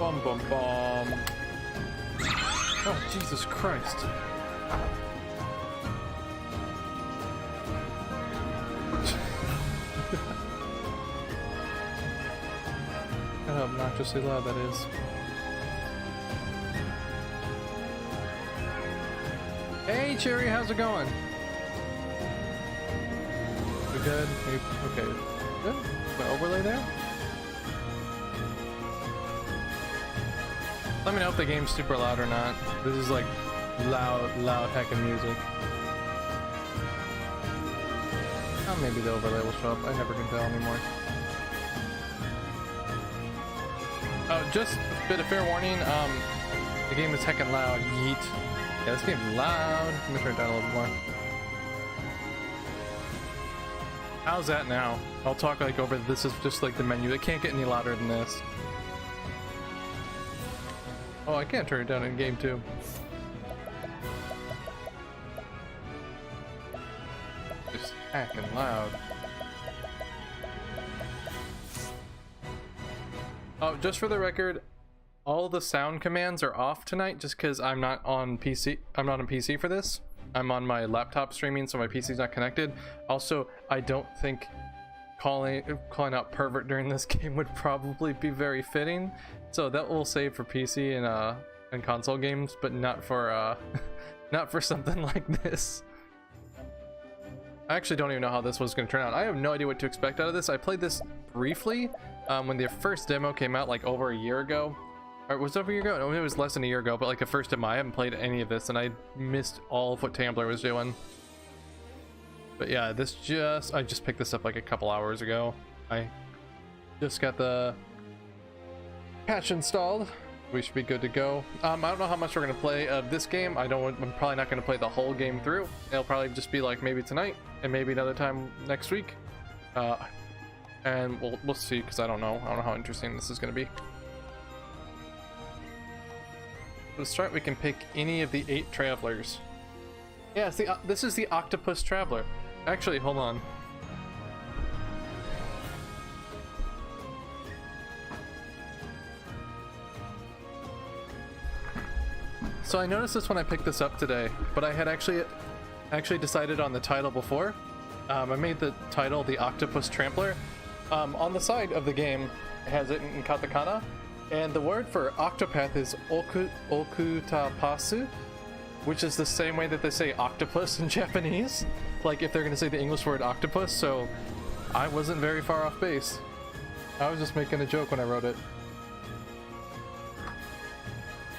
Bum bum bum. Oh, Jesus Christ. How obnoxiously loud that is. Hey Cherry, how's it going? We good? Okay. Good? My overlay there? Let me know if the game's super loud or not. This is like loud heckin' music. Oh, maybe the overlay will show up. I never can tell anymore. Oh, just a bit of fair warning. The game is heckin' loud. Yeet. Yeah, this game's loud. Let me turn it down a little more. How's that now? I'll talk like over. This is just like the menu. It can't get any louder than this. Oh, I can't turn it down in game too. Just hacking loud. Oh, just for the record, all the sound commands are off tonight just because I'm not on PC. I'm not on PC for this. I'm on my laptop streaming, so my PC's not connected. Also, I don't think calling out pervert during this game would probably be very fitting. So that will save for PC and console games, but not for not for something like this. I actually don't even know how this was going to turn out. I have no idea what to expect out of this. I played this briefly when the first demo came out, like over a year ago. Or was it over a year ago? No, it was less than a year ago, but like the first demo. I haven't played any of this, and I missed all of what Trampler was doing. But yeah, I just picked this up like a couple hours ago. I just got the patch installed. We should be good to go. I don't know how much we're gonna play of this game. I'm probably not gonna play the whole game through. It'll probably just be like maybe tonight and maybe another time next week. And we'll see, because I don't know how interesting this is gonna be. To start, we can pick any of the 8 travelers. Yeah, this is the Octopus Trampler. Actually, hold on. So I noticed this when I picked this up today, but I had actually decided on the title before. I made the title the Octopus Trampler. On the side of the game, it has it in katakana, and the word for octopath is okutapasu, which is the same way that they say octopus in Japanese, like if they're going to say the English word octopus. So I wasn't very far off base. I was just making a joke when I wrote it.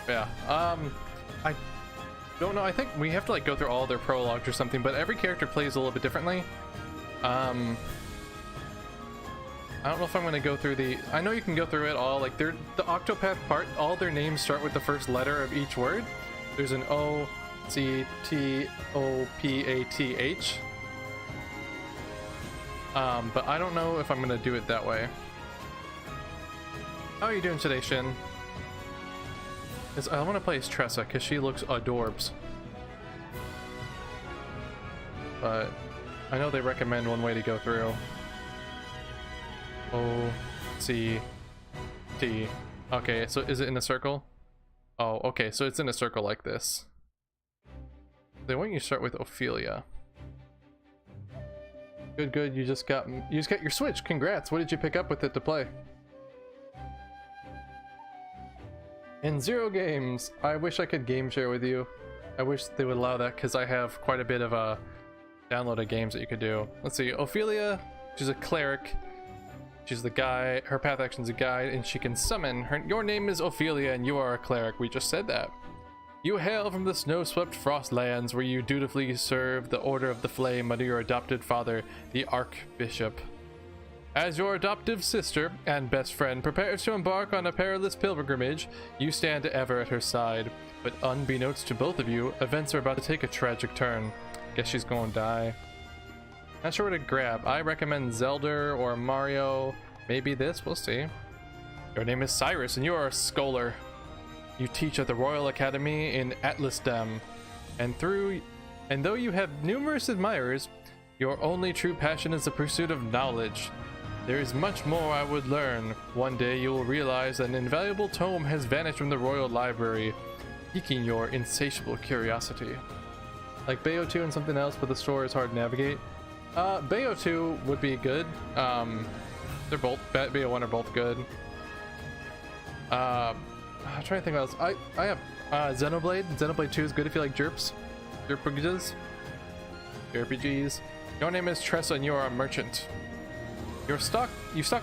Yeah, I don't know. I think we have to like go through all their prologues or something, but every character plays a little bit differently. I don't know if I'm going to go through I know you can go through it all. Like the Octopath part, all their names start with the first letter of each word. There's an O, C, T, O, P, A, T, H. But I don't know if I'm going to do it that way. How are you doing today, Shin? I want to play as Tressa because she looks adorbs. But I know they recommend one way to go through. O, C, T. Okay, so is it in a circle? Oh, okay, so it's in a circle like this. They want you to start with Ophelia. Good, you just got your Switch. Congrats. What did you pick up with it to play? In 0 games. I wish I could game share with you. I wish they would allow that, because I have quite a bit of downloaded games that you could do. Let's see. Ophelia, she's a cleric. She's the guy. Her path action's a guide, and she can summon. Your name is Ophelia, and you are a cleric. We just said that. You hail from the snow-swept Frostlands, where you dutifully serve the Order of the Flame under your adopted father, the Archbishop. As your adoptive sister and best friend prepares to embark on a perilous pilgrimage, you stand ever at her side. But unbeknownst to both of you, events are about to take a tragic turn. Guess she's gonna die. Not sure what to grab. I recommend Zelda or Mario. Maybe this, we'll see. Your name is Cyrus, and you are a scholar. You teach at the Royal Academy in Atlasdam, and though you have numerous admirers, your only true passion is the pursuit of knowledge. There is much more I would learn. One day you will realize that an invaluable tome has vanished from the royal library, piquing your insatiable curiosity. Like Bayo 2 and something else, but the story is hard to navigate. Bayo 2 would be good. They're both, Bayo 1 are both good. I'm trying to think what else. I have Xenoblade. Xenoblade 2 is good if you like jerps. JRPGs. JRPGs. Your name is Tressa and you are a merchant. You stock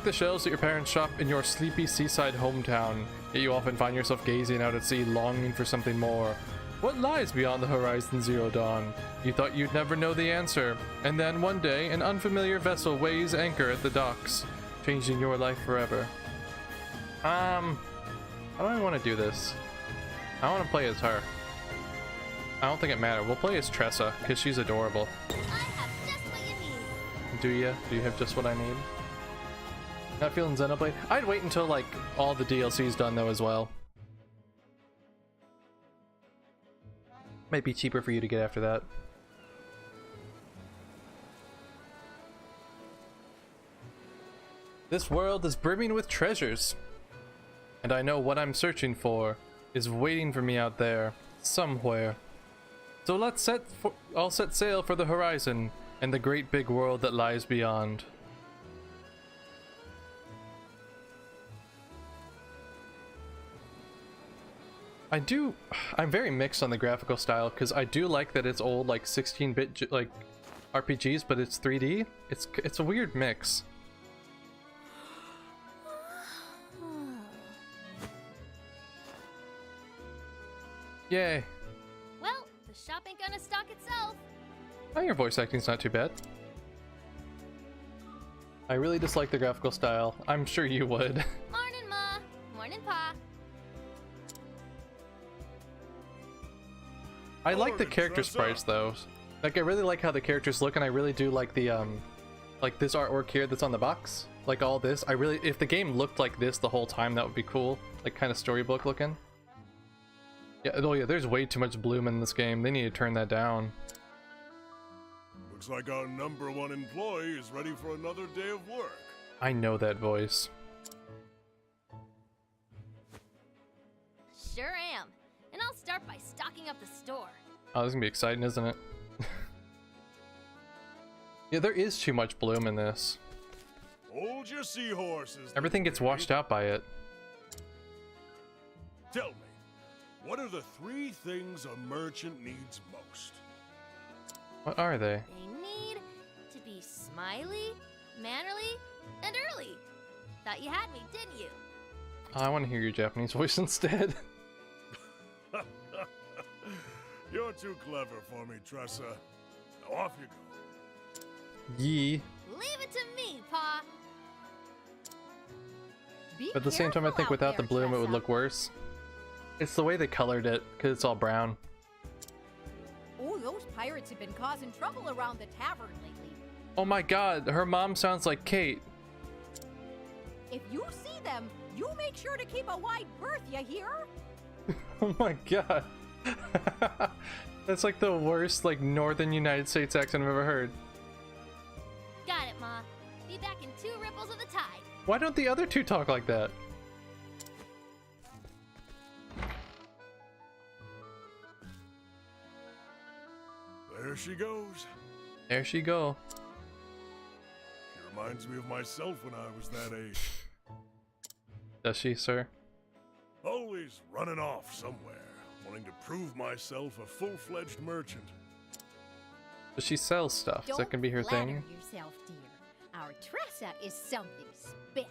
the shelves at your parents' shop in your sleepy seaside hometown, yet you often find yourself gazing out at sea, longing for something more. What lies beyond the horizon Zero Dawn? You thought you'd never know the answer, and then one day an unfamiliar vessel weighs anchor at the docks, changing your life forever. How do I want to do this? I want to play as her. I don't think it matters. We'll play as Tressa, because she's adorable. I have just what you need. Do you? Do you have just what I need? Not feeling Xenoblade? I'd wait until, like, all the DLC's done, though, as well. Might be cheaper for you to get after that. This world is brimming with treasures. And I know what I'm searching for is waiting for me out there, somewhere. So let's I'll set sail for the horizon and the great big world that lies beyond. I'm very mixed on the graphical style because I do like that it's old, like 16-bit like RPGs, but it's 3D. It's a weird mix. Yay. Well, the shop ain't gonna stock itself. Oh, your voice acting's not too bad. I really dislike the graphical style. I'm sure you would. Morning, Ma. Morning, Pa. I like the character sprites though. Like, I really like how the characters look, and I really do like the like this artwork here that's on the box. Like all this. If the game looked like this the whole time, that would be cool. Like kind of storybook looking. Yeah, oh yeah, there's way too much bloom in this game. They need to turn that down. Looks like our #1 employee is ready for another day of work. I know that voice. Sure am. And I'll start by stocking up the store. Oh, this is gonna be exciting, isn't it? Yeah, there is too much bloom in this. Hold your seahorses. Everything gets washed out by it. Tell me, what are the 3 things a merchant needs most? What are they? They need to be smiley, mannerly, and early. Thought you had me, didn't you? Oh, I want to hear your Japanese voice instead. You're too clever for me, Tressa. Now off you go. Yee. Leave it to me, Pa. But at the same time, I think without the bloom, it would look worse. It's the way they colored it, because it's all brown. Oh, those pirates have been causing trouble around the tavern lately. Oh my god, her mom sounds like Kate. If you see them, you make sure to keep a wide berth, you hear? Oh my god. That's like the worst, like, northern United States accent I've ever heard. Got it, Ma. Be back in 2 ripples of the tide. Why don't the other two talk like that? There she goes. There she go. She reminds me of myself when I was that age. Does she, sir? Always running off somewhere, wanting to prove myself a full-fledged merchant. Does she sell stuff? Don't That can be her flatter thing. yourself, dear. Our Tressa is something special.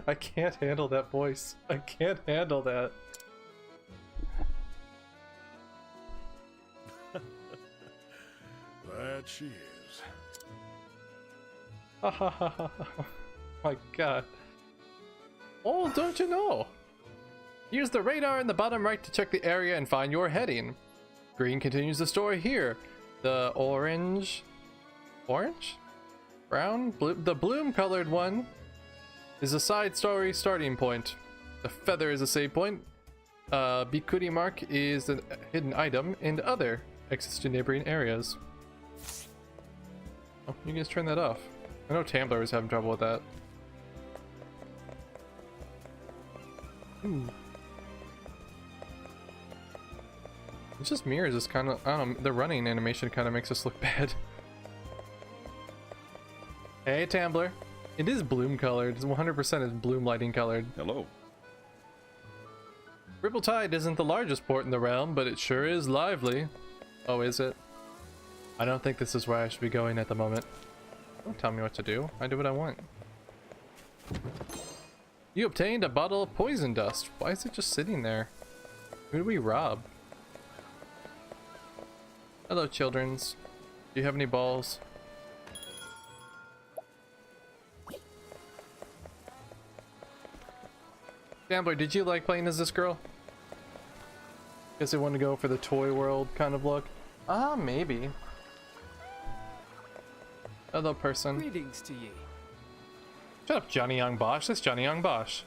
I can't handle that voice. I can't handle that. That she is. My god. Oh, don't you know? Use the radar in the bottom right to check the area and find your heading. Green continues the story here. The orange? Brown? The bloom colored one is a side story starting point. The feather is a save point. Bikuri mark is a hidden item, and other access to neighboring areas. Oh, you guys turn that off. I know Tambler was having trouble with that. Ooh. It's just mirrors. It's kind of, I don't know, the running animation kind of makes us look bad. Hey, Tambler. It is bloom colored. It's 100% is bloom lighting colored. Hello. Ripple Tide isn't the largest port in the realm, but it sure is lively. Oh, is it? I don't think this is where I should be going at the moment. Don't tell me what to do. I do what I want. You obtained a bottle of poison dust. Why is it just sitting there? Who do we rob? Hello, childrens. Do you have any balls? Gambler, did you like playing as this girl? Guess I want to go for the toy world kind of look. Maybe. Hello, person. Greetings to ye. Shut up, Johnny Young Bosch. That's Johnny Young Bosch.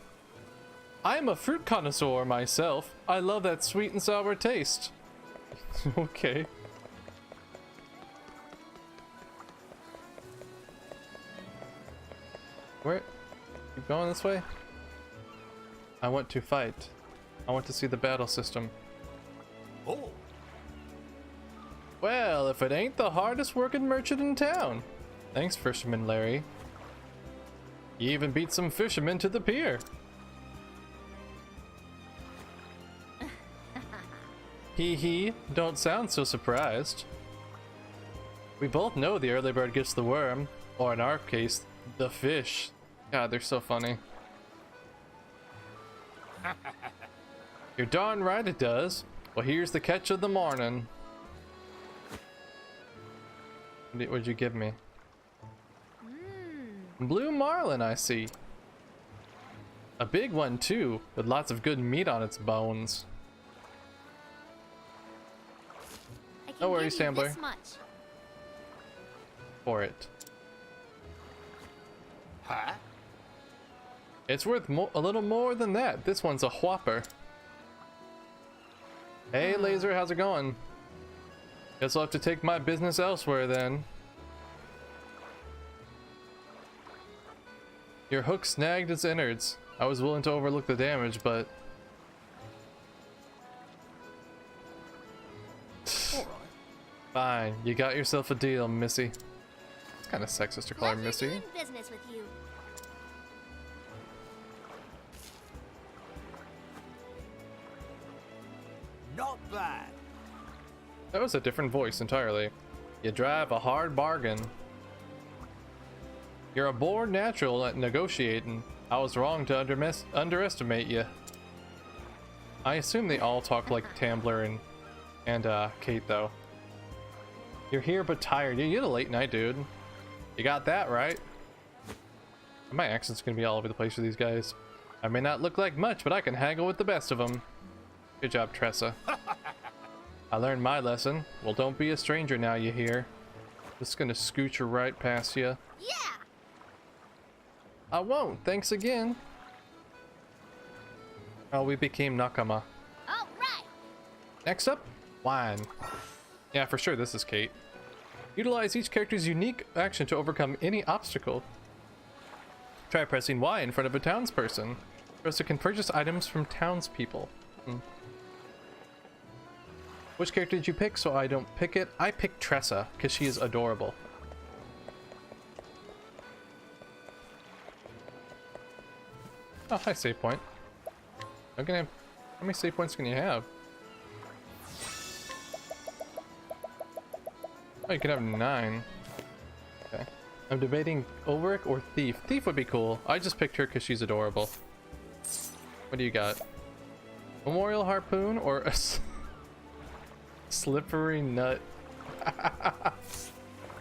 I am a fruit connoisseur myself. I love that sweet and sour taste. Okay. Where? Keep going this way? I want to fight. I want to see the battle system. Oh, Well, if it ain't the hardest working merchant in town. Thanks, Fisherman Larry. You even beat some fishermen to the pier. Hee hee, don't sound so surprised. We both know the early bird gets the worm, or in our case, the fish. God, they're so funny. You're darn right it does. Well, here's the catch of the morning. What'd you give me? Blue marlin, I see. A big one too, with lots of good meat on its bones. I can No worries, give you Tambler. this much. For it. Huh? It's worth a little more than that. This one's a whopper. Hey, Laser, how's it going? Guess I'll have to take my business elsewhere then. Your hook snagged its innards. I was willing to overlook the damage, but... Alright. Fine, you got yourself a deal, Missy. It's kind of sexist to call her Lovely Missy. doing business with you. Not bad. That was a different voice entirely. You drive a hard bargain. You're a born natural at negotiating. I was wrong to underestimate you. I assume they all talk like Tambler and Kate though. You're here but tired. You had a late night, dude. You got that right. My accent's gonna be all over the place for these guys. I may not look like much, but I can haggle with the best of them. Good job, Tressa. I learned my lesson. Well, don't be a stranger now, you hear. Just gonna scooch right past you. Yeah! I won't. Thanks again. Oh, we became Nakama. All right! Next up, wine. Yeah, for sure, this is Kate. Utilize each character's unique action to overcome any obstacle. Try pressing Y in front of a townsperson. Tressa can purchase items from townspeople. Which character did you pick so I don't pick it? I picked Tressa, because she is adorable. Oh, hi, save point. I'm gonna have... How many save points can you have? Oh, you can have 9. Okay. I'm debating Ulrich or Thief. Thief would be cool. I just picked her because she's adorable. What do you got? Memorial Harpoon or a slippery nut?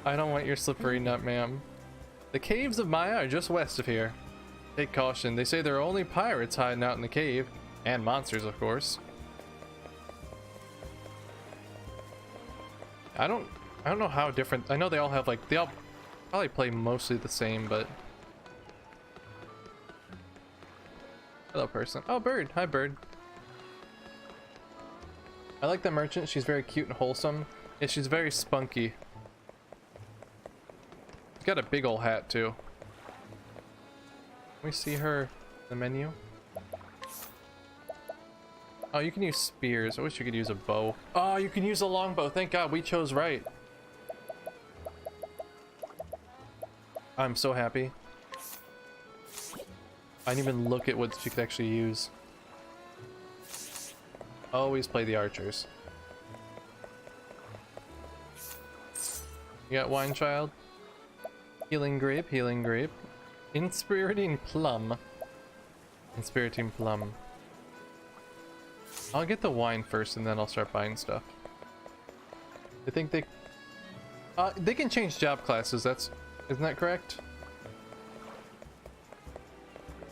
I don't want your slippery nut, ma'am. The caves of Maya are just west of here. Take caution. They say there are only pirates hiding out in the cave. And monsters, of course. I don't know how different. I know they all have like, they all probably play mostly the same, but... Hello, person. Oh, Bird. Hi, Bird. I like the merchant. She's very cute and wholesome. Yeah, she's very spunky. She's got a big old hat too. Can we see her in the menu? Oh, you can use spears. I wish you could use a bow. Oh, you can use a longbow. Thank God we chose right. I'm so happy. I didn't even look at what she could actually use. Always play the archers. You got wine child? Healing grape, healing grape. Inspiriting plum. Inspiriting plum. I'll get the wine first and then I'll start buying stuff. I think they can change job classes, isn't that correct?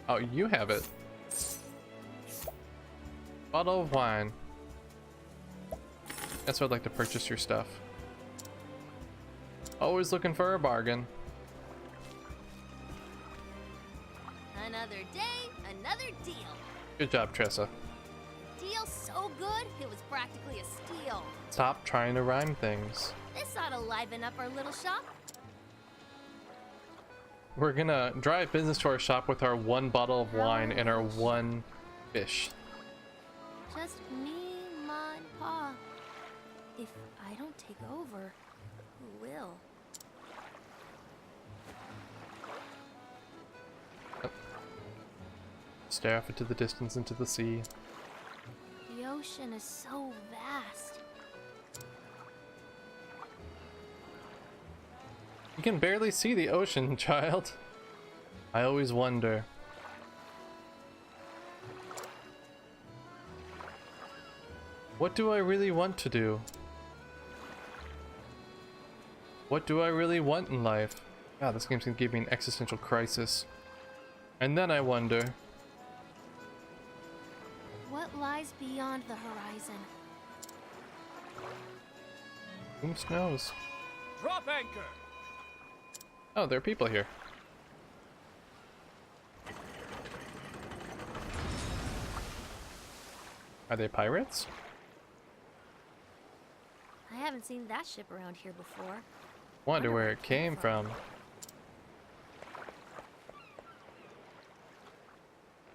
Oh, you have it. Bottle of wine. That's why I'd like to purchase your stuff. Always looking for a bargain. Another day, another deal. Good job, Tressa. Deal so good, it was practically a steal. Stop trying to rhyme things. This ought to liven up our little shop. We're gonna drive business to our shop with our 1 bottle of wine and our 1 fish. Just me, Ma, and Pa. If I don't take over, who will? Stare off into the distance, into the sea. The ocean is so vast. You can barely see the ocean, child. I always wonder. What do I really want to do? What do I really want in life? God, this game's gonna give me an existential crisis. And then I wonder. What lies beyond the horizon? Who knows? Drop anchor! Oh, there are people here. Are they pirates? I haven't seen that ship around here before. Wonder where it came from.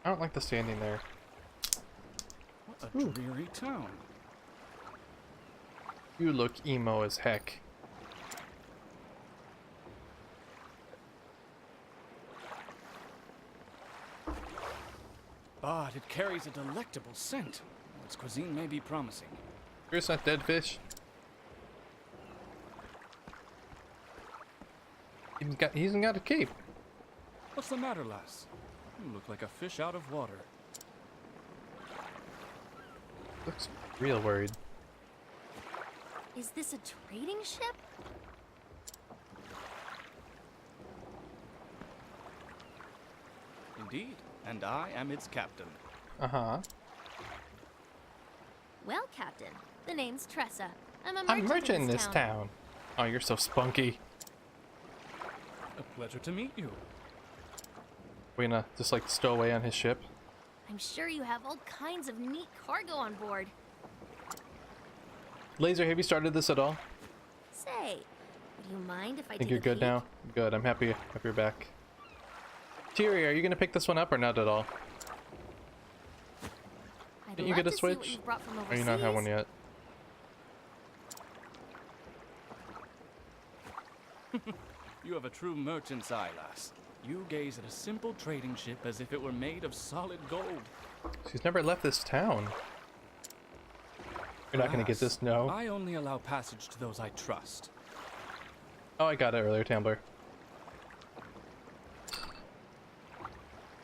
I don't like the standing there. What a dreary town. You look emo as heck. But it carries a delectable scent. Its cuisine may be promising. Sure it's not dead fish? He hasn't got a cape. What's the matter, lass? You look like a fish out of water. Looks real worried. Is this a trading ship? Indeed, and I am its captain. Uh-huh. Well, Captain, the name's Tressa. I'm a I'm merchant in this town. town. Oh, you're so spunky. A pleasure to meet you. We're gonna just like stow away on his ship. I'm sure you have all kinds of neat cargo on board. Laser, have you started this at all? Say, would you mind if I Think take you're a good peek? now? Good, I'm happy you're back. Tyri, are you gonna pick this one up or not at all? I'd Didn't you love get a to see what Switch? you've brought from Or you not have one overseas. yet? You have a true merchant's eye, lass. You gaze at a simple trading ship as if it were made of solid gold. She's never left this town. You're not gonna get this, no. I only allow passage to those I trust. Oh, I got it earlier, Tambler.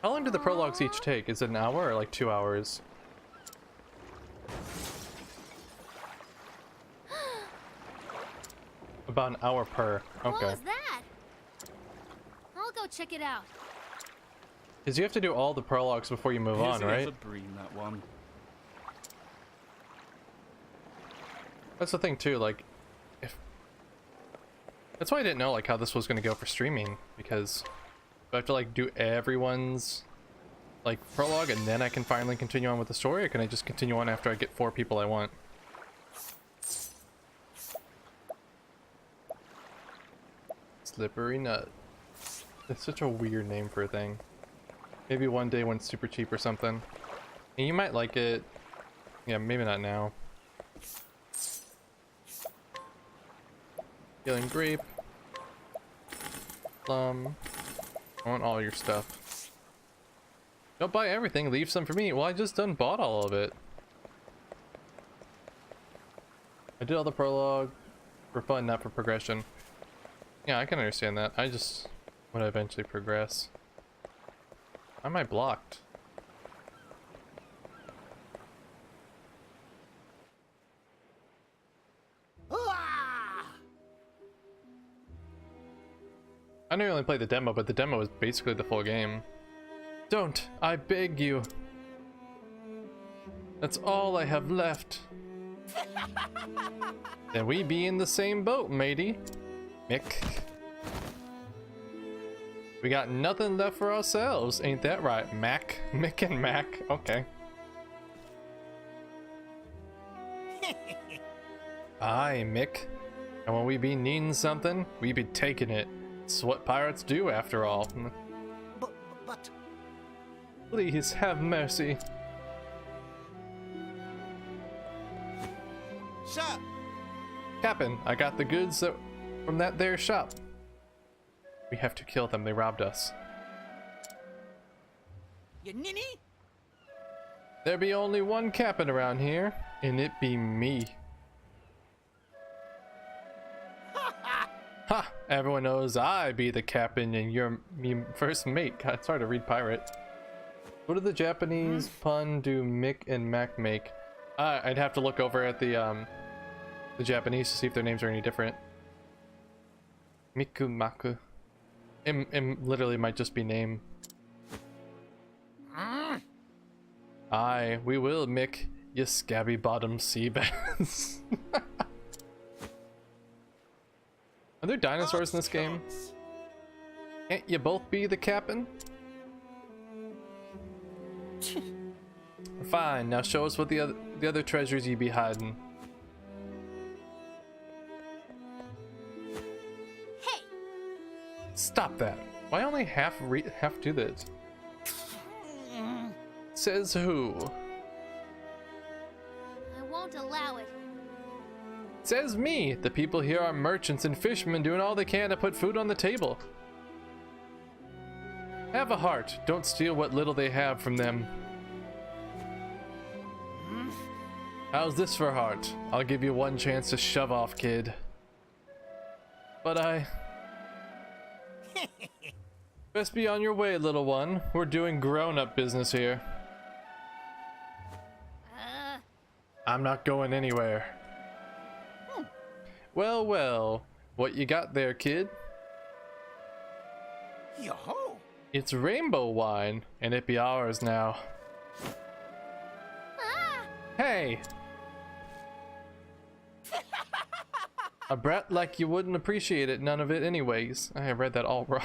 How long do the prologues each take? Is it an hour or like 2 hours? About an hour per. What Okay. was that? I'll go check it out. Because you have to do all the prologues before you move on, Busy right? as a bream, that one. That's the thing too, like, if... That's why I didn't know, like, how this was gonna go for streaming, because do I have to, like, do everyone's, like, prologue and then I can finally continue on with the story, or can I just continue on after I get 4 people I want? Slippery nut. It's such a weird name for a thing. Maybe one day when it's super cheap or something. And you might like it. Yeah, maybe not now. Healing grape. Plum. I want all your stuff. Don't buy everything, leave some for me. Well, I just done bought all of it. I did all the prologue for fun, not for progression. Yeah, I can understand that. I just want to eventually progress. Why am I blocked? I know you only played the demo, but the demo is basically the full game. Don't! I beg you! That's all I have left. Then we be in the same boat, matey. Mick. We got nothing left for ourselves, ain't that right, Mac? Mick and Mac, okay. Aye, Mick. And when we be needing something, we be taking it. It's what pirates do, after all. But... Please, have mercy. Sir! Captain, I got the goods from that there shop. We have to kill them, they robbed us. You ninny? There be only one captain around here, and it be me. Ha! Everyone knows I be the captain and you're me first mate. God, it's hard to read pirate. What do the Japanese pun do Mick and Mac make? I'd have to look over at the Japanese to see if their names are any different. Miku Maku. It literally might just be name. Aye, we will, Mick, you scabby bottom sea bass. Are there dinosaurs in this game? Can't you both be the captain? Fine, now show us what the other treasures you be hiding. Hey! Stop that. Why only half do this? Says who? I won't allow it. Says me. The people here are merchants and fishermen doing all they can to put food on the table. Have a heart. Don't steal what little they have from them. How's this for heart? I'll give you one chance to shove off, kid. But best be on your way, little one. We're doing grown-up business here. I'm not going anywhere. Well, well. What you got there, kid? Yo-ho! It's rainbow wine, and it be ours now. Hey! A brat like you wouldn't appreciate it, none of it anyways. I read that all wrong.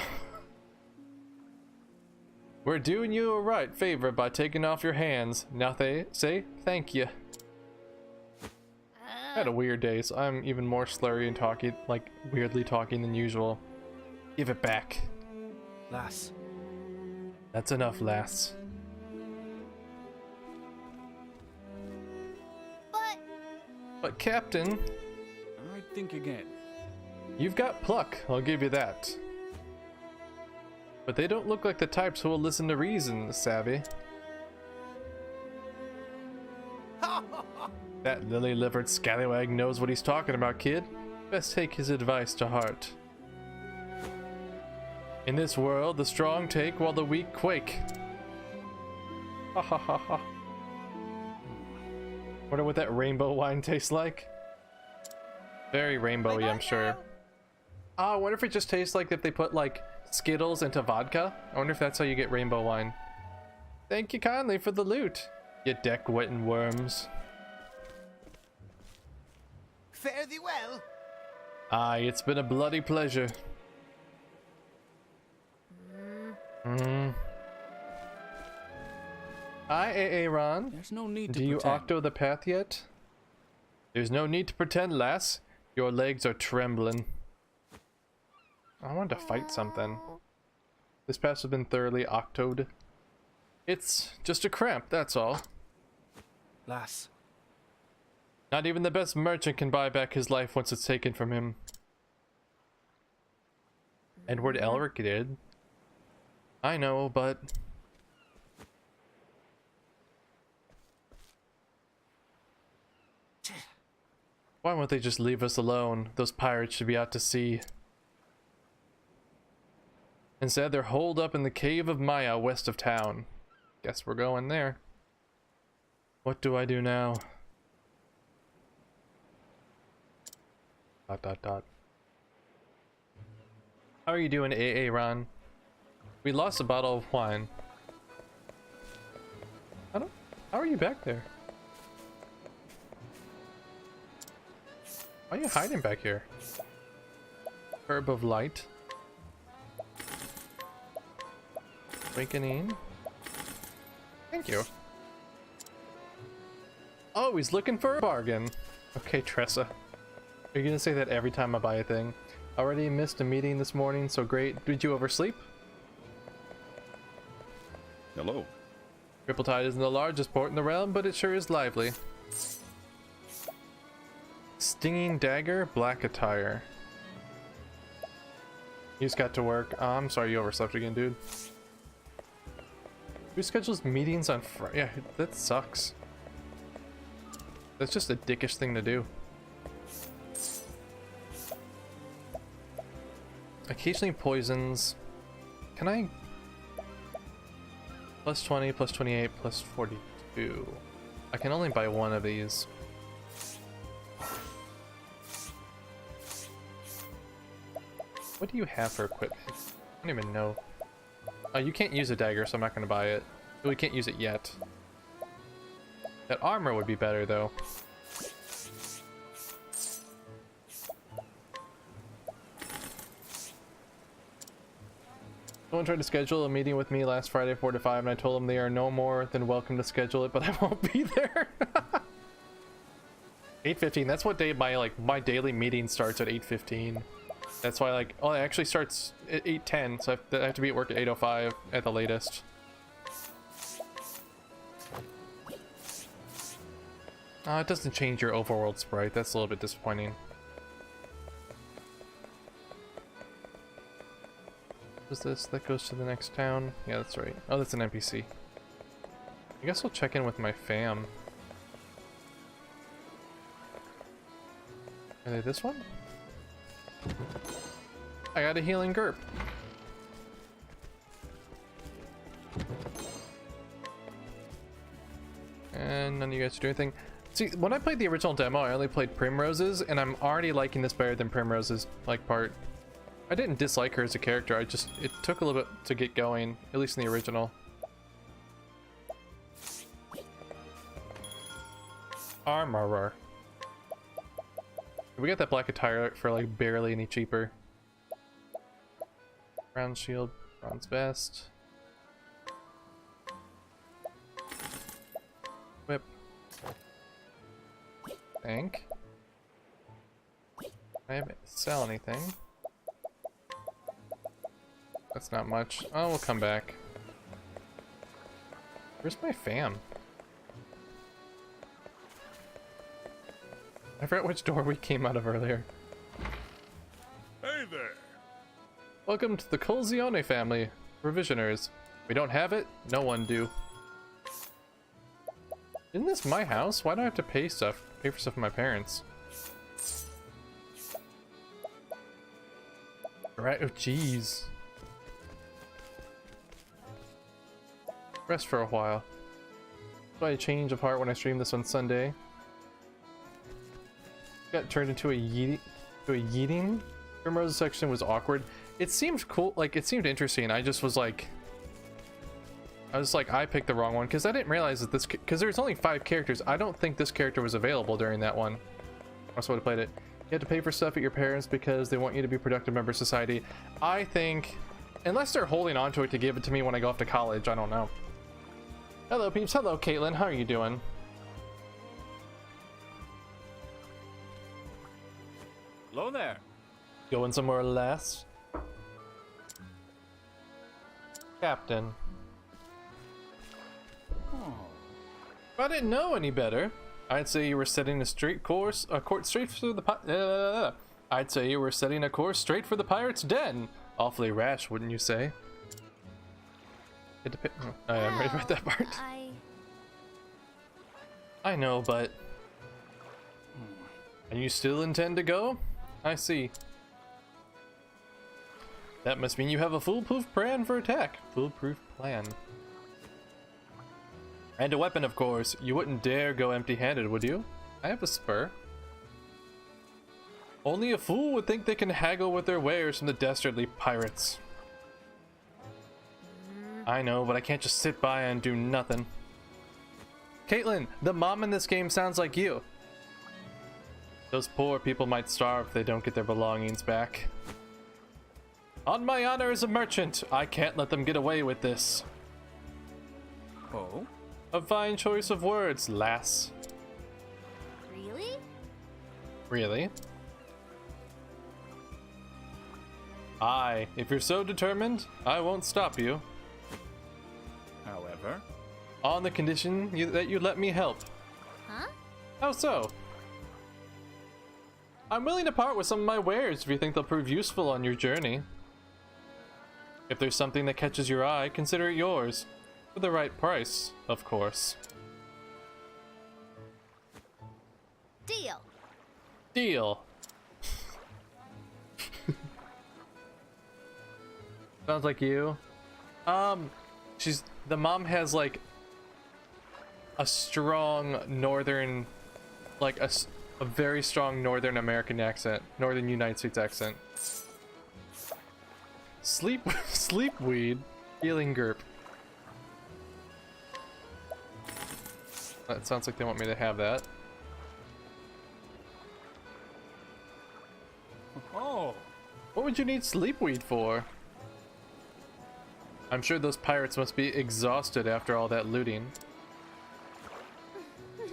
We're doing you a right favor by taking off your hands. Now they say thank you. I had a weird day, so I'm even more slurry and talking, like weirdly talking than usual. Give it back. Lass. That's enough, lass. But Captain, I think again. you've got pluck, I'll give you that. But they don't look like the types who will listen to reason, savvy. That lily-livered scallywag knows what he's talking about, kid. Best take his advice to heart. In this world, the strong take while the weak quake. Ha ha ha ha. Wonder what that rainbow wine tastes like. Very rainbowy, I'm sure. Oh, I wonder if it just tastes like if they put like Skittles into vodka. I wonder if that's how you get rainbow wine. Thank you kindly for the loot, you deck-wetting worms. Fare thee well. Aye, it's been a bloody pleasure. Hi, Aaron. There's no need to Do you pretend. octo the path yet? There's no need to pretend, lass. Your legs are trembling. I wanted to fight something. This pass has been thoroughly octoed. It's just a cramp, that's all. Lass. Not even the best merchant can buy back his life once it's taken from him. Edward Elric did. I know, but... why won't they just leave us alone? Those pirates should be out to sea. Instead, they're holed up in the Cave of Maya west of town. Guess we're going there. What do I do now? ... How are you doing, AA Ron? We lost a bottle of wine. How are you back there? Why are you hiding back here? Herb of Light. Awakening. Thank you. Oh, he's looking for a bargain. Okay, Tressa. Are you gonna say that every time I buy a thing? Already missed a meeting this morning, so great. Did you oversleep? Hello. Ripple-Tide isn't the largest port in the realm, but it sure is lively. Stinging Dagger, black attire. You just got to work. Oh, I'm sorry you overslept again, dude. Who schedules meetings on Friday? Yeah, that sucks. That's just a dickish thing to do. Occasionally poisons. Can I? Plus 20, plus 28, plus 42. I can only buy one of these. What do you have for equipment? I don't even know. You can't use a dagger, so I'm not going to buy it. We can't use it yet. That armor would be better, though. Someone tried to schedule a meeting with me last Friday 4 to 5, and I told them they are no more than welcome to schedule it, but I won't be there. 8:15. That's what day my daily meeting starts at 8:15. That's why it actually starts at 8:10, so I have to be at work at 8:05 at the latest. It doesn't change your overworld sprite. That's a little bit disappointing. What's this? That goes to the next town? Yeah, that's right. Oh, that's an NPC. I guess I'll check in with my fam. Are they this one? I got a healing Gerp. And none of you guys do anything. See, when I played the original demo, I only played Primrose's, and I'm already liking this better than Primrose's part. I didn't dislike her as a character, it took a little bit to get going, at least in the original. Armorer. We got that black attire for barely any cheaper. Brown shield, bronze vest. Whip. Tank. I haven't sell anything. That's not much. Oh, we'll come back. Where's my fam? I forgot which door we came out of earlier. Hey there. Welcome to the Colzione family. Provisioners. We don't have it, no one do. Isn't this my house? Why do I have to pay for stuff for my parents? Right, oh jeez. Rest for a while. So I change of heart when I stream this on Sunday. Got turned into a yeeting. Primrose's section was awkward. It seemed cool, it seemed interesting. I just was like, I picked the wrong one because I didn't realize that because there's only 5 characters. I don't think this character was available during that one. That's why I played it. You have to pay for stuff at your parents because they want you to be a productive member of society. I think, unless they're holding on to it to give it to me when I go off to college, I don't know. Hello peeps, hello Caitlin, how are you doing? Hello there. Going somewhere less? Captain. Oh. If I didn't know any better, I'd say you were setting a course straight for the I'd say you were setting a course straight for the pirate's den. Awfully rash, wouldn't you say? I am ready for that part. I know, but... And you still intend to go? I see. That must mean you have a foolproof plan for attack. Foolproof plan. And a weapon, of course. You wouldn't dare go empty-handed, would you? I have a spur. Only a fool would think they can haggle with their wares from the dastardly pirates. I know, but I can't just sit by and do nothing. Caitlin, the mom in this game sounds like you. Those poor people might starve if they don't get their belongings back. On my honor as a merchant, I can't let them get away with this. Oh? A fine choice of words, lass. Really? Really? Aye, if you're so determined, I won't stop you. However? On the condition that you let me help. Huh? How so? I'm willing to part with some of my wares if you think they'll prove useful on your journey. If there's something that catches your eye, consider it yours. For the right price, of course. Deal. Deal. Sounds like you. The mom has like a strong northern, like a very strong Northern American accent, Northern United States accent. Sleepweed, healing gerp. That sounds like they want me to have that. Oh. What would you need sleepweed for? I'm sure those pirates must be exhausted after all that looting.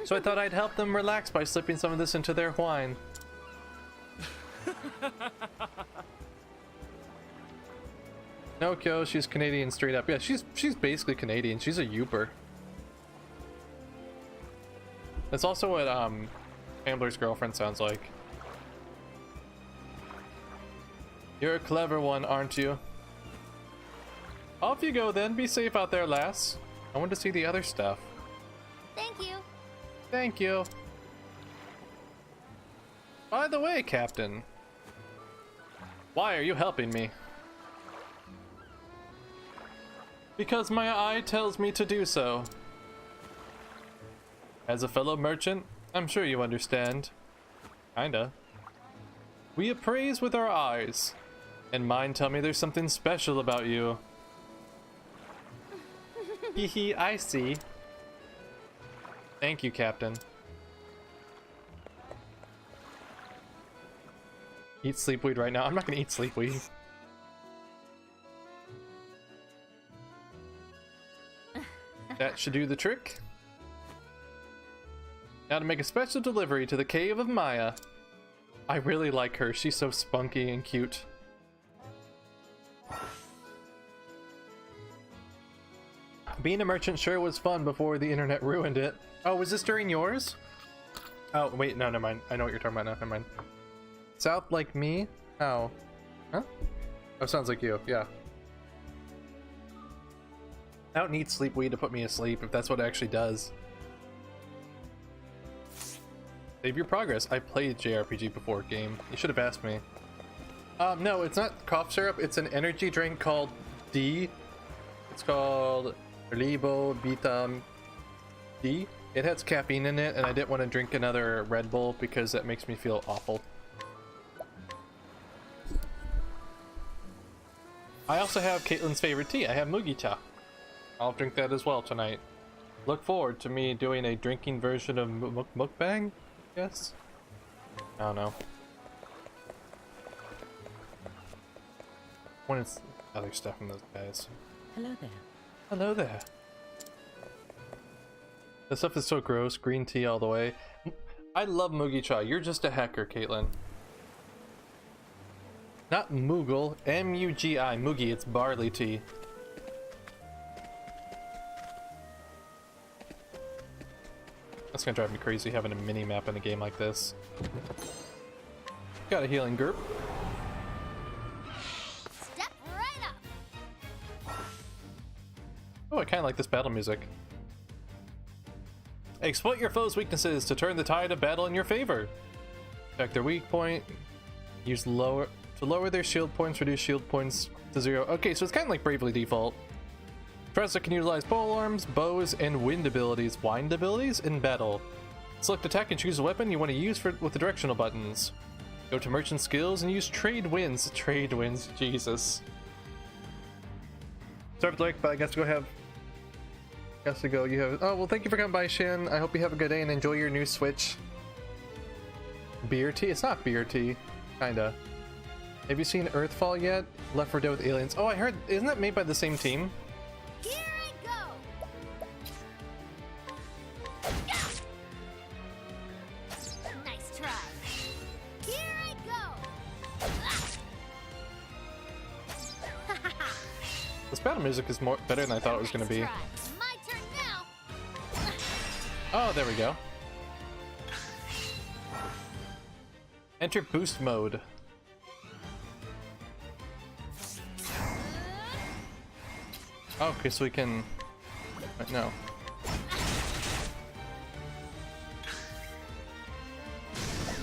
So I thought I'd help them relax by slipping some of this into their wine. Nokyo, she's Canadian straight up. Yeah, she's basically Canadian. She's a Youper. That's also what Ambler's girlfriend sounds like. You're a clever one, aren't you? Off you go then. Be safe out there, lass. I want to see the other stuff. Thank you. Thank you. By the way, Captain, why are you helping me? Because my eye tells me to do so. As a fellow merchant, I'm sure you understand. Kinda. We appraise with our eyes, and mine tell me there's something special about you. Hee, I see. Thank you, Captain. Eat sleepweed right now. I'm not gonna eat sleepweed. That should do the trick. Now to make a special delivery to the cave of Maya. I really like her. She's so spunky and cute. Being a merchant sure was fun before the internet ruined it. Oh, was this during yours? Oh, wait, no, never mind. I know what you're talking about now. Never mind. South like me? How? Huh? Oh, sounds like you. Yeah. I don't need sleepweed to put me asleep if that's what it actually does. Save your progress. I played JRPG before game. You should have asked me. No, it's not cough syrup. It's an energy drink called D. It's called Libo Vitam D. It has caffeine in it, and I didn't want to drink another Red Bull because that makes me feel awful. I also have Caitlin's favorite tea. I have Mugicha. I'll drink that as well tonight. Look forward to me doing a drinking version of mukbang? Yes? I don't know. When it's other stuff from those guys. Hello there. Hello there. This stuff is so gross. Green tea all the way. I love Mugicha. You're just a hacker, Caitlin. Not Moogle. M-U-G-I. Mugi. It's barley tea. That's gonna drive me crazy having a mini map in a game like this. Got a healing group. Step right up. Oh, I kind of like this battle music. Exploit your foe's weaknesses to turn the tide of battle in your favor. Check their weak point. Use lower to lower their shield points. Reduce shield points to 0. Okay, so it's kind of like Bravely Default. Professor can utilize pole arms, bows, and wind abilities in battle. Select attack and choose a weapon you want to use with the directional buttons. Go to merchant skills and use trade winds. Trade winds, Jesus. Sorry for the but I guess to go have. Guess to go. You have. Oh well, thank you for coming by, Shin. I hope you have a good day and enjoy your new Switch. Beer tea? It's not beer tea. Kinda. Have you seen Earthfall yet? Left 4 Dead with aliens. Oh, I heard. Isn't that made by the same team? Here I go. Nice try. Here I go. This battle music is better than I thought it was going to be. Nice try. My turn now. Oh, there we go. Enter boost mode. Oh, okay, so we can. Wait, no.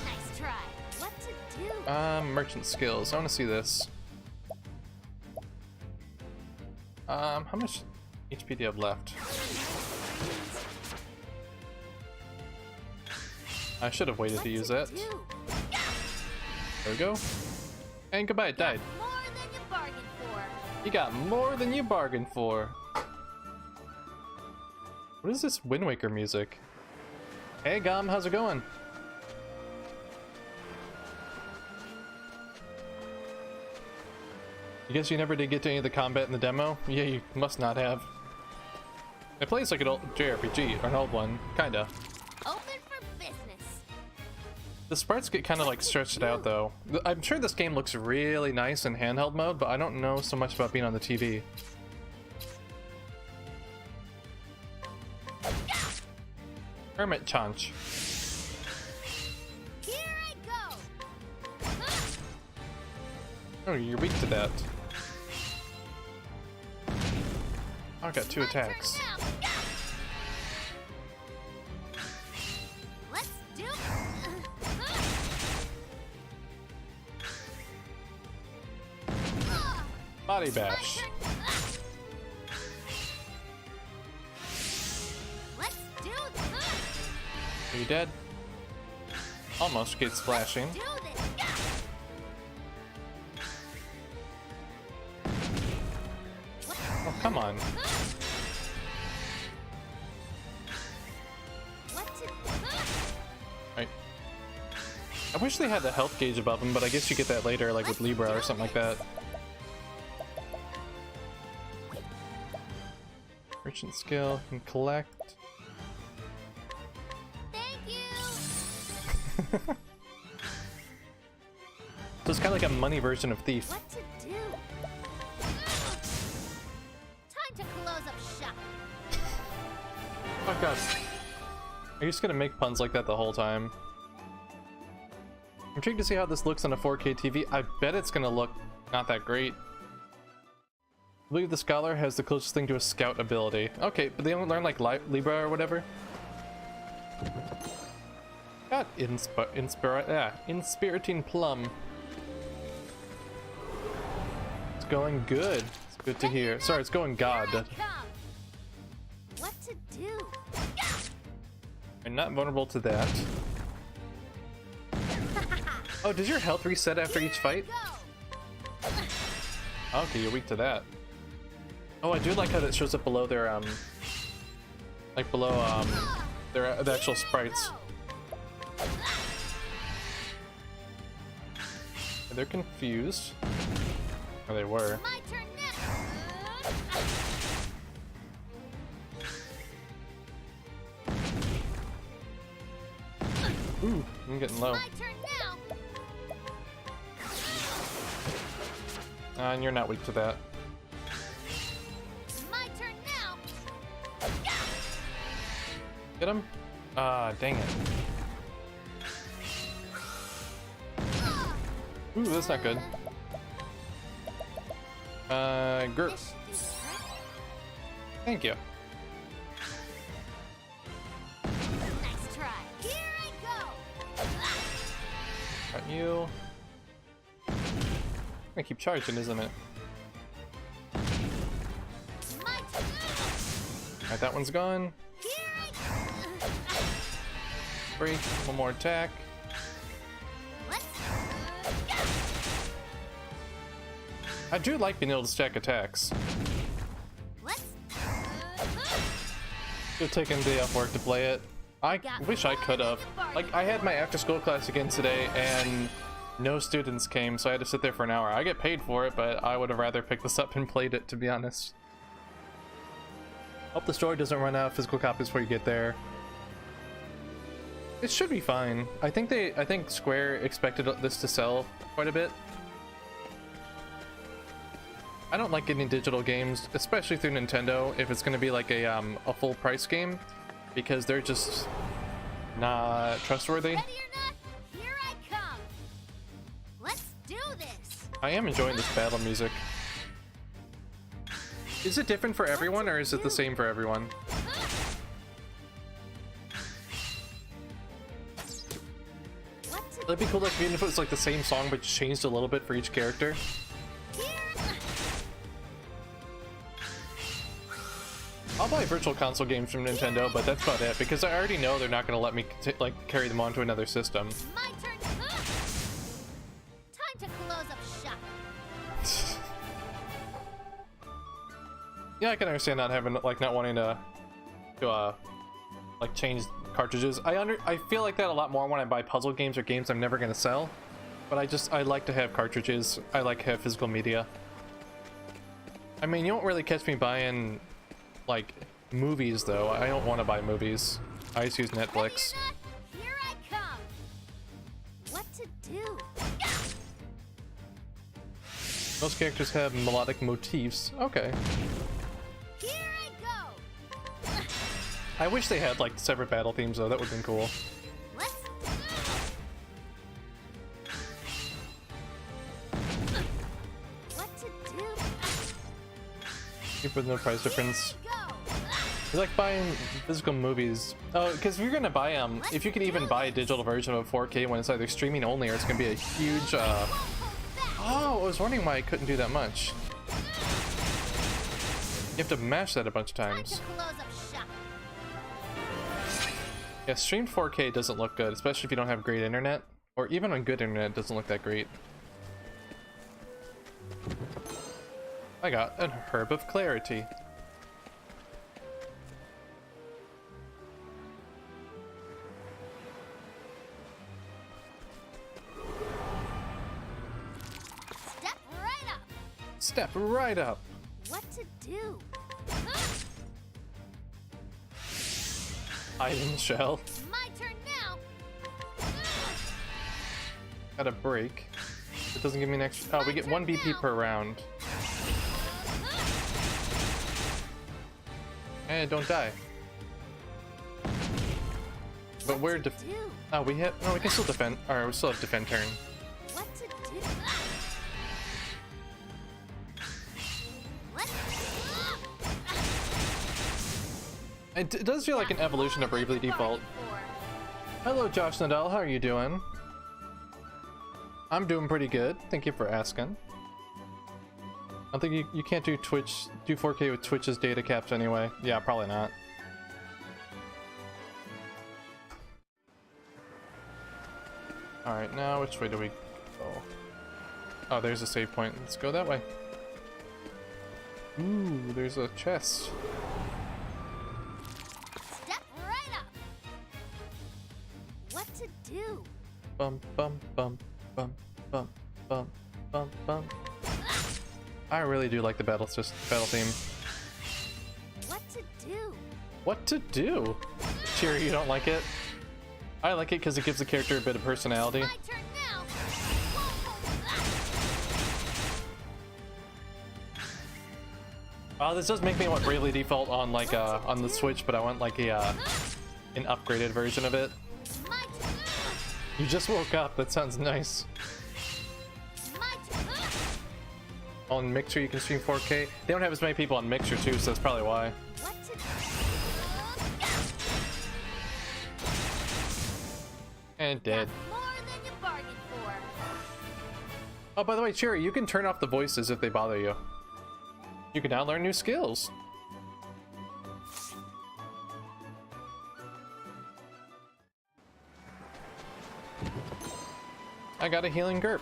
Nice try. What to do? Merchant skills. I want to see this. How much HP do you have left? I should have waited to use that. There we go. And goodbye, it died. More than you bargained for. You got more than you bargained for. What is this Wind Waker music? Hey Gom, how's it going? I guess you never did get to any of the combat in the demo? Yeah, you must not have. It plays like an old JRPG, or an old one, kinda. Open for business. The sprites get kind of like stretched out though. I'm sure this game looks really nice in handheld mode, but I don't know so much about being on the TV. Hermit Chanch. Here I go. Oh, you're weak to that. Oh, I got 2 attacks. Let's do it. Body bash. Let's do this. Are you dead? Almost gets splashing. Do this. Oh, come on. What to Right. I wish they had the health gauge above them, but I guess you get that later, like with Libra or something like that. Merchant skill, can collect. Thank you. So it's kind of like a money version of Thief. What to do? Time to close up shop. Oh god. Are you just gonna make puns like that the whole time? I'm intrigued to see how this looks on a 4K TV. I bet it's gonna look not that great. I believe the Scholar has the closest thing to a scout ability. Okay, but they don't learn like Libra or whatever? Got Inspiriting Plum. It's going good. It's good to hear. Sorry, it's going God. Here I come. What to do? I'm not vulnerable to that. Oh, does your health reset after each fight? Go. Okay, you're weak to that. Oh, I do like how that shows up below their like below the actual sprites. They're confused. Or they were. My turn now. Ooh, I'm getting low. My turn now. And you're not weak to that. My turn now. Get him? Ah, dang it. Ooh, that's not good. Group. This should do the trick. Thank you. Nice try. Here I go. Got you. I'm gonna keep charging, isn't it? My turn. Alright, that one's gone. Here I go. Break. One more attack. Let's go. I do like being able to stack attacks. Let's Still taking the day off work to play it. I wish I could have. Like, I had my after school class again today and no students came, so I had to sit there for an hour. I get paid for it, but I would have rather picked this up and played it, to be honest. Hope the story doesn't run out of physical copies before you get there. It should be fine. I think Square expected this to sell quite a bit. I don't like getting digital games, especially through Nintendo, if it's going to be like a full price game, because they're just not trustworthy. ready or not, here I come. Let's do this. I am enjoying this battle music. Is it different for everyone, or is it the same for everyone? What to It'd be cool, like, even if it was like the same song but just changed a little bit for each character. here? I'll buy virtual console games from Nintendo, but that's about it, because I already know they're not going to let me like carry them onto another system. My turn. Time to close up shop. Yeah, I can understand not having, like, not wanting to like change cartridges. I feel like that a lot more when I buy puzzle games or games I'm never going to sell, but I like to have cartridges. I like to have physical media. I mean, you don't really catch me buying like movies though. I don't want to buy movies. I just use Netflix. Ready or not, here I come. What to do? Most characters have melodic motifs. Okay. Here I go. I wish they had like separate battle themes though. That would have been cool. Let's what to do? Keep with no price difference. Go. I like buying physical movies. Oh, because if you're gonna buy if you can even buy a digital version of 4K when it's either streaming only or it's gonna be a huge. Oh, I was wondering why I couldn't do that much. You have to mash that a bunch of Time times. to close up shop. Yeah, streamed 4K doesn't look good, especially if you don't have great internet, or even on good internet, it doesn't look that great. I got a Herb of Clarity. Step right up. Step right up. What to do? Hiding shell. My turn now. Got a break. It doesn't give me an extra. Oh, we get 1 BP per round. And don't die. But we're do? oh, we hit. No, we can still defend. Or we still have defend turn. What to do? Let's It does feel like an evolution of Bravely Default. Hello, Josh Nadal. How are you doing? I'm doing pretty good. Thank you for asking. I don't think you can't do 4K with Twitch's data caps anyway. Yeah, probably not. Alright, now which way do we go? Oh, there's a save point. Let's go that way. Ooh, there's a chest. step right up. What to do? Bum bum bum bum bum bum bum bum. I really do like the battle theme. What to do? What to do? Cheery, you don't like it? I like it because it gives the character a bit of personality. My turn now. This does make me want Bravely Default on like on the Switch, but I want like a an upgraded version of it. My turn. You just woke up. That sounds nice. My turn. On Mixer, you can stream 4K. They don't have as many people on Mixer too, so that's probably why. What to do? And dead. More than you bargained for. Oh, by the way, Cherry, you can turn off the voices if they bother you. You can now learn new skills. I got a healing GURP.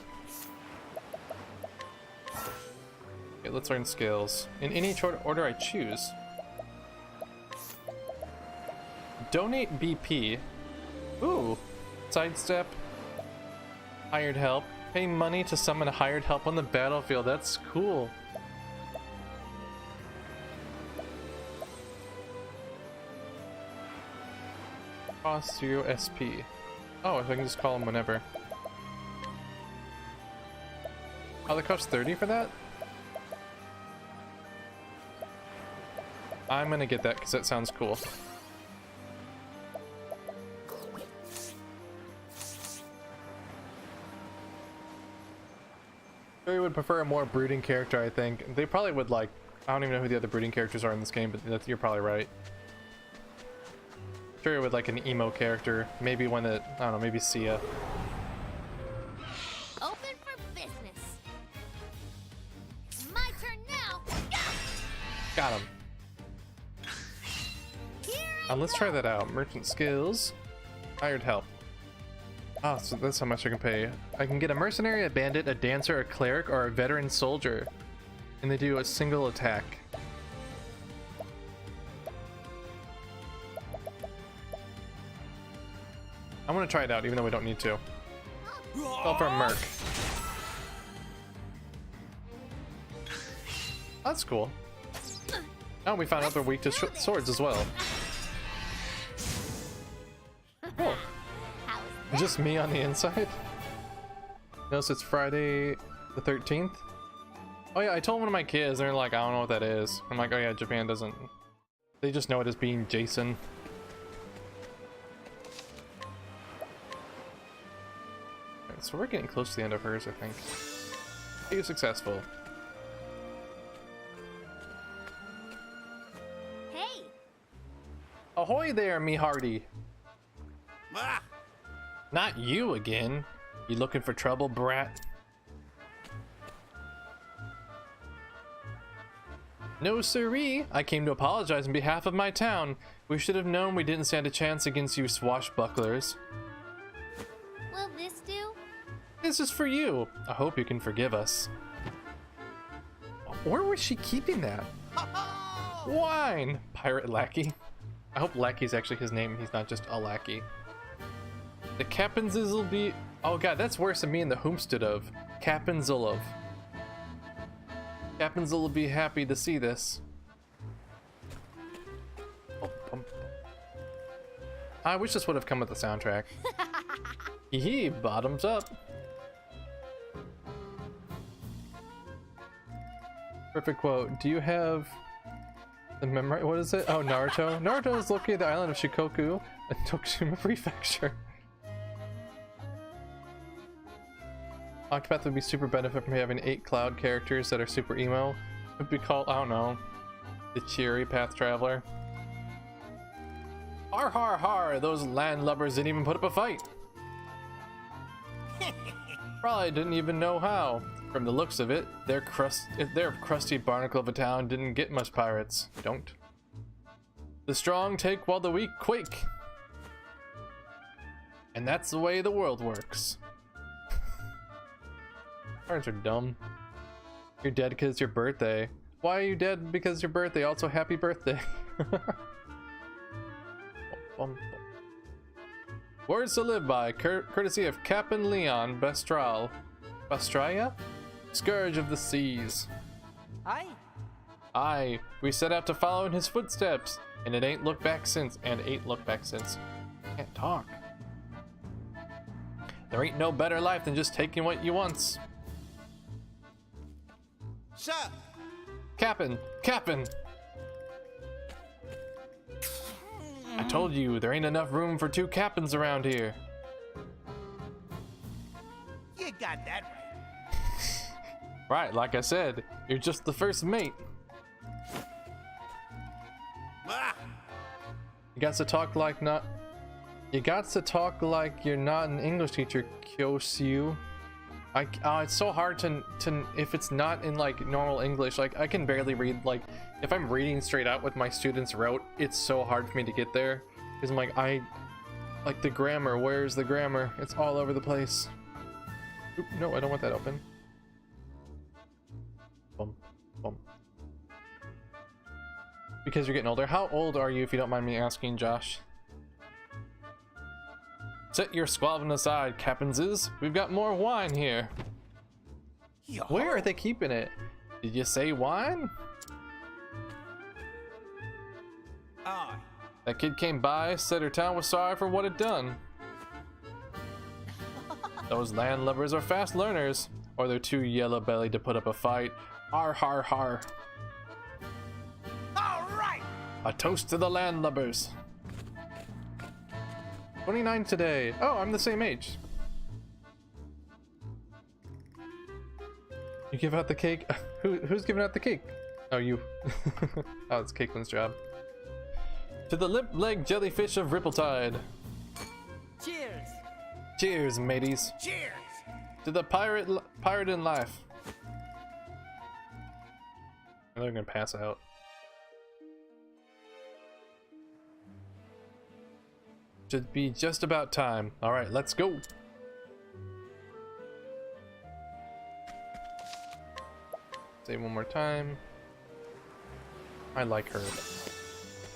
Okay, let's learn skills. In any order I choose. Donate BP. Ooh. Sidestep. Hired help. Pay money to summon a hired help on the battlefield. That's cool. Cost 0 SP. Oh, so I can just call him whenever. Oh, that costs 30 for that? I'm gonna get that because that sounds cool. They would prefer a more brooding character, I think. They probably would like... I don't even know who the other brooding characters are in this game, but you're probably right. Sure, with like an emo character. Maybe one that... I don't know, maybe Sia. Open for business. My turn now. Got him. Here I Let's try that out. Merchant skills. Hired help. Oh, so that's how much I can pay. I can get a mercenary, a bandit, a dancer, a cleric, or a veteran soldier. And they do a single attack. I want to try it out, even though we don't need to. Fell for a merc. That's cool. Oh, we found out they're weak to swords as well. Cool. How's Just me on the inside? Notice it's Friday the 13th. Oh yeah, I told one of my kids, they're like, I don't know what that is. I'm like, oh yeah, Japan doesn't. They just know it as being Jason. Alright, so we're getting close to the end of hers, I think. Are you successful? Hey, Ahoy there, me hearty. Ah, Not you again. You looking for trouble, brat? No siree. I came to apologize on behalf of my town. We should have known we didn't stand a chance against you swashbucklers. will this do? This is for you. I hope you can forgive us. Where was she keeping that? Wine! Pirate lackey. I hope lackey's actually his name. He's not just a lackey. The Captainses will be... Oh god, that's worse than me in the homestead of. Captainzulov. Captainzul will be happy to see this. I wish this would have come with the soundtrack. Hee bottoms up. Perfect quote. Do you have the memory? What is it? Oh, Naruto. Naruto is located at the island of Shikoku, in Tokushima Prefecture. Octopath would be super benefit from having 8 cloud characters that are super emo. It would be called, I don't know, the Cheery Path Traveler. Har har har, those landlubbers didn't even put up a fight. Probably didn't even know how. From the looks of it, their crusty barnacle of a town didn't get much pirates. Don't. The strong take while the weak quake. And that's the way the world works. Pirates are dumb. You're dead because it's your birthday. Why are you dead because it's your birthday? Also, happy birthday. Words to live by, courtesy of Captain Leon Bestral. Bastraya? Scourge of the Seas. aye. Aye, we set out to follow in his footsteps, and it ain't looked back since, Can't talk. There ain't no better life than just taking what you want. Sir, Captain! Captain! I told you, there ain't enough room for 2 captains around here. You got that right. Right, like I said, you're just the first mate. Ah! You got to talk like not. You got to talk like you're not an English teacher, Kyosyu. It's so hard to if it's not in like normal English. Like I can barely read. Like if I'm reading straight out what my students wrote, it's so hard for me to get there. Because I'm like the grammar. Where's the grammar? It's all over the place. Oop, no, I don't want that open. Boom, boom. Because you're getting older. How old are you, if you don't mind me asking, Josh? Set your squabbling aside, captainses. We've got more wine here. Yo. Where are they keeping it? Did you say wine? Aye. That kid came by, said her town was sorry for what it done. Those landlubbers are fast learners, or they're too yellow-bellied to put up a fight. Har har har. All right. A toast to the landlubbers. 29 today. Oh, I'm the same age. You give out the cake? Who's giving out the cake? Oh, you. Oh, it's Caitlin's job. To the limp-legged jellyfish of Rippletide. Cheers. Cheers, mateys. Cheers. To the pirate in life. I know they're gonna pass out. Should be just about time. All right, let's go. Say one more time. I like her.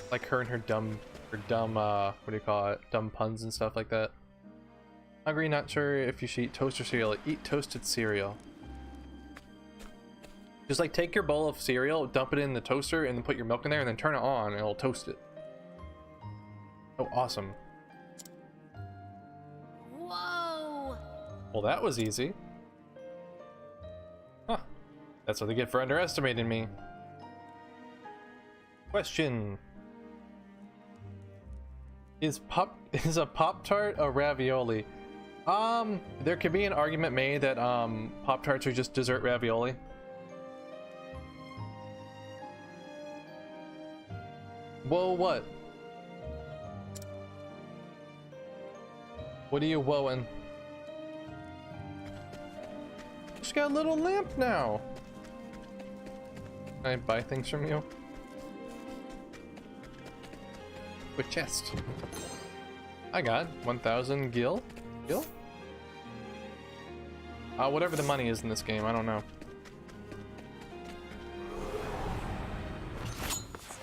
Like her and her dumb, what do you call it? Dumb puns and stuff like that. Hungry, not sure if you should eat toast or cereal. Eat toasted cereal. Just like take your bowl of cereal, dump it in the toaster, and then put your milk in there, and then turn it on, and it'll toast it. Oh, awesome. Whoa! Well, that was easy. Huh. That's what they get for underestimating me. Question. Is a Pop-Tart a ravioli? There could be an argument made that Pop-Tarts are just dessert ravioli. Whoa, what? What are you whoaing? She's got a little lamp now. Can I buy things from you? With chest. I got 1,000 gil. Gil? Whatever the money is in this game, I don't know.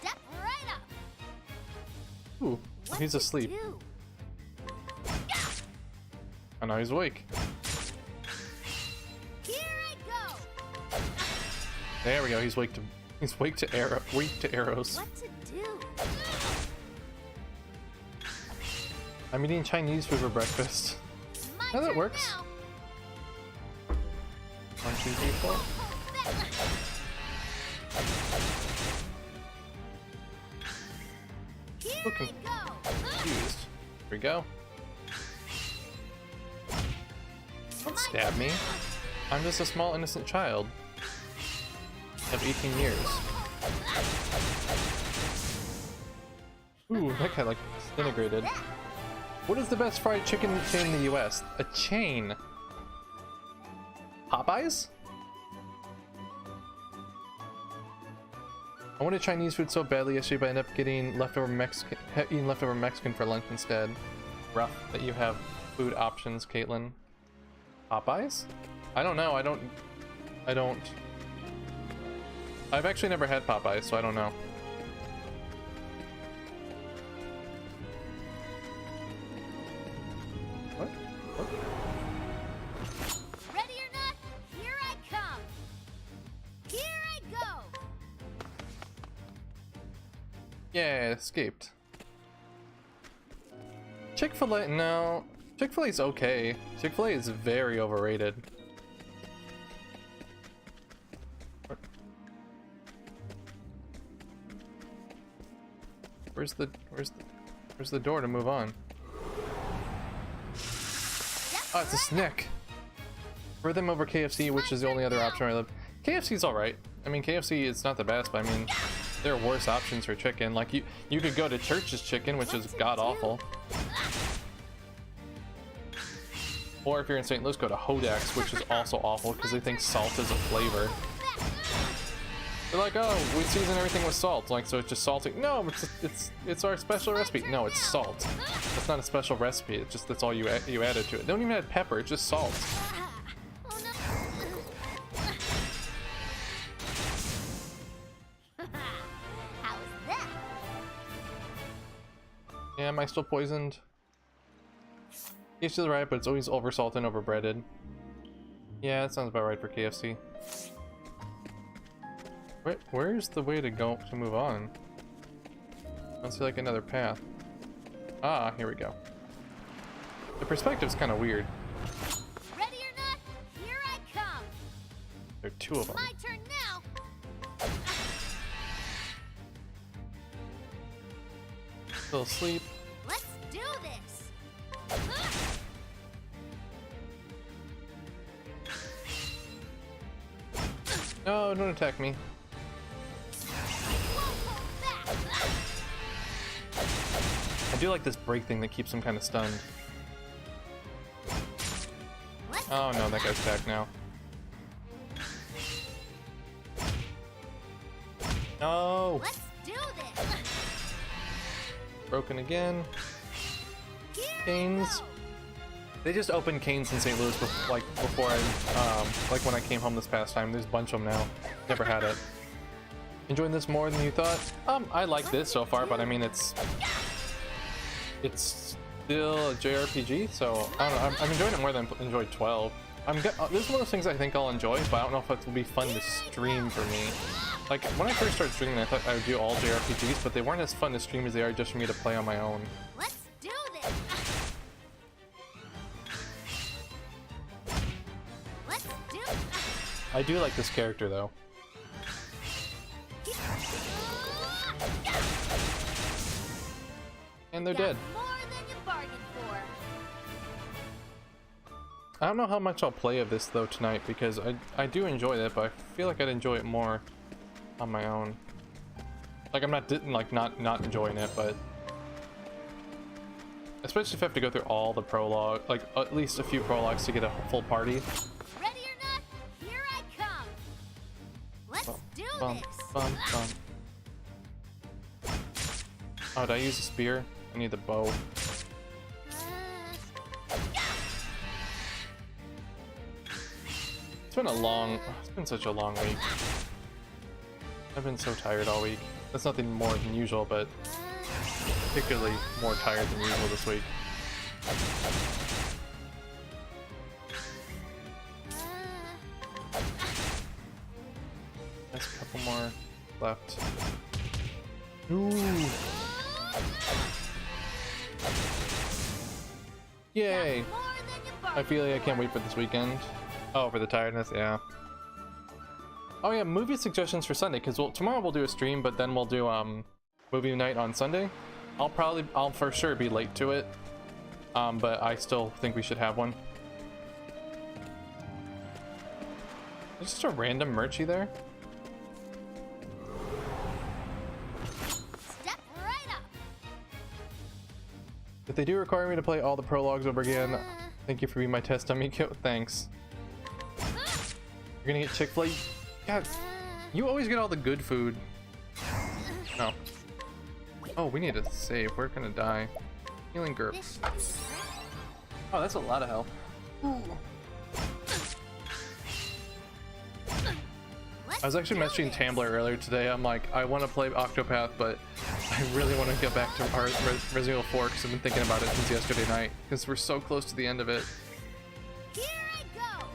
Step right up. Ooh, What he's to asleep. do? Oh no, he's awake. Here I go. There we go. He's weak to arrows. What to do? I'm eating Chinese food for breakfast. My Oh, that turn works. now. 1, 2, 3, 4. Here Looking we go. confused. Here we go. Don't stab me. I'm just a small innocent child of 18 years. Ooh, that guy like disintegrated. What is the best fried chicken chain in the US? A chain? Popeyes? I wanted Chinese food so badly yesterday, but I ended up getting eating leftover Mexican for lunch instead. Rough that you have food options, Caitlin. Popeyes? I don't know. I've actually never had Popeyes, so I don't know. What? Ready or not, here I come. Here I go. Yeah, escaped. Chick-fil-A, no. Chick-fil-A's okay. Chick-fil-A is very overrated. Where's the Where's the door to move on? Oh, it's a snack. For them over KFC, which is the only other option I live. KFC's alright. I mean, KFC is not the best, but I mean, there are worse options for chicken. Like, you could go to Church's Chicken, which is god-awful. Or if you're in St. Louis, go to Hodak's, which is also awful because they think salt is a flavor. They're like, oh, we season everything with salt, like, so it's just salty. No, it's our special recipe. No, it's salt. That's not a special recipe. It's just that's all you added to it. They don't even add pepper. It's just salt. How's that? Yeah, am I still poisoned? KFC's right, but it's always over salted and over breaded. Yeah, that sounds about right for KFC. Where's the way to go to move on? I don't see like another path. Ah, here we go. The perspective's kind of weird. Ready or not, here I come. There are two of them. My turn now. Still asleep. Let's do this. No, don't attack me. I do like this break thing that keeps him kind of stunned. Oh no, that guy's back now. No! Let's do this. Broken again. Here Canes. They just opened Canes in St. Louis before I like when I came home this past time. There's a bunch of them now. Never had it. Enjoying this more than you thought? I like this so far, but I mean it's still a JRPG, so I don't know. I'm enjoying it more than I enjoyed 12. This is one of those things I think I'll enjoy, but I don't know if it will be fun to stream for me. Like when I first started streaming, I thought I would do all JRPGs, but they weren't as fun to stream as they are just for me to play on my own. Let's do this. Let's do this. I do like this character though. And they're dead. More than you bargained for. I don't know how much I'll play of this though tonight because I do enjoy it, but I feel like I'd enjoy it more on my own. Like I'm not enjoying it, but especially if I have to go through all the prologue, like at least a few prologues to get a full party. Ready or not, here I come. Let's do Bum, this. bum, bum. Oh, did I use a spear? I need the bow. It's been such a long week. I've been so tired all week. That's nothing more than usual, but particularly more tired than usual this week. There's a couple more left. Ooh. Yay! I feel like I can't wait for this weekend. Oh, for the tiredness, yeah. Oh yeah, movie suggestions for Sunday, because tomorrow we'll do a stream, but then we'll do movie night on Sunday. I'll for sure be late to it, but I still think we should have one. There's just a random merchie there. Step right up. If they do require me to play all the prologues over again, thank you for being my test dummy. Thanks. You're gonna get Chick-fil-A? God, you always get all the good food. No. Oh, we need to save. We're gonna die. Healing GURPS. Oh, that's a lot of health. I was actually messaging Tambler earlier today. I'm like, I want to play Octopath, but I really want to get back to our Resident Evil 4 because I've been thinking about it since yesterday night because we're so close to the end of it. Here I go.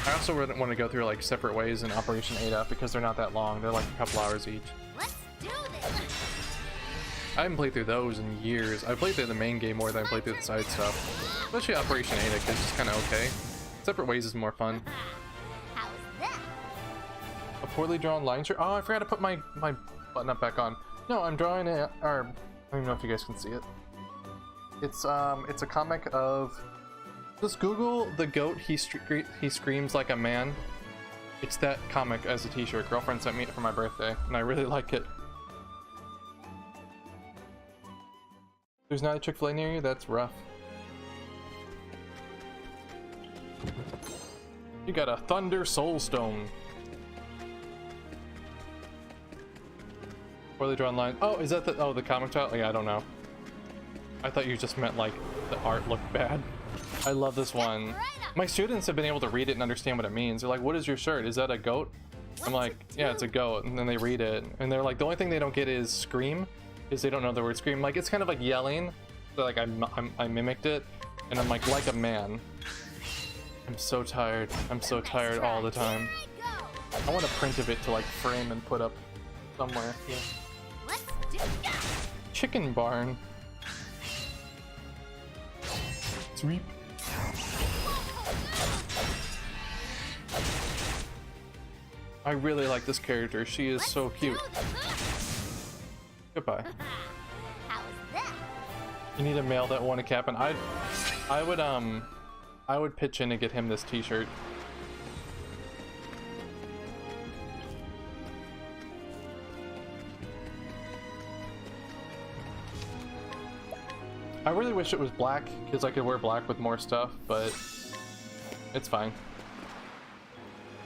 I also wouldn't want to go through like separate ways in Operation Ada because they're not that long. They're like a couple hours each. Let's do this. I haven't played through those in years. I played through the main game more than I played through the side stuff. Especially Operation Ada because it's kind of okay. Separate ways is more fun. How's that? A poorly drawn line shirt. Oh, I forgot to put my button up back on. No, I'm drawing it. Or I don't even know if you guys can see it. It's a comic of. Just Google the goat. He screams like a man. It's that comic as a T-shirt. Girlfriend sent me it for my birthday, and I really like it. There's not a Chick-fil-A near you? That's rough. You got a Thunder Soul Stone. Poorly drawn line. Oh, is that the comic style? Yeah, I don't know. I thought you just meant like the art looked bad. I love this one. My students have been able to read it and understand what it means. They're like, what is your shirt? Is that a goat? I'm like, yeah, it's a goat. And then they read it and they're like, the only thing they don't get is scream, is they don't know the word scream. Like, it's kind of like yelling. So like I mimicked it and I'm like a man. I'm so tired. I'm so tired all the time. I want a print of it to like frame and put up somewhere. Yeah. Chicken barn. Sweep. I really like this character. She is so cute. Goodbye. How was that? You need a male that won a cap, and I would pitch in to get him this T-shirt. I really wish it was black because I could wear black with more stuff, but it's fine.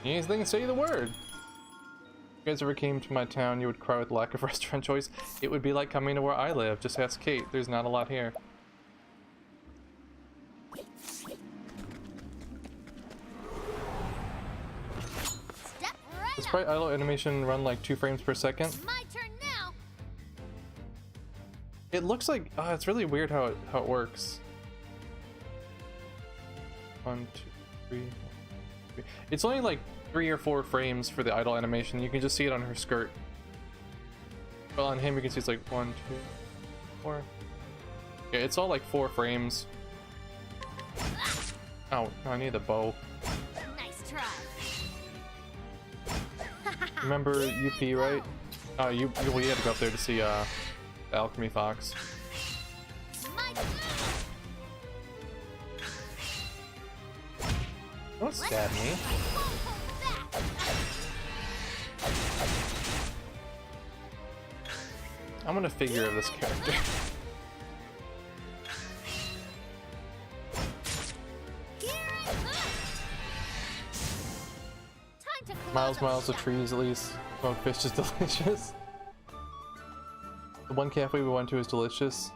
Anything, say the word. If you guys ever came to my town, you would cry with lack of restaurant choice. It would be like coming to where I live. Just ask Kate. There's not a lot here. Step right Does up. sprite idle animation run like 2 frames per second? My turn now. It looks like it's really weird how it works. 1, 2, 3, 1, 2, 3. It's only like 3 or 4 frames for the idle animation. You can just see it on her skirt. Well, on him you can see it's like 1, 2, 4. Yeah, it's all like 4 frames. Oh, I need the bow. Nice try. Remember UP, right? Oh, we had to go up there to see the Alchemy Fox. My turn. Don't stab me. I'm gonna figure of this character. Miles of trees at least. Smoked fish is delicious. The one cafe we went to is delicious.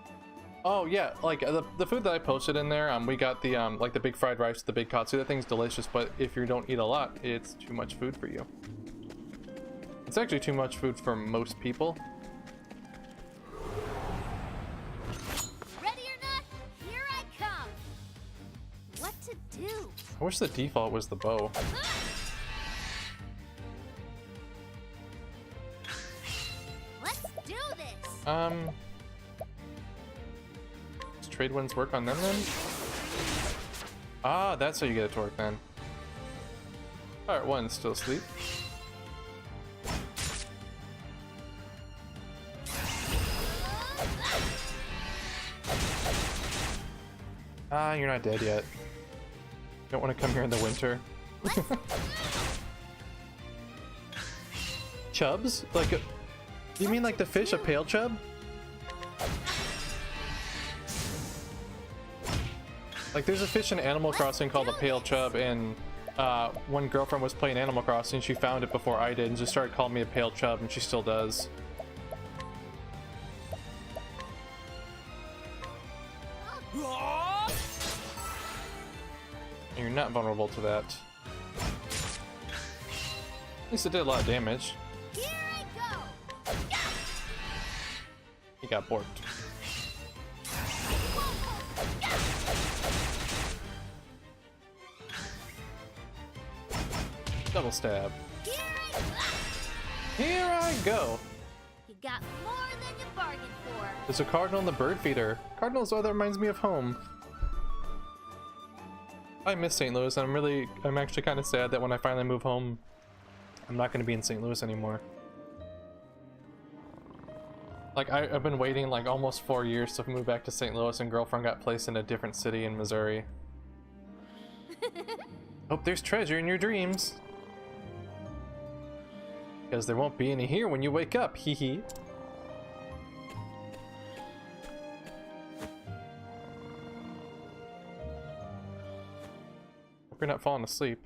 Oh yeah, like the food that I posted in there, we got the like the big fried rice, the big katsu. That thing's delicious, but if you don't eat a lot, it's too much food for you. It's actually too much food for most people. Ready or not, here I come. What to do? I wish the default was the bow. Let's do this. Does trade winds work on them then? Ah, that's how you get it to work then. Alright, one's still asleep. Ah, you're not dead yet. You don't want to come here in the winter. Chubs? Like, you mean like the fish, a pale chub? Like, there's a fish in Animal Crossing called a pale chub, and one girlfriend was playing Animal Crossing, she found it before I did and just started calling me a pale chub, and she still does. And you're not vulnerable to that. At least it did a lot of damage. Here I go. He got borked. Double stab. Here I go. You got more than you bargained for. There's a cardinal in the bird feeder. Cardinals, oh, that reminds me of home. I miss St. Louis, and I'm actually kind of sad that when I finally move home, I'm not going to be in St. Louis anymore. Like I've been waiting like almost 4 years to move back to St. Louis, and girlfriend got placed in a different city in Missouri. Hope there's treasure in your dreams. Because there won't be any here when you wake up, hee hee. Hope you're not falling asleep.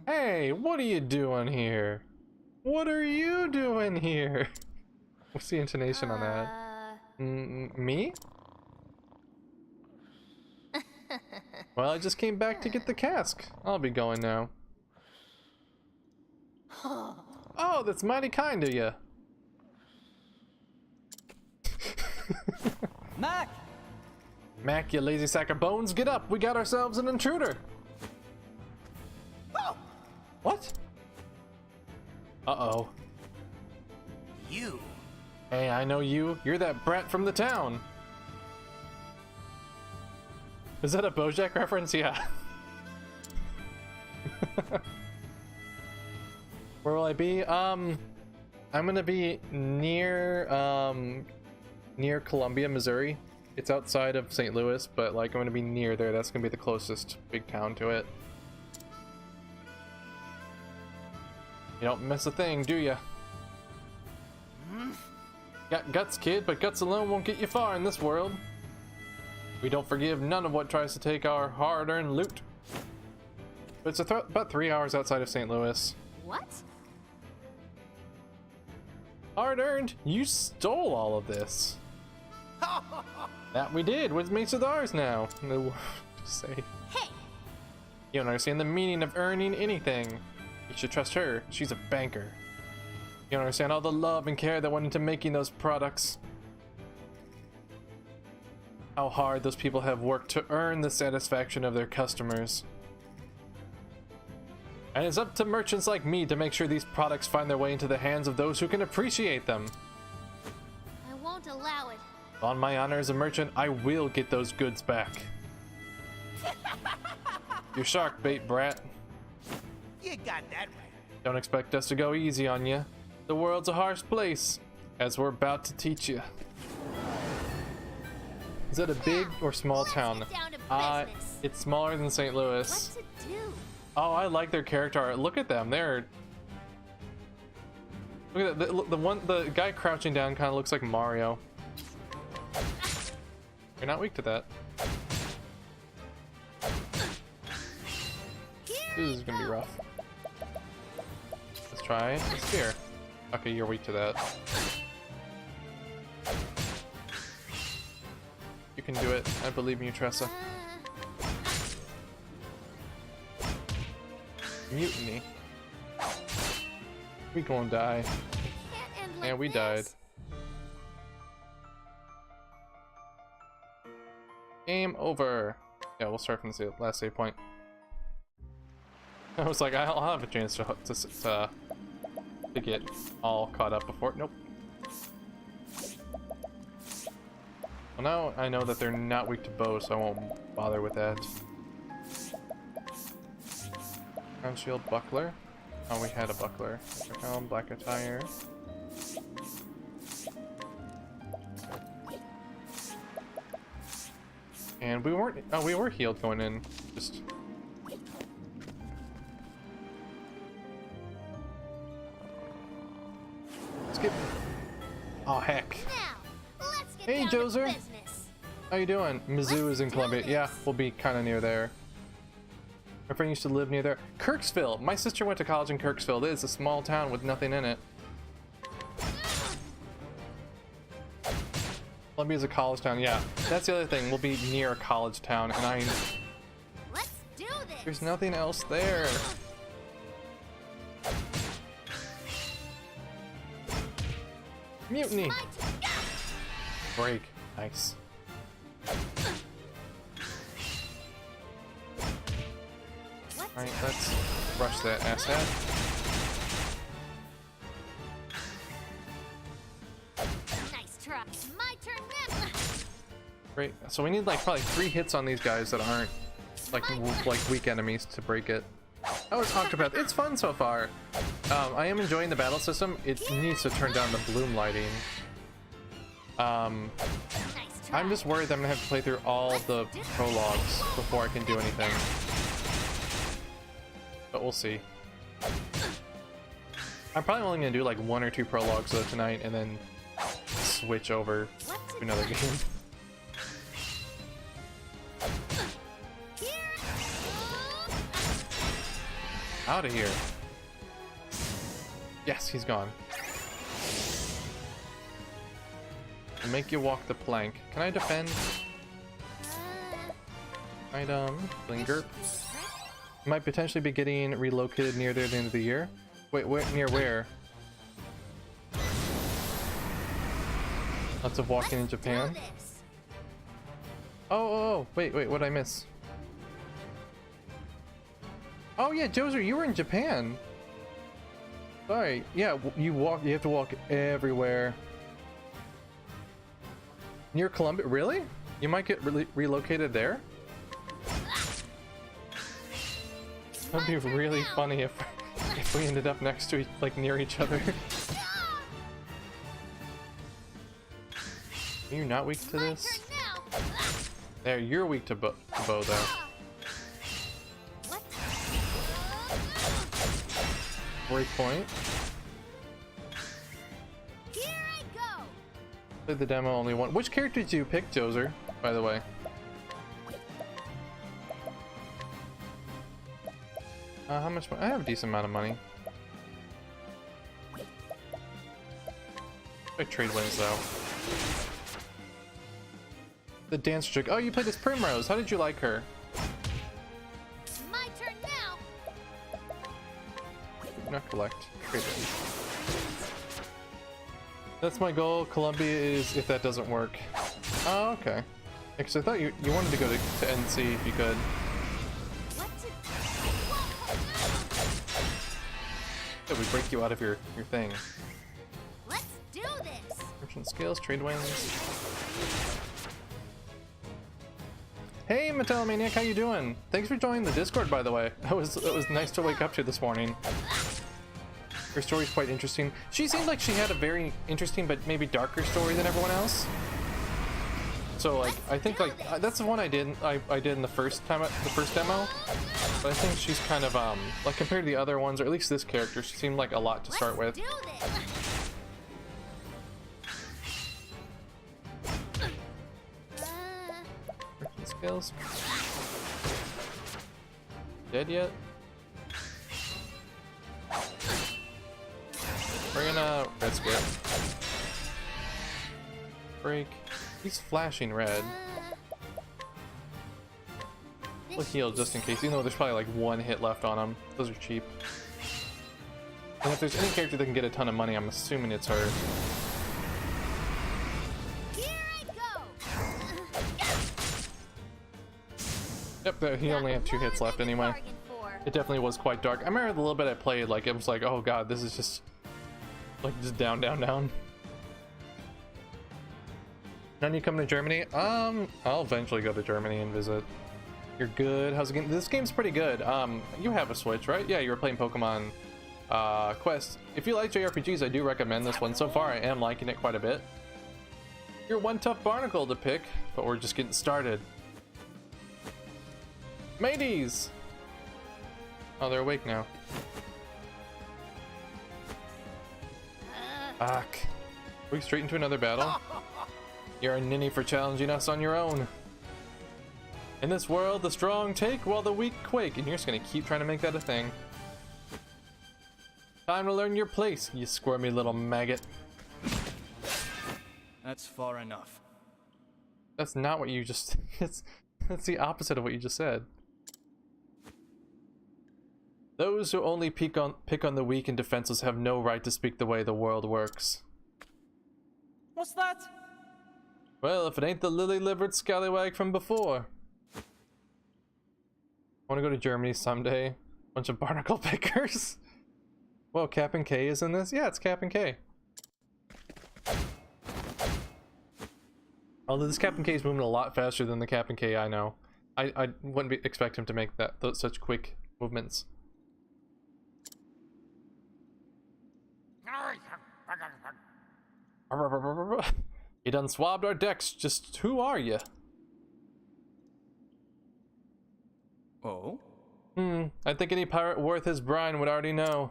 Hey, what are you doing here? What are you doing here? What's the intonation on that? Me? Well, I just came back to get the cask. I'll be going now. Oh, that's mighty kind of you. Mac! Mac, you lazy sack of bones, get up. We got ourselves an intruder. Oh, What? Uh-oh. you. Hey, I know you. You're that brat from the town. Is that a BoJack reference? Yeah. Where will I be? I'm gonna be near near Columbia, Missouri. It's outside of St. Louis, but like I'm gonna be near there. That's gonna be the closest big town to it. You don't miss a thing, do ya? Got guts, kid, but guts alone won't get you far in this world. We don't forgive none of what tries to take our hard-earned loot. But it's about 3 hours outside of St. Louis. What? Hard-earned? You stole all of this. That we did. What makes it ours now? No word to say. Hey! You don't understand the meaning of earning anything. You should trust her. She's a banker. You don't understand all the love and care that went into making those products. How hard those people have worked to earn the satisfaction of their customers. And it's up to merchants like me to make sure these products find their way into the hands of those who can appreciate them. I won't allow it. On my honor as a merchant, I will get those goods back. You shark bait, brat. You got that right. Don't expect us to go easy on you. The world's a harsh place, as we're about to teach you. Is that a big or small Let's town? get down to business. It's smaller than St. Louis. What to do? Oh, I like their character art. Look at them. They're... Look at that. The guy crouching down kind of looks like Mario. You're not weak to that. This is gonna be rough. Let's try the spear. Okay, you're weak to that. You can do it. I believe in you, Tressa. Mutiny. We gonna die. Can't end like And we this. died. Game over. Yeah, we'll start from the last save point. I was like, I'll have a chance to get all caught up before. Nope. Well, now I know that they're not weak to bows, so I won't bother with that. Crown shield, buckler. Oh, we had a buckler. Helm, black attire. And we weren't. Oh, we were healed going in. Just. Skip. Oh heck. Now, let's get Hey, down Joser. to business. How you doing? Mizzou is in do Columbia. this. Yeah, we'll be kind of near there. My friend used to live near there. Kirksville. My sister went to college in Kirksville. It is a small town with nothing in it. Columbia's a college town. Yeah, that's the other thing. We'll be near a college town, and Let's do this. there's nothing else there. Mutiny. My turn. Break. Nice. What's Alright, let's rush that asshat. nice try? My turn now. Great. So we need like probably 3 hits on these guys that aren't like weak enemies to break it. Oh, it's Octopath. It's fun so far. I am enjoying the battle system. It needs to turn down the bloom lighting. I'm just worried that I'm gonna have to play through all the prologues before I can do anything. But we'll see. I'm probably only gonna do like 1 or 2 prologues though tonight, and then switch over to another game. Out of here. Yes, he's gone. I'll make you walk the plank. Can I defend? Item. Linger. Might potentially be getting relocated near the end of the year. Wait, near where? Lots of walking in Japan. Oh, wait, what'd I miss? Oh yeah, Joser, you were in Japan. Sorry, yeah, you have to walk everywhere. Near Columbia, really? You might get relocated there? That'd be really funny if we ended up next to like near each other. Are you not weak to this? There, you're weak to bow though. Break point. Played the demo only one. Which character did you pick, Joser, by the way? How much money? I have a decent amount of money. I trade wins though. The dance trick. Oh, you played as Primrose. How did you like her? My turn now. Not collect. Trade wins. That's my goal. Columbia is if that doesn't work. Oh, okay. Because I thought you wanted to go to NC if you could. Yeah, we break you out of your thing. Let's do this. Merchant skills, trade wins. Hey, Metalomaniac, how you doing? Thanks for joining the Discord, by the way. It was nice to wake up to this morning. Her story's quite interesting. She seemed like she had a very interesting but maybe darker story than everyone else. So like, I think like that's the one I did in the first demo. But I think she's kind of like compared to the other ones, or at least this character, she seemed like a lot to start with. Skills. Dead yet? We're gonna risk it. Break. He's flashing red. We'll heal just in case, even though there's probably like 1 hit left on him. Those are cheap. And if there's any character that can get a ton of money, I'm assuming it's her. Yep, he only had 2 hits left anyway. It definitely was quite dark. I remember the little bit I played, like it was like, oh god, this is just like just down, down, down. None you coming to Germany? I'll eventually go to Germany and visit. You're good. How's it going? This game's pretty good. You have a Switch, right? Yeah, you were playing Pokemon Quest. If you like JRPGs, I do recommend this one. So far, I am liking it quite a bit. You're one tough barnacle to pick, but we're just getting started. Mateys! Oh, they're awake now. Fuck. Are we straight into another battle? You're a ninny for challenging us on your own. In this world, the strong take while the weak quake, and you're just gonna keep trying to make that a thing. Time to learn your place, you squirmy little maggot. That's far enough. That's not what you just... That's the opposite of what you just said. Those who only pick on the weak and defenseless have no right to speak the way the world works. What's that? Well, if it ain't the lily-livered scallywag from before. I want to go to Germany someday. Bunch of barnacle pickers. Whoa, Captain K is in this? Yeah, it's Captain K. Although this Captain K is moving a lot faster than the Captain K I know. I wouldn't expect him to make such quick movements. He done swabbed our decks. Just who are you? Oh? I think any pirate worth his brine would already know.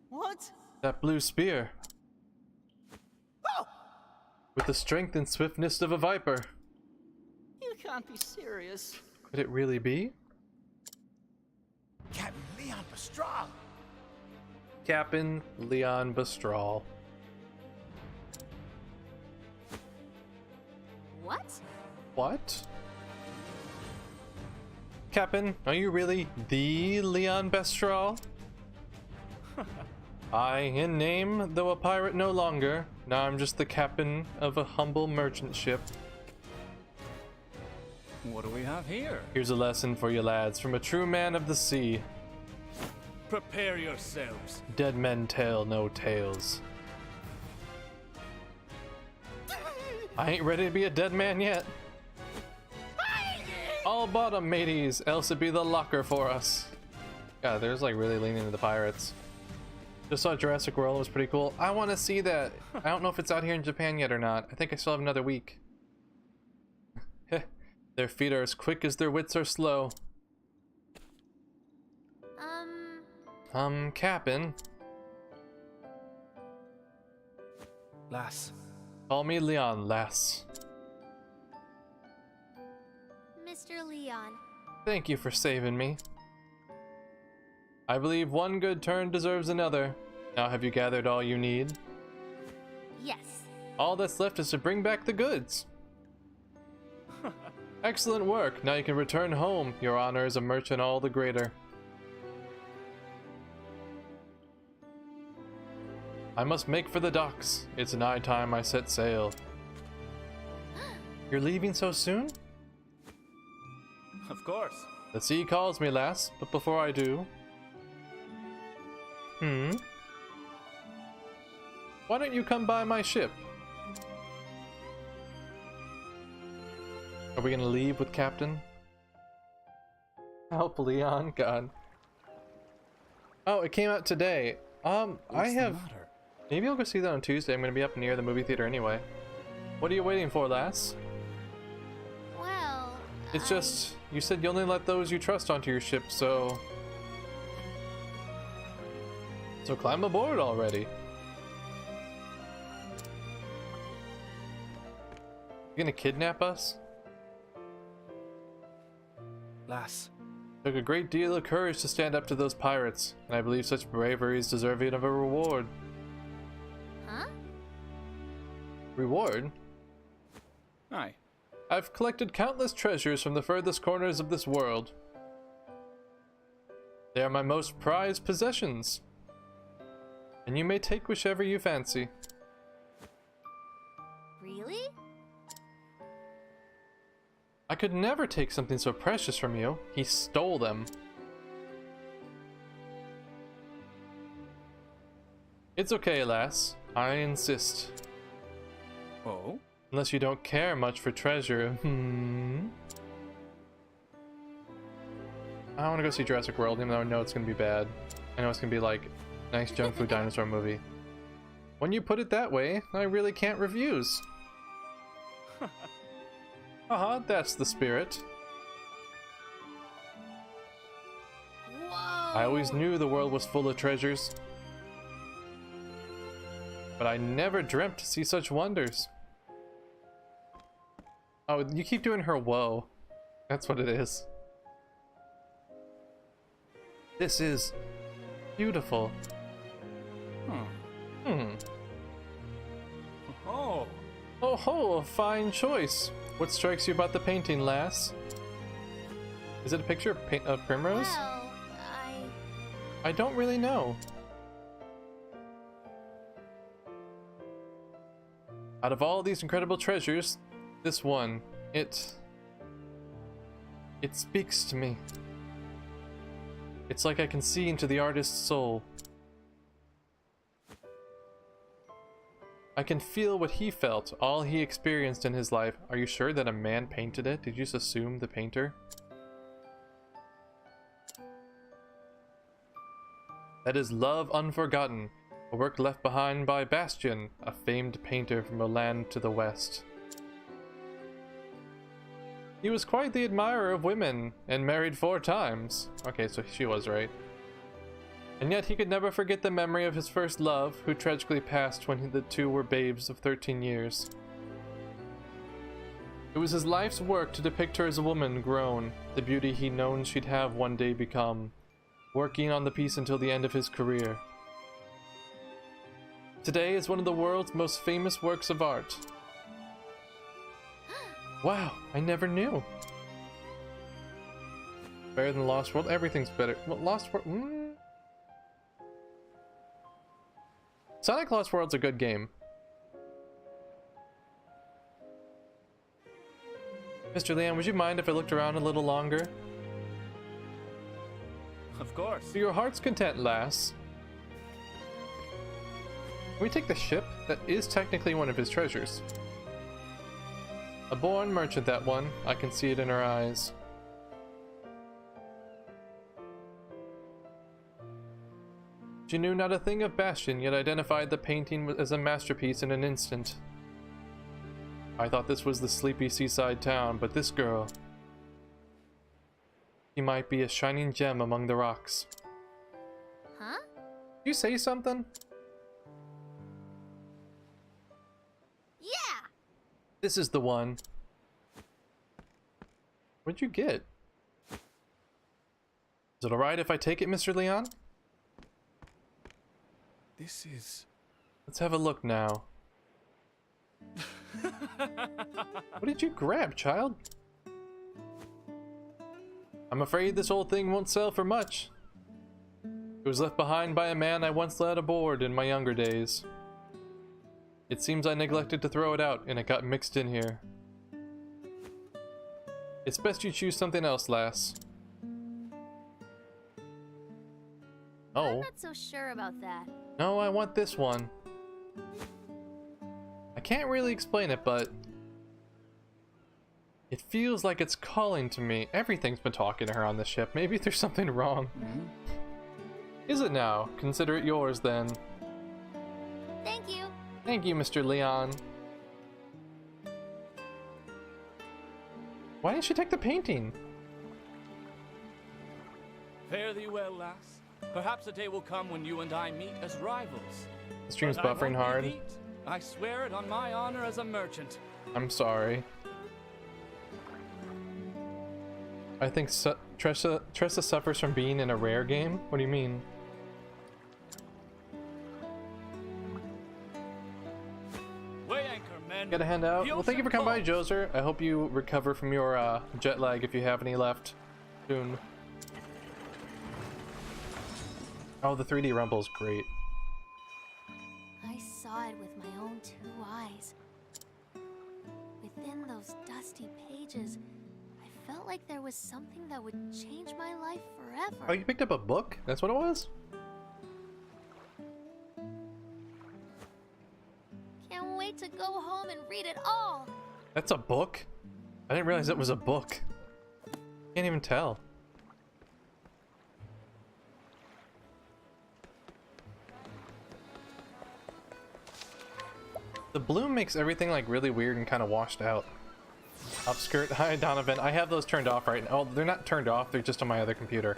What? That blue spear. Oh! With the strength and swiftness of a viper. You can't be serious. Could it really be? Captain Leon Pastrol. Captain Leon Bastral. What? What? Captain, are you really the Leon Bastral? I, in name, though a pirate no longer. Now I'm just the captain of a humble merchant ship. What do we have here? Here's a lesson for you lads from a true man of the sea. Prepare yourselves. Dead men tell no tales. I ain't ready to be a dead man yet. All bottom, mateys, else it be the locker for us. Yeah, there's like really leaning into the pirates. Just saw Jurassic World, it was pretty cool. I want to see that. I don't know if it's out here in Japan yet or not. I think I still have another week. Their feet are as quick as their wits are slow. Captain. Lass. Call me Leon, lass. Mr. Leon. Thank you for saving me. I believe one good turn deserves another. Now have you gathered all you need? Yes. All that's left is to bring back the goods. Excellent work. Now you can return home. Your honor as a merchant all the greater. I must make for the docks. It's nigh time I set sail. You're leaving so soon? Of course. The sea calls me, lass, but before I do... Why don't you come by my ship? Are we gonna leave with Captain? Help, Leon, God. Oh, it came out today. What's the matter? Maybe I'll go see that on Tuesday. I'm gonna be up near the movie theater anyway. What are you waiting for, lass? Well, It's just, you said you only let those you trust onto your ship, so... So climb aboard already. You gonna kidnap us? Lass. Took a great deal of courage to stand up to those pirates, and I believe such bravery is deserving of a reward. Huh? Reward? Aye. I've collected countless treasures from the furthest corners of this world. They are my most prized possessions. And you may take whichever you fancy. Really? I could never take something so precious from you. He stole them. It's okay, lass. I insist. Oh? Unless you don't care much for treasure. I want to go see Jurassic World, even though I know it's going to be bad. I know it's going to be like nice junk food dinosaur movie. When you put it that way, I really can't refuse. That's the spirit. Whoa! I always knew the world was full of treasures. But I never dreamt to see such wonders. Oh, you keep doing her whoa. That's what it is. This is beautiful. Oh. Oh ho, a fine choice. What strikes you about the painting, lass? Is it a picture of Primrose? Well, I don't really know. Out of all these incredible treasures, this one, it speaks to me. It's like I can see into the artist's soul. I can feel what he felt, all he experienced in his life. Are you sure that a man painted it? Did you just assume the painter? That is Love Unforgotten, a work left behind by Bastian, a famed painter from a land to the west. He was quite the admirer of women and married 4 times. Okay, so she was right. And yet he could never forget the memory of his first love, who tragically passed when the two were babes of 13 years. It was his life's work to depict her as a woman grown, the beauty he known she'd have one day become, working on the piece until the end of his career. Today is one of the world's most famous works of art. Wow, I never knew. Better than Lost World? Everything's better. Well, Lost World... Sonic Lost World's a good game. Mr. Leon, would you mind if I looked around a little longer? Of course. To your heart's content, lass. Can we take the ship? That is technically one of his treasures. A born merchant, that one. I can see it in her eyes. She knew not a thing of Bastian, yet identified the painting as a masterpiece in an instant. I thought this was the sleepy seaside town, but this girl... She might be a shining gem among the rocks. Huh? Did you say something? Yeah! This is the one. What'd you get? Is it alright if I take it, Mr. Leon? This is... Let's have a look now. What did you grab, child? I'm afraid this old thing won't sell for much. It was left behind by a man I once led aboard in my younger days. It seems I neglected to throw it out and it got mixed in here. It's best you choose something else, lass. I'm Oh, not so sure about that. no, I want this one. I can't really explain it, but it feels like it's calling to me. Everything's been talking to her on the ship. Maybe there's something wrong. Is it now? Consider it yours then. Thank you. Thank you, Mr. Leon. Why didn't she take the painting? Fare thee well, lass. Perhaps a day will come when you and I meet as rivals. The stream's But I buffering won't be hard. beat. I swear it on my honor as a merchant. I'm sorry. I think Tressa suffers from being in a rare game? What do you mean? Weigh anchor, men. Got a handout? The Well, thank you for ocean coming by, calls. Joser. I hope you recover from your jet lag if you have any left soon. Oh, the 3D Rumble's great. I saw it with my own 2 eyes. Within those dusty pages, I felt like there was something that would change my life forever. Oh, you picked up a book? That's what it was? Can't wait to go home and read it all. That's a book? I didn't realize it was a book. Can't even tell. The bloom makes everything like really weird and kind of washed out. Upskirt, hi Donovan. I have those turned off right now. Oh, they're not turned off, they're just on my other computer.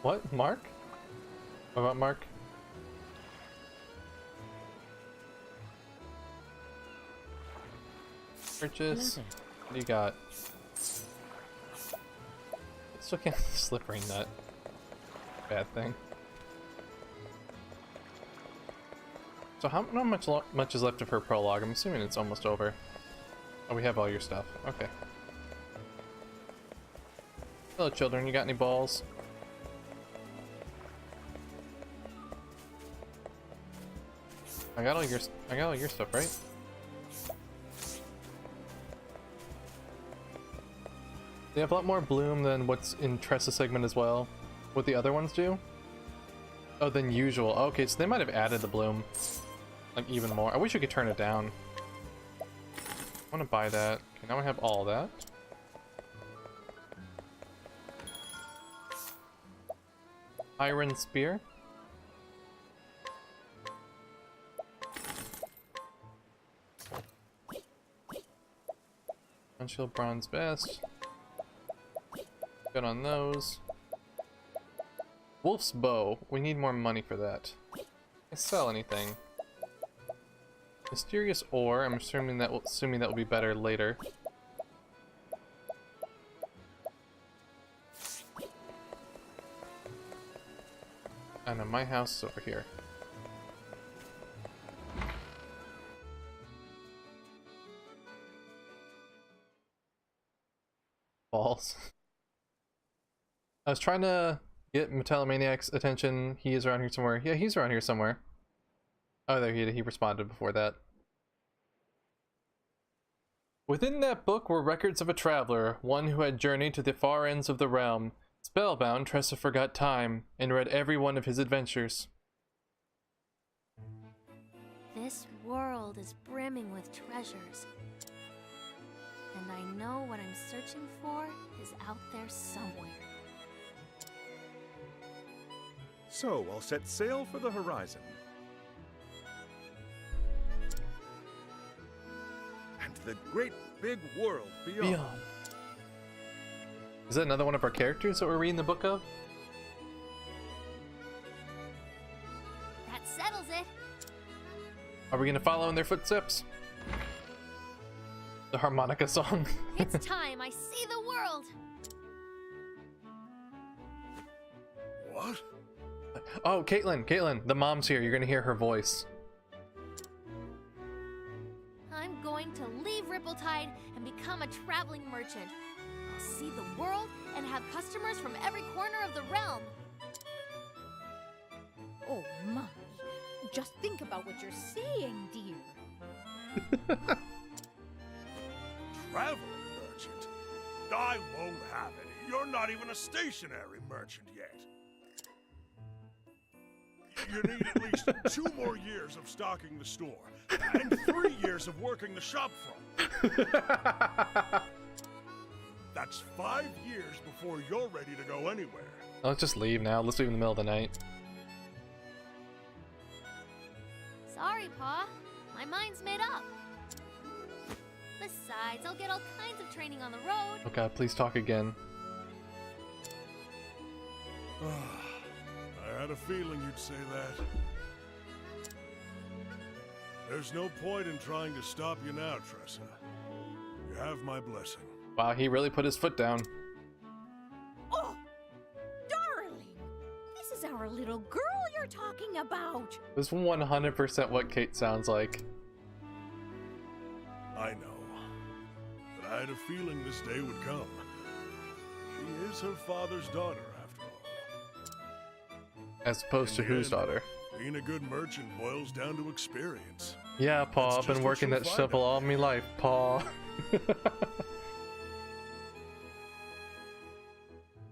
What? Mark? What about Mark? Purchase. What do you got? Still can't slippery nut. Bad thing. So how much is left of her prologue? I'm assuming it's almost over. Oh, we have all your stuff. Okay. Hello, children. You got any balls? I got all your stuff, right? They have a lot more bloom than what's in Tressa's segment as well. What the other ones do? Oh, than usual. Okay, so they might have added the bloom. Like, even more. I wish we could turn it down. I want to buy that. Now I have all that. Iron spear. Shield bronze vest. Good on those. Wolf's bow. We need more money for that. Can I sell anything? Mysterious ore. I'm assuming that will be better later. I know my house is over here. Balls. I was trying to get Metallomaniac's attention. He is around here somewhere. Yeah, he's around here somewhere. Oh, there he responded before that. Within that book were records of a traveler, one who had journeyed to the far ends of the realm. Spellbound, Tressa forgot time and read every one of his adventures. This world is brimming with treasures. And I know what I'm searching for is out there somewhere. So, I'll set sail for the horizon. And the great big world beyond. Is that another one of our characters that we're reading the book of? That settles it. Are we gonna follow in their footsteps? The harmonica song. It's time I see the world. What? Oh, Caitlin, the mom's here. You're gonna hear her voice. I'm going to leave Rippletide and become a traveling merchant. I'll see the world and have customers from every corner of the realm. Oh my. Just think about what you're saying, dear. Traveling merchant? I won't have any. You're not even a stationary merchant yet. You need at least 2 more years of stocking the store, and 3 years of working the shop front. That's 5 years before you're ready to go anywhere. Let's just leave now. Let's leave in the middle of the night. Sorry, Pa. My mind's made up. Besides, I'll get all kinds of training on the road. Oh god, please talk again. I had a feeling you'd say that. There's no point in trying to stop you now, Tressa. You have my blessing. Wow, he really put his foot down. Oh, darling! This is our little girl you're talking about. This is 100% what Kate sounds like. I know. But I had a feeling this day would come. She is her father's daughter, after all. As opposed to whose daughter? Being a good merchant boils down to experience. Yeah, Pa, I've been working that shovel all my life, Pa.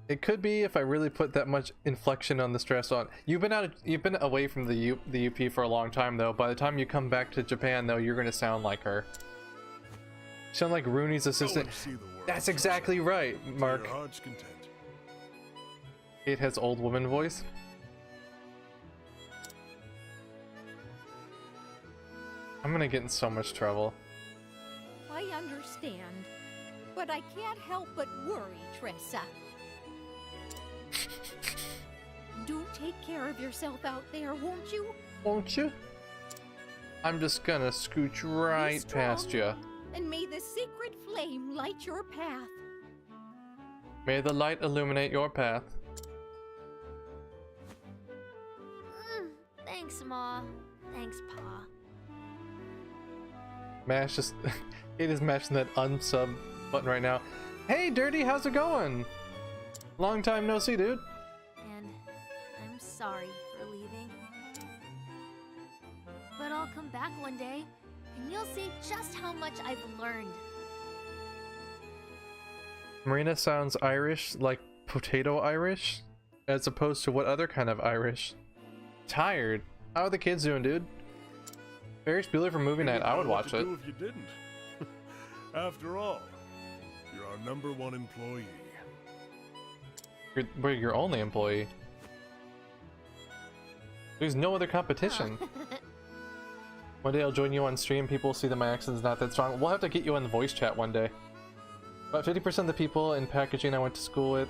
It could be if I really put that much inflection on the stress on. You've been away from the UP for a long time though. By the time you come back to Japan though, you're gonna sound like her. Sound like Rooney's assistant. That's exactly right, Mark. It has old woman voice. I'm gonna get in so much trouble. I understand, but I can't help but worry, Tressa. Do take care of yourself out there, won't you? Won't you? I'm just gonna scooch right past you. And may the secret flame light your path. May the light illuminate your path. Thanks, Ma. Thanks, Pa. Mash just it is mashing that unsub button right now. Hey Dirty, how's it going? Long time no see, dude. And I'm sorry for leaving. But I'll come back one day, and you'll see just how much I've learned. Marina sounds Irish, like potato Irish, as opposed to what other kind of Irish? Tired. How are the kids doing, dude? Ferris Bueller for movie night. I would watch it. If you didn't. After all, you're our #1 employee. We're your only employee. There's no other competition. One day I'll join you on stream. People will see that my accent's not that strong. We'll have to get you in the voice chat one day. About 50% of the people in packaging I went to school with,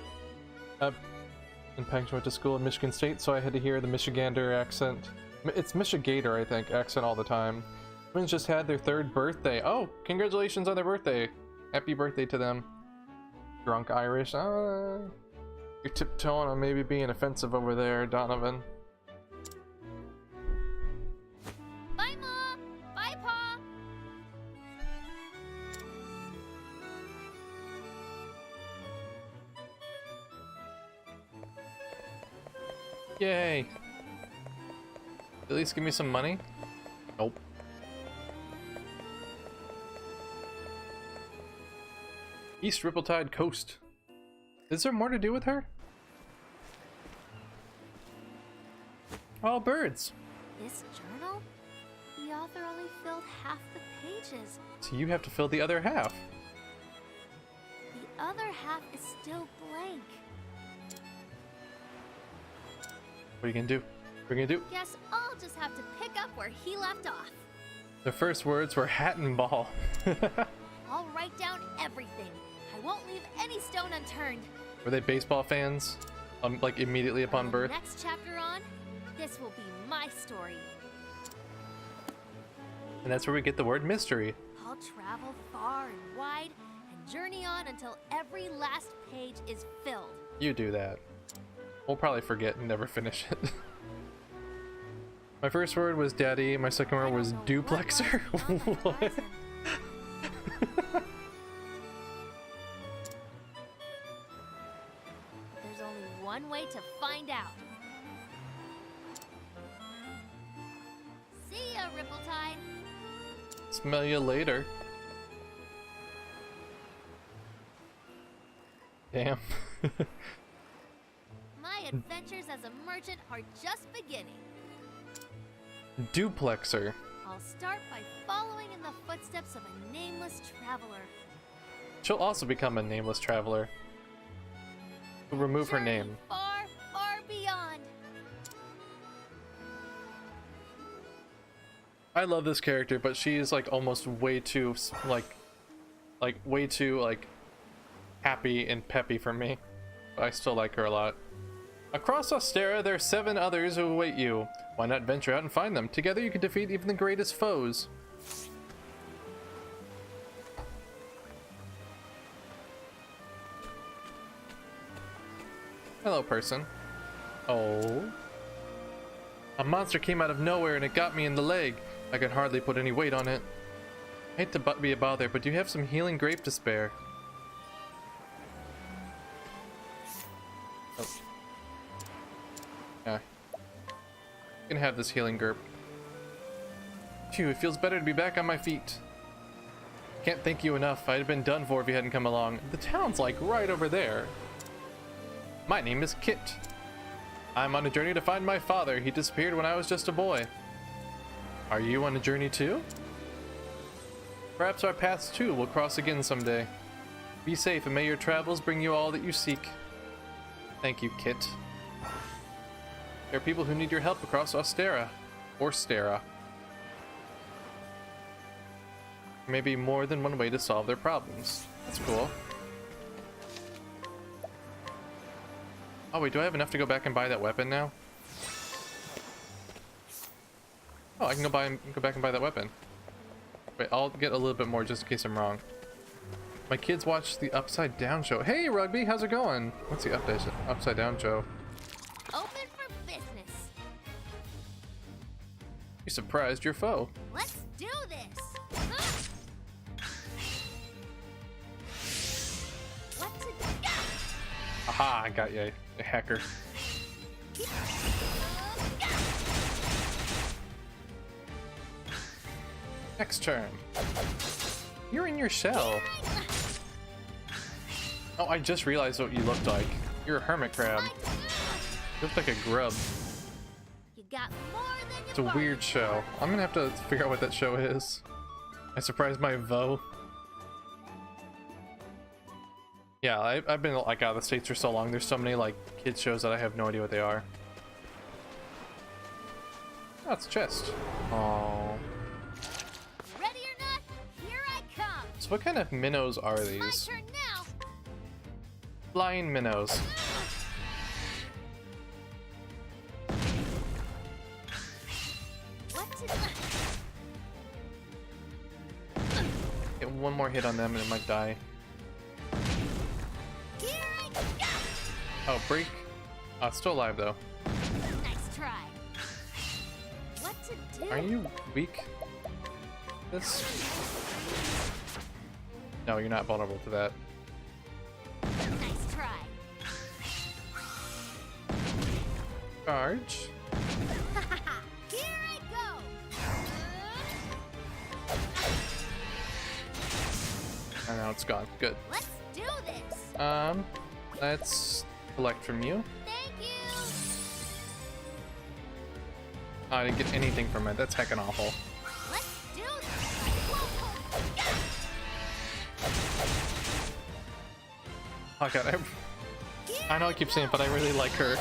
in Michigan State, so I had to hear the Michigander accent. It's Michigator, I think, accent all the time. Twins just had their 3rd birthday. Oh, congratulations on their birthday. Happy birthday to them. Drunk Irish. You're tiptoeing on maybe being offensive over there, Donovan. Bye, Mom. Bye, Pa. Yay. At least give me some money? Nope. East Rippletide Coast. Is there more to do with her? All birds. This journal? The author only filled half the pages. So you have to fill the other half. The other half is still blank. What are you gonna do? What are you gonna do? Guess I'll just have to pick up where he left off. The first words were hat and ball. I'll write down everything. I won't leave any stone unturned. Were they baseball fans? Like immediately upon From birth? the next chapter on, this will be my story. And that's where we get the word mystery. I'll travel far and wide and journey on until every last page is filled. You do that. We'll probably forget and never finish it. My first word was daddy, my second word was duplexer. What? There's only one way to find out. See ya, Rippletide. Smell you later. Damn. My adventures as a merchant are just beginning. Duplexer. I'll start by following in the footsteps of a nameless traveler. She'll also become a nameless traveler. We'll remove her Journey name. Far, far beyond. I love this character, but she is like almost way too way too happy and peppy for me. But I still like her a lot. Across Ostera, there are 7 others who await you. Why not venture out and find them? Together you can defeat even the greatest foes. Hello, person. Oh. A monster came out of nowhere and it got me in the leg. I could hardly put any weight on it. I hate to be a bother, but do you have some healing grape to spare? Oh. Yeah. You can have this healing grape. Phew, it feels better to be back on my feet. Can't thank you enough. I'd have been done for if you hadn't come along. The town's like right over there. My name is Kit. I'm on a journey to find my father. He disappeared when I was just a boy. Are you on a journey too? Perhaps our paths too will cross again someday. Be safe and may your travels bring you all that you seek. Thank you, Kit. There are people who need your help across Ostera. Or Stera. Maybe more than one way to solve their problems. That's cool. Oh wait, do I have enough to go back and buy that weapon now? Oh, I can go back and buy that weapon. Wait, I'll get a little bit more just in case I'm wrong. My kids watch the Upside Down show. Hey, Rugby, how's it going? What's the Upside Down show? Open for business. You surprised your foe. Let's do this. Huh? What to do? Aha, I got you, you hacker. Next turn. You're in your shell. Oh, I just realized what you looked like. You're a hermit crab. You look like a grub. You got more than you It's a weird show. I'm gonna have to figure out what that show is. I surprised my Vo. Yeah, I've been like out of the States for so long. There's so many like kids shows that I have no idea what they are. Oh, it's a chest. Oh. Ready or not, here I come. So what kind of minnows are My these? turn now. Flying minnows. What to Get one more hit on them and it might die. Here I go. Oh, break. Oh, it's still alive though. Nice try. What to do? Are you weak? This? No, you're not vulnerable to that. Nice try. Charge. Here I go. And now it's gone. Good. Let's do this. Let's collect from you. Thank you. Oh, I didn't get anything from it. That's heckin' awful. Let's do this. Oh god, I know I keep saying it, but I really like her.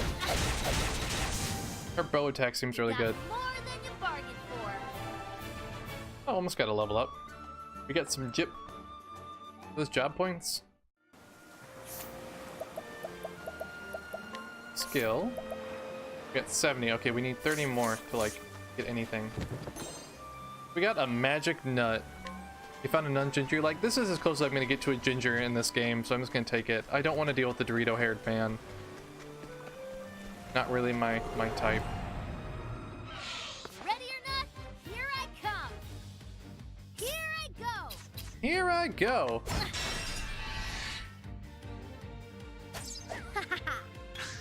Her bow attack seems really good. More than you bargained for. Oh, almost got a level up. We got some those job points. Skill. We got 70. Okay, we need 30 more to like get anything. We got a magic nut. You found a non-ginger. Like, this is as close as I'm gonna get to a ginger in this game, so I'm just gonna take it. I don't want to deal with the Dorito-haired man. Not really my type. Ready or not, here I come. Here I go. Here I go.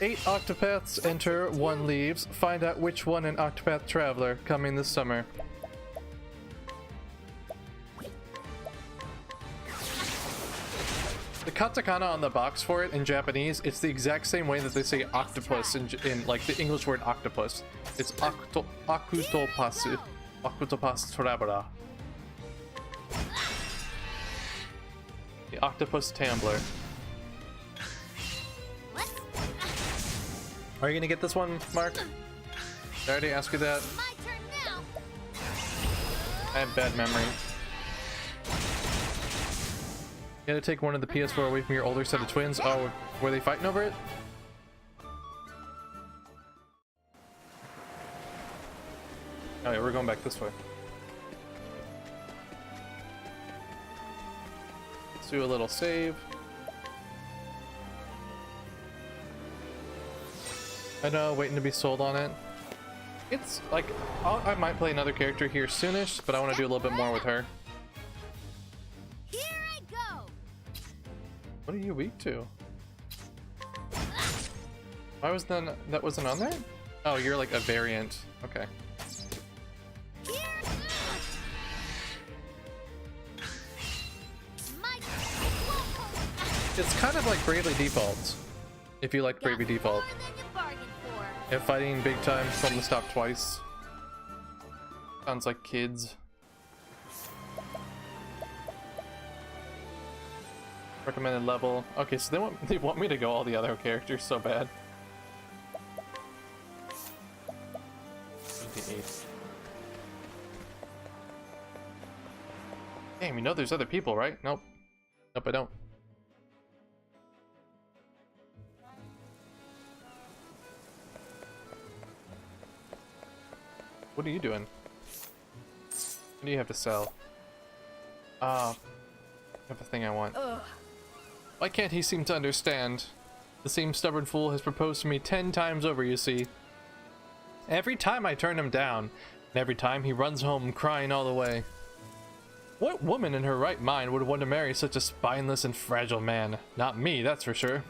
8 Octopaths enter, 1 leaves. Find out which one an Octopath Traveler coming this summer. The katakana on the box for it in Japanese, it's the exact same way that they say octopus in like the English word octopus. It's Octopasu. Octopus Traveler. The Octopus Trampler. Are you gonna get this one, Mark? Did I already ask you that? My turn now. I have bad memory. You gotta take one of the PS4 away from your older set of twins. Oh, were they fighting over it? Oh yeah, we're going back this way. Let's do a little save. I know, waiting to be sold on it. It's like, I might play another character here soonish, but I want to do a little bit more with her. Here I go. What are you weak to? Why was that wasn't on there? Oh, you're like a variant. Okay. Here. My It's kind of like Bravely Default. If you like Bravely Default. More than you bargained for. Yeah, fighting big time, told them to stop twice. Sounds like kids. Recommended level. Okay, so they want me to go all the other characters so bad. 88. Damn, you know there's other people, right? Nope. Nope, I don't. What are you doing? What do you have to sell? I have a thing I want. Why can't he seem to understand? The same stubborn fool has proposed to me 10 times over, you see. Every time I turn him down, and every time he runs home crying all the way. What woman in her right mind would want to marry such a spineless and fragile man? Not me, that's for sure.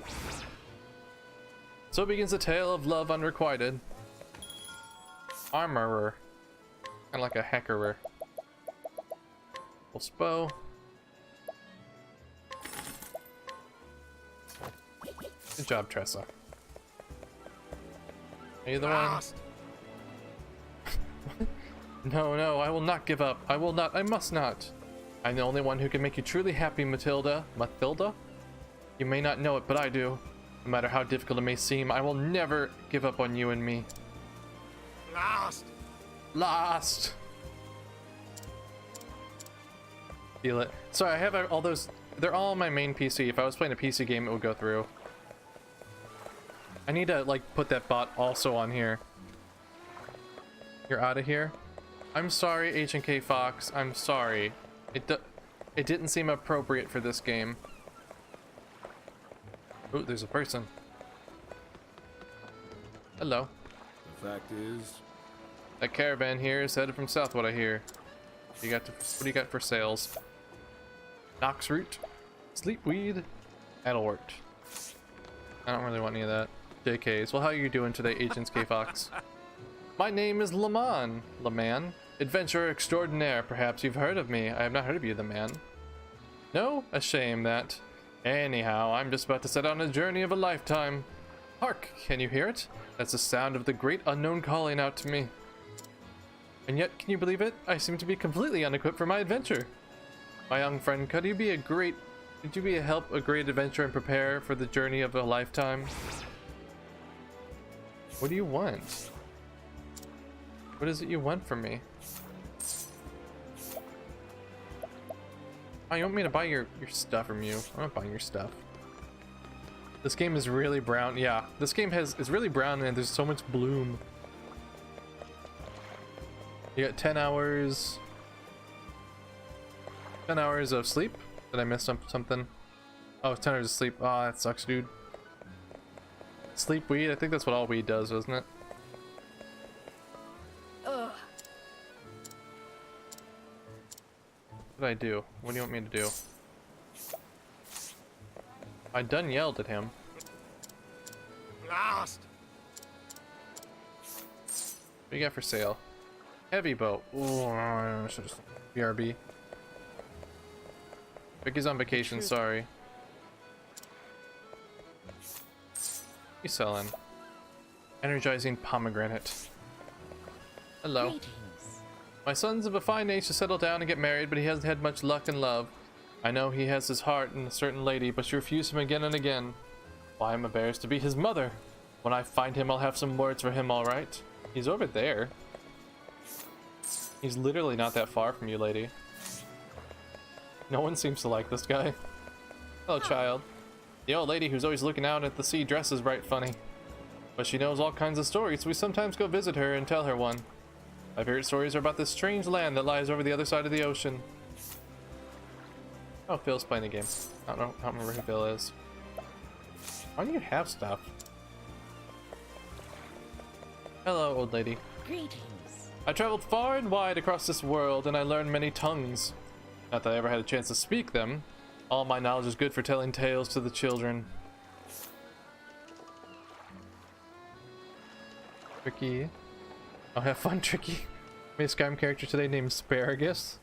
So begins the tale of love unrequited. Armorer. Kind of like a hackerer. Pulse bow. Good job, Tressa. Are you the one? No, I will not give up. I will not. I must not. I'm the only one who can make you truly happy, Matilda. Mathilda? You may not know it, but I do. No matter how difficult it may seem, I will never give up on you and me. Lost! Lost! Feel it. Sorry, I have all those. They're all on my main PC. If I was playing a PC game, it would go through. I need to, like, put that bot also on here. You're out of here? I'm sorry, Agent K Fox. I'm sorry. It didn't seem appropriate for this game. Oh, there's a person. Hello. The fact is, That caravan here is headed from south, what I hear. What do you got for sales? Nox root, sleep weed, adderwort. I don't really want any of that. JKs. Well, how are you doing today, Agents K Fox? My name is Laman. Laman? Adventurer extraordinaire. Perhaps you've heard of me. I have not heard of you, the man. No? A shame that. Anyhow, I'm just about to set out on a journey of a lifetime. Hark! Can you hear it? That's the sound of the great unknown calling out to me. And yet, can you believe it? I seem to be completely unequipped for my adventure. My young friend, could you be a great adventurer and prepare for the journey of a lifetime? What do you want? What is it you want from me? Oh, you want me to buy your stuff from you? I'm not buying your stuff. This game is really brown. Yeah, this game is really brown and there's so much bloom. You got 10 hours. 10 hours of sleep? Did I miss something? Oh, 10 hours of sleep. Oh, that sucks, dude. Sleep weed? I think that's what all weed does, isn't it? Ugh. What did I do? What do you want me to do? I done yelled at him. Lost! What do you got for sale? Heavy boat. Ooh, I should just BRB. Vicky's on vacation, sorry. What you selling? Energizing pomegranate. Hello. Greetings. My son's of a fine age to settle down and get married, but he hasn't had much luck in love. I know he has his heart in a certain lady, but she refused him again and again. Why, I'm embarrassed to be his mother. When I find him, I'll have some words for him, alright? He's over there. He's literally not that far from you, lady. No one seems to like this guy. Hello, child. The old lady who's always looking out at the sea dresses right funny. But she knows all kinds of stories, so we sometimes go visit her and tell her one. My favorite stories are about this strange land that lies over the other side of the ocean. Oh, Phil's playing a game. I don't remember who Phil is. Why do you have stuff? Hello, old lady. Greetings. I traveled far and wide across this world, and I learned many tongues. Not that I ever had a chance to speak them. All my knowledge is good for telling tales to the children. Tricky. I'll have fun, Tricky. Made a Skyrim character today named Asparagus.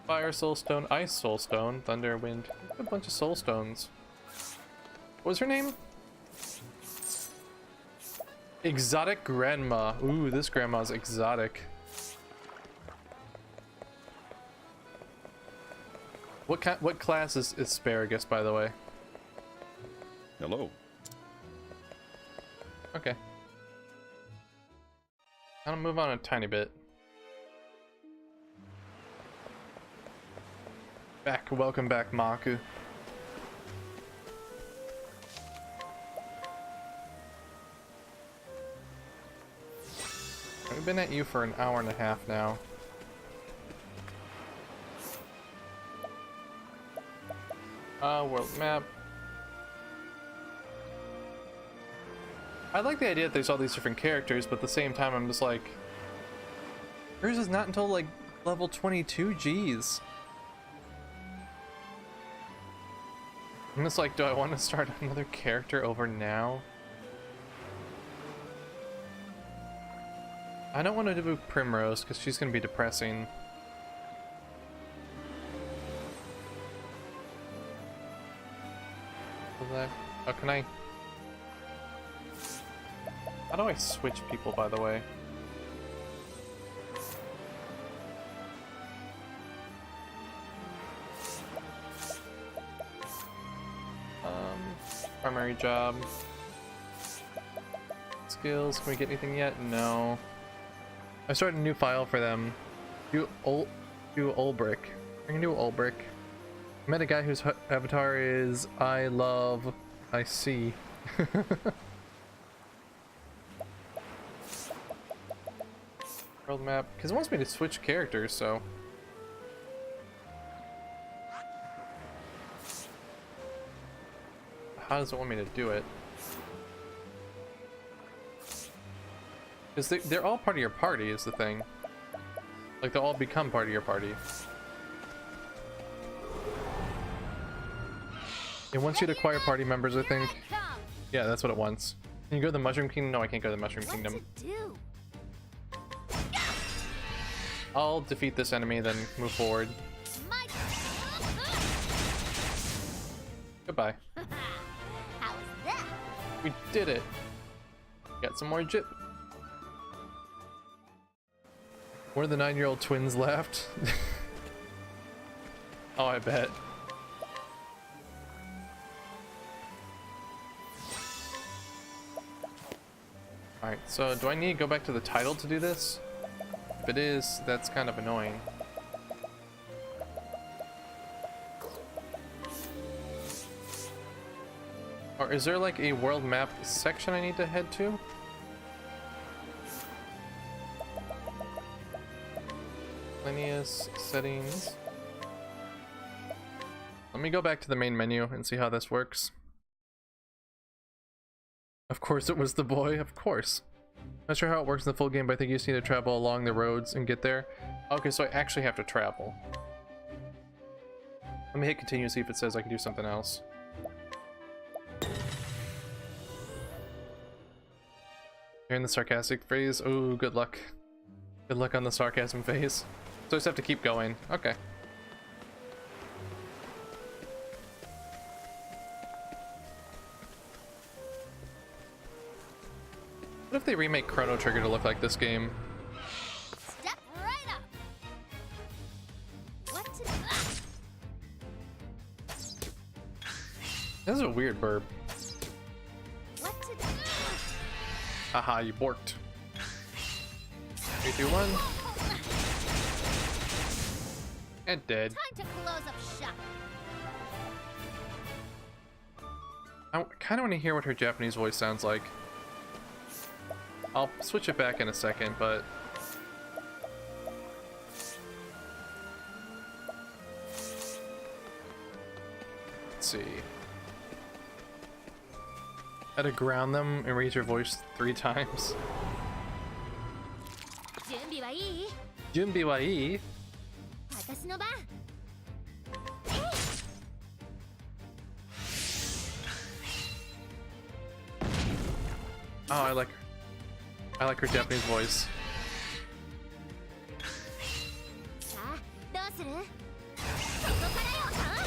Fire Soulstone, Ice Soulstone, Thunder, Wind. A bunch of Soulstones. What was her name? Exotic Grandma. Ooh, this grandma's exotic. What class is Asparagus, by the way? Hello. Okay. I'll move on a tiny bit. Welcome back, Maku. We've been at you for an hour and a half now. World map. I like the idea that there's all these different characters, but at the same time I'm just like, yours is not until like level 22, jeez. I'm just like, do I want to start another character over now? I don't want to do Primrose because she's going to be depressing. Oh, can I? How do I switch people, by the way? primary job. Skills, can we get anything yet? No. I started a new file for them. Do Ulbrich. I can do Ulbrich. I met a guy whose avatar is I see. World map, because it wants me to switch characters, so. How does it want me to do it? Because they're all part of your party is the thing. Like, they'll all become part of your party. It wants you to acquire party members, I think. Yeah, that's what it wants. Can you go to the Mushroom Kingdom? No, I can't go to the Mushroom Kingdom. What to do? I'll defeat this enemy, then move forward. My Goodbye. How was that? We did it. Got some more jip. One of the 9-year-old twins left. Oh, I bet. Alright, so do I need to go back to the title to do this? If it is, that's kind of annoying. Or is there like a world map section I need to head to? Miscellaneous settings. Let me go back to the main menu and see how this works. Of course it was the boy, of course. Not sure how it works in the full game, but I think you just need to travel along the roads and get there. Okay, so I actually have to travel. Let me hit continue, see if it says I can do something else. You're in the sarcastic phase? Oh, good luck. Good luck on the sarcasm phase. So I just have to keep going. Okay. What if they remake Chrono Trigger to look like this game? Step right up. What to This is a weird burp. What to do? Haha, you borked. 3, 2, 1. And dead. Time to close up shop. I kind of want to hear what her Japanese voice sounds like. I'll switch it back in a second, but... Let's see. Had to ground them and raise your voice 3 times. 準備はいい? Junbi wa ii? 私の番. Oh, I like her Japanese voice. さあ、どうする? ここからよ.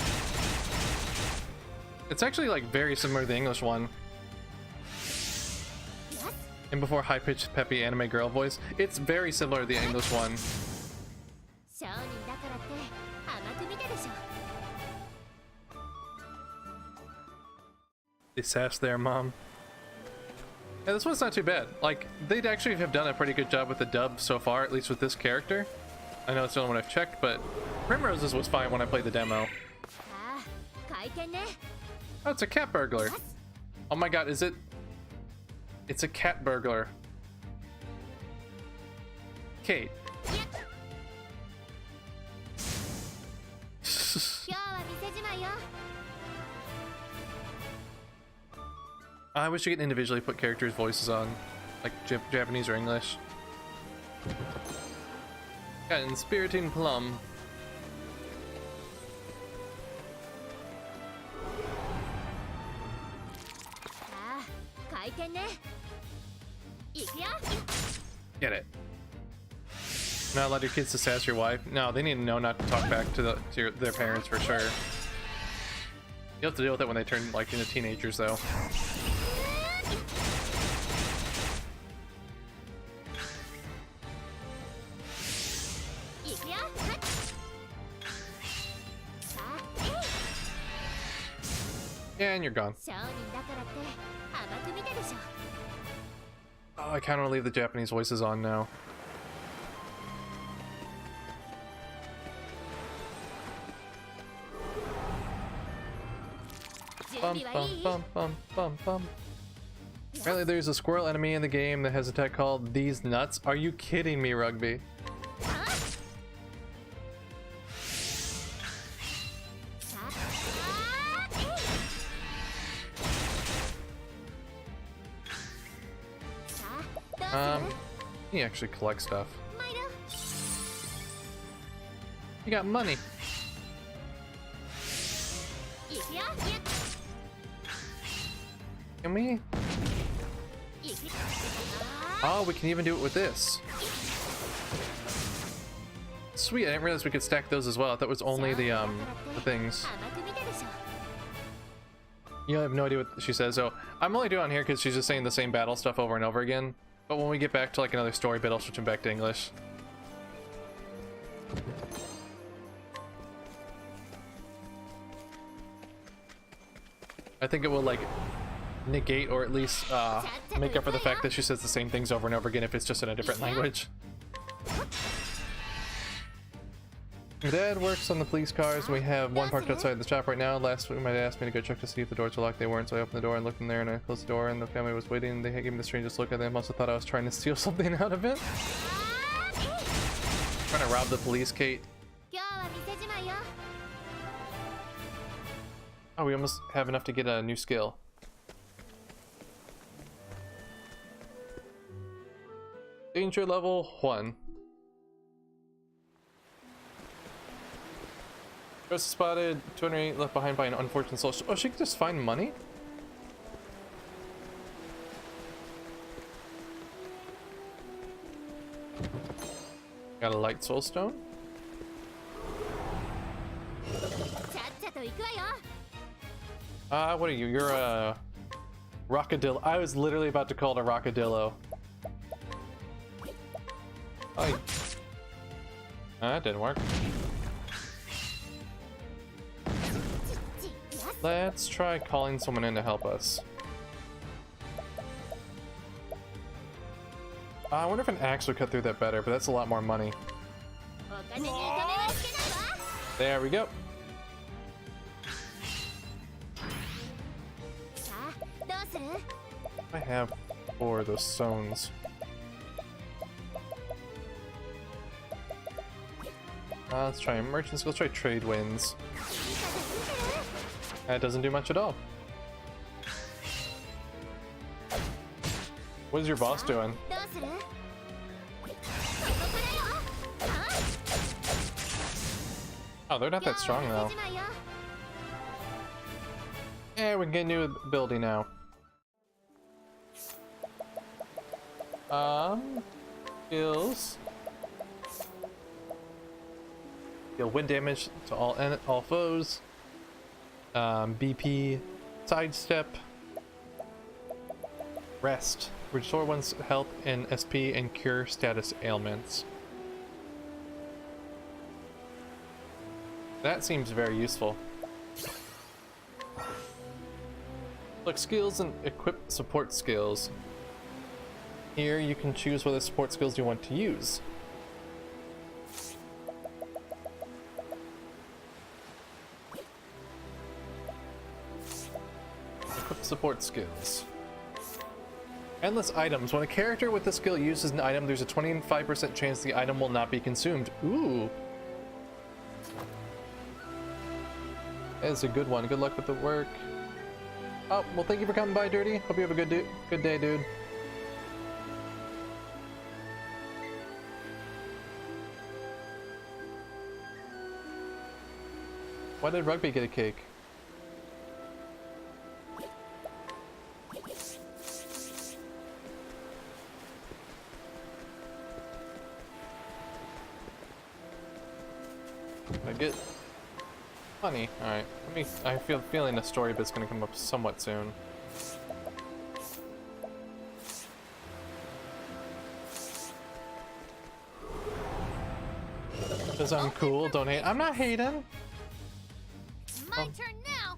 It's actually like very similar to the English one. Yes. And before high-pitched peppy anime girl voice, it's very similar to the English one. 商人だからって甘く見てでしょ. They sass there, mom. Yeah, this one's not too bad. Like, they'd actually have done a pretty good job with the dub so far, at least with this character. I know it's the only one I've checked, but Primrose's was fine when I played the demo. さあ、回転ね. Oh, it's a cat burglar. Oh my god, is it? It's a cat burglar. Kate. 今日は店じまいよ. I wish you could individually put characters' voices on, like Japanese or English. Yeah, Inspiriting Plum. さあ、回転ね. いくよ. Get it. Not allowed your kids to sass your wife? No, they need to know not to talk back to their parents for sure. You'll have to deal with it when they turn like into teenagers, though. Yeah, and you're gone. 商人だからって甘く見たでしょ。 Oh, I kind of want to leave the Japanese voices on now. Bum, bum, bum, bum, bum, bum. Apparently there's a squirrel enemy in the game that has a tech called These Nuts. Are you kidding me, Rugby? He actually collects stuff. You got money. Can we? Oh, we can even do it with this. Sweet, I didn't realize we could stack those as well. I thought it was only the things. You have no idea what she says, so I'm only doing it on here because she's just saying the same battle stuff over and over again. But when we get back to like another story bit, I'll switch him back to English. I think it will like negate or at least make up for the fact that she says the same things over and over again if it's just in a different language. My dad works on the police cars. We have one parked outside the shop right now. Last week my dad asked me to go check to see if the doors were locked. They weren't, so I opened the door and looked in there and I closed the door and the family was waiting. They gave me the strangest look at them. Also thought I was trying to steal something out of it. Trying to rob the police, Kate. Oh, we almost have enough to get a new skill. Danger level 1. Ghost spotted, 208 left behind by an unfortunate soul. Oh, she can just find money? Got a light soul stone? What are you? You're a rockadillo. I was literally about to call it a rockadillo. Oh, that didn't work. Let's try calling someone in to help us. I wonder if an axe would cut through that better, but that's a lot more money. There we go. I have 4 of those stones. Let's try merchants. Let's try trade winds. That doesn't do much at all. What is your boss doing? Oh, they're not that strong though. Yeah, we can get a new ability now. Skills. Deal wind damage to all foes. BP, sidestep, rest, restore one's health and SP, and cure status ailments. That seems very useful. Look, skills and equip support skills. Here you can choose whether support skills you want to use. Equip support skills. Endless items. When a character with the skill uses an item, there's a 25% chance the item will not be consumed. Ooh. That is a good one. Good luck with the work. Oh, well, thank you for coming by, Dirty. Hope you have a good day, dude. Why did Rugby get a cake? I get money. Alright, I feel feeling a story bit's gonna come up somewhat soon. Because I'm cool, don't hate. I'm not hating. My turn now.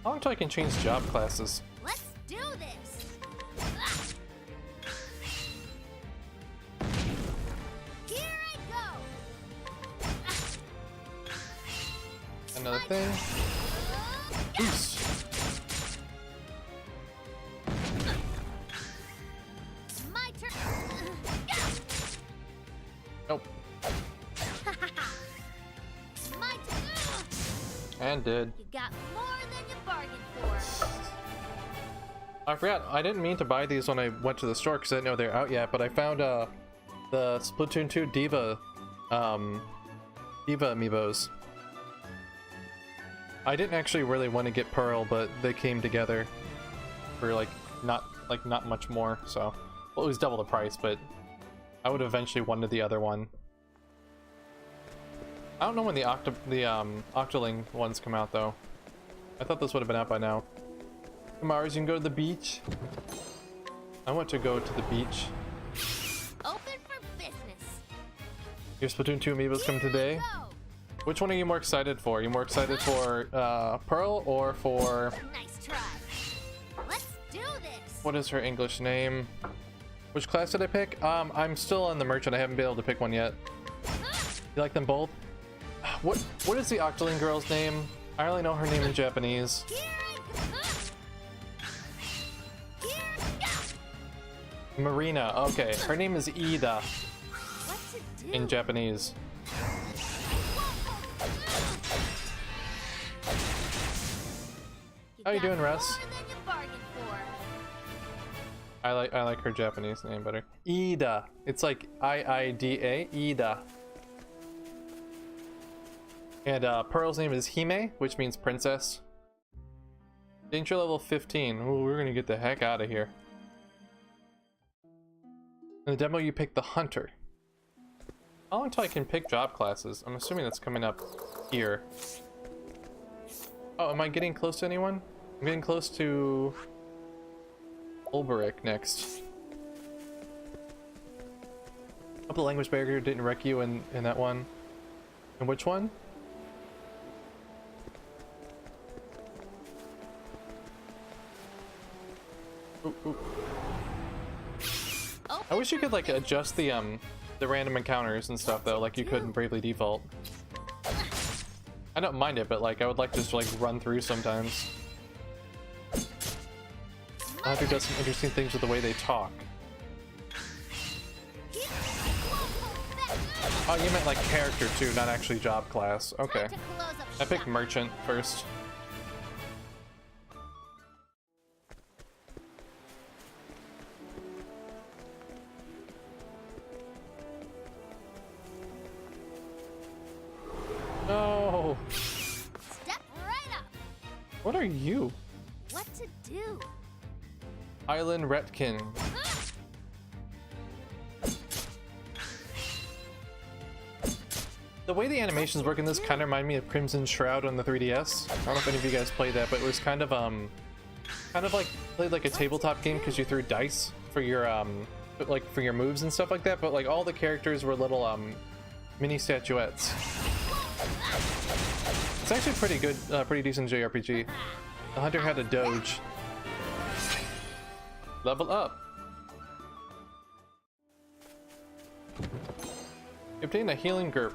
How long until I can change job classes? Let's do this. Here I go. Another thing. Boost. My turn. Nope. My turn. And did. You got more than you bargained for. I forgot. I didn't mean to buy these when I went to the store because I didn't know they're out yet. But I found the Splatoon 2 Diva amiibos. I didn't actually really want to get Pearl, but they came together for not much more. So, well, it was double the price, but I would have eventually wanted the other one. I don't know when the Octoling ones come out though. I thought this would have been out by now. Mars, you can go to the beach. I want to go to the beach. Open for business. Your Splatoon 2 amiibos come today. Go. Which one are you more excited for? Are you more excited for Pearl or for... Nice try. Let's do this. What is her English name? Which class did I pick? I'm still on the merchant. I haven't been able to pick one yet. You like them both? What is the Octoling girl's name? I only know her name in Japanese. Here I go. Here I go. Marina. Okay, her name is Ida What to do? in Japanese. How you got doing, Russ? More than you bargained for. I like her Japanese name better. Ida. It's like I-I-D-A. Ida. And Pearl's name is Hime, which means princess. Danger level 15. Ooh, we're gonna get the heck out of here. In the demo, you pick the hunter. How long until I can pick job classes? I'm assuming that's coming up here. Oh, am I getting close to anyone? I'm getting close to Ulberic next. Hope the language barrier didn't wreck you in that one. And which one? Ooh, ooh. I wish you could like adjust the random encounters and stuff though, like you could in Bravely Default. I don't mind it, but like I would like to just like run through sometimes. Hunter does some interesting things with the way they talk. Oh, you meant like character too, not actually job class. Okay. Time to close up I picked shop. merchant first. No. Step right up. What are you? What to do? Island Retkin. The way the animations work in this kind of remind me of Crimson Shroud on the 3DS. I don't know if any of you guys played that, but it was kind of like played like a tabletop game because you threw dice for your for your moves and stuff like that. But like all the characters were little mini statuettes. It's actually pretty good, pretty decent JRPG. The hunter had a doge. Level up. You obtained a healing GURP.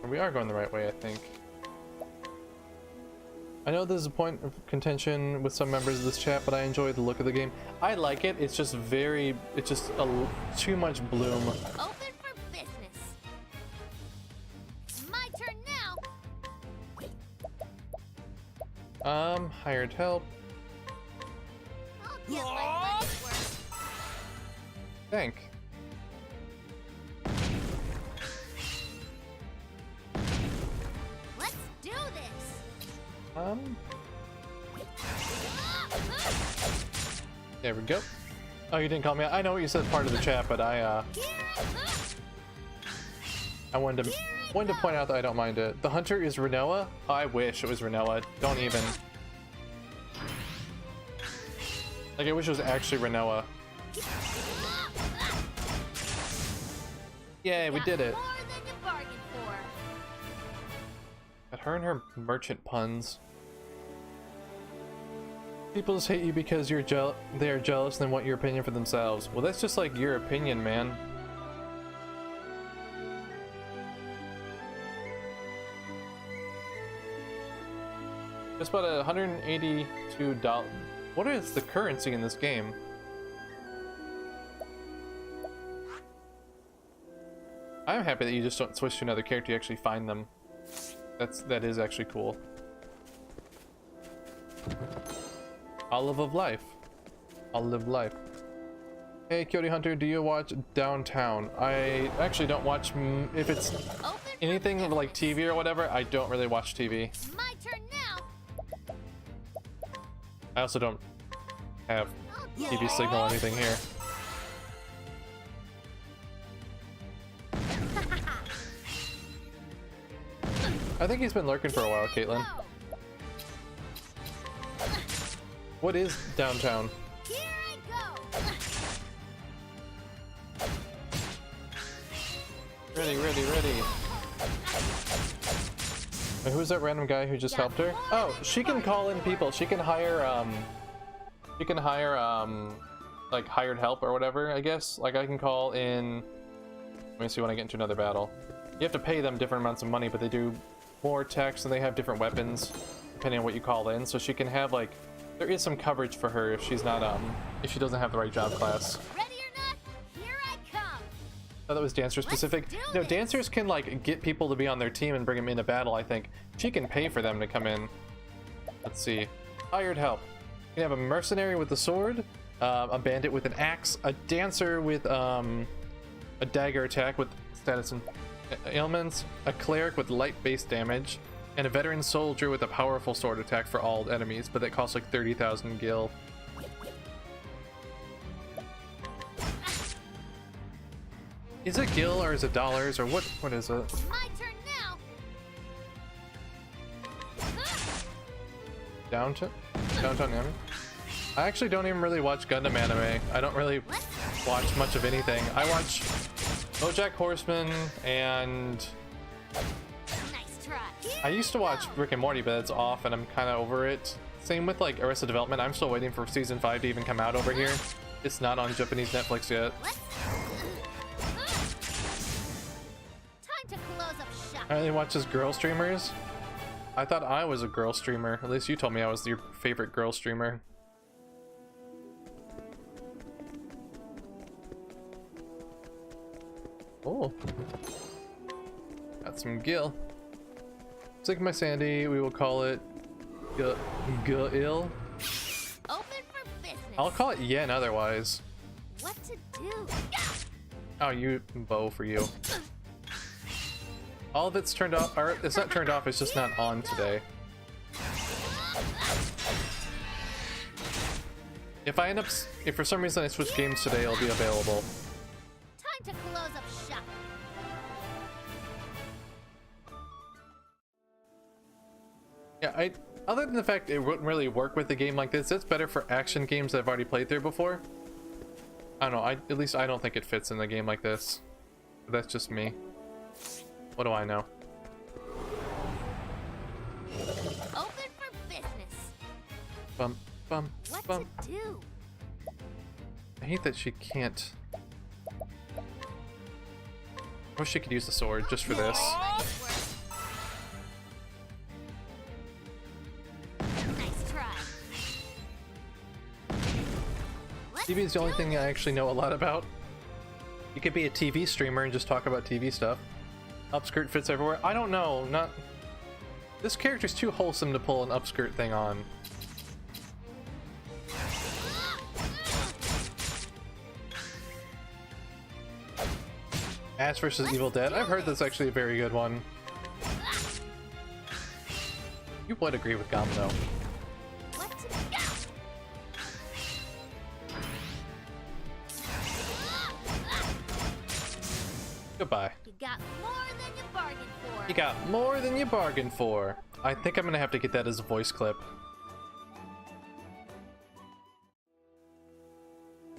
We are going the right way, I think. I know this is a point of contention with some members of this chat, but I enjoy the look of the game. I like it. It's just too much bloom. Open for business. My turn now. Hired help. I'll get my money's worth. Thank. Let's do this. There we go. Oh, you didn't call me out. I know what you said part of the chat, but I wanted to point out that I don't mind it. The hunter is Renoa? I wish it was Renoa. Don't even. Like, I wish it was actually Renoa. Yay, we did it. More than you bargained for. Got her and her merchant puns. People just hate you because you're they are jealous and want your opinion for themselves. Well, that's just like your opinion, man. Just about $182. What is the currency in this game? I'm happy that you just don't switch to another character, you actually find them. That is actually cool. Olive of life. Olive life. Hey, Coyote Hunter, do you watch Downtown? I actually don't watch, if it's anything like TV or whatever, I don't really watch TV. My turn now. I also don't have TV signal or anything here. I think he's been lurking for a while, Caitlin. What is Downtown? Here I go. Ready, ready, ready. Wait, who's that random guy who just helped her? Oh, she can call in people. She can hire, like hired help or whatever, I guess. Like I can call in, let me see when I get into another battle. You have to pay them different amounts of money, but they do more attacks and they have different weapons depending on what you call in. So she can have like, there is some coverage for her if she's not, if she doesn't have the right job class. Ready or not, here I come. Oh, that was dancer specific. No, dancers can like get people to be on their team and bring them into battle, I think. She can pay for them to come in. Let's see. Hired help. You can have a mercenary with a sword, a bandit with an axe, a dancer with a dagger attack with status and ailments, a cleric with light base damage, and a veteran soldier with a powerful sword attack for all enemies, but that costs like 30,000 gil. Is it gil or is it dollars or what is it? My turn now. Downtown anime? I actually don't even really watch Gundam anime. I don't really watch much of anything. I watch BoJack Horseman and Nice try. I used to watch Rick and Morty, but it's off and I'm kind of over it. Same with like Arrested Development. I'm still waiting for season 5 to even come out over here. It's not on Japanese Netflix yet. Time to close up shop. I only watch as girl streamers. I thought I was a girl streamer. At least you told me I was your favorite girl streamer. Oh. Got some gil. Take my sandy. We will call it gil. Open for business. I'll call it yen otherwise. What to do? Oh, you bow for you. All of it's turned off, or it's not turned off, it's just not on today. If for some reason I switch games today, it'll be available. Time to close up shop. Yeah, other than the fact it wouldn't really work with a game like this, it's better for action games that I've already played through before. I don't know, at least I don't think it fits in a game like this. But that's just me. What do I know? Open for business. Bum, bum, What bum. to do? I hate that she can't. I wish she could use the sword just for this. Nice try. TV is the only thing I actually know a lot about. You could be a TV streamer and just talk about TV stuff. Upskirt fits everywhere. I don't know. Not. This character's too wholesome to pull an upskirt thing on. Ash vs. Evil Dead. I've heard that's actually a very good one. You would agree with Gom though. What to do? Goodbye. You got more than you bargained for. You got more than you bargained for. I think I'm gonna have to get that as a voice clip.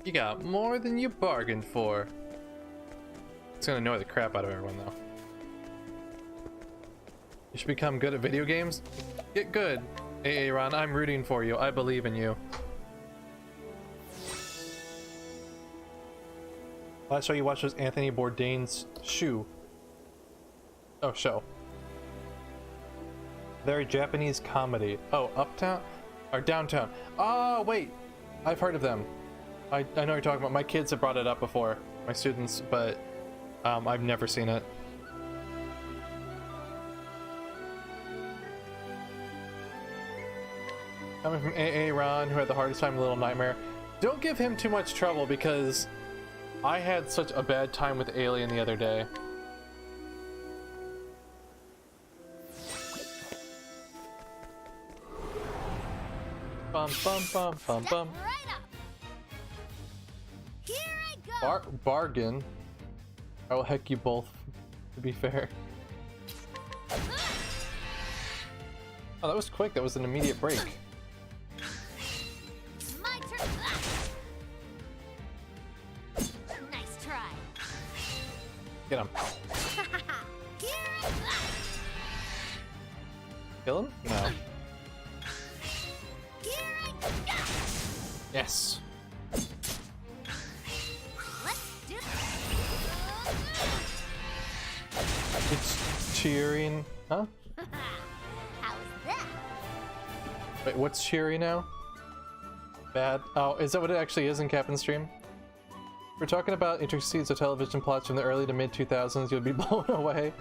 You got more than you bargained for. It's gonna annoy the crap out of everyone though. You should become good at video games. Get good. Hey, Ron, I'm rooting for you. I believe in you. Last show you watched was Anthony Bourdain's Shoe. Oh, show. Very Japanese comedy. Oh, Uptown? Or Downtown. Oh, wait. I've heard of them. I know what you're talking about. My kids have brought it up before. My students, but I've never seen it. Coming from AA Ron, who had the hardest time in Little Nightmare. Don't give him too much trouble because I had such a bad time with Alien the other day. Bum bum bum bum bum. Right up. Here I go. Bargain. I will heck you both, to be fair. Oh, that was quick. That was an immediate break. My turn. Nice try. Get him. Here I go. Kill him? No. Here I go. Yes. Let's do It's cheering. Huh? How's that? Wait, what's cheery now? Bad. Oh, is that what it actually is in Captain's Stream? We're talking about intricacies of television plots from the early to mid 2000s. You'll be blown away.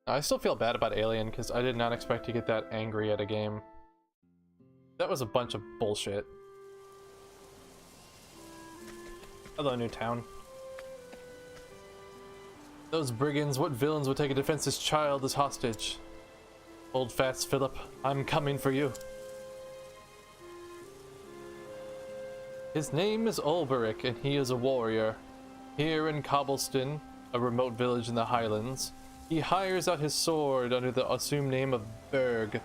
I still feel bad about Alien because I did not expect to get that angry at a game. That was a bunch of bullshit. Hello, Newtown. Those brigands, what villains would take a defenseless child as hostage? Hold fast, Philip. I'm coming for you. His name is Ulberic, and he is a warrior. Here in Cobbleston, a remote village in the Highlands, he hires out his sword under the assumed name of Berg.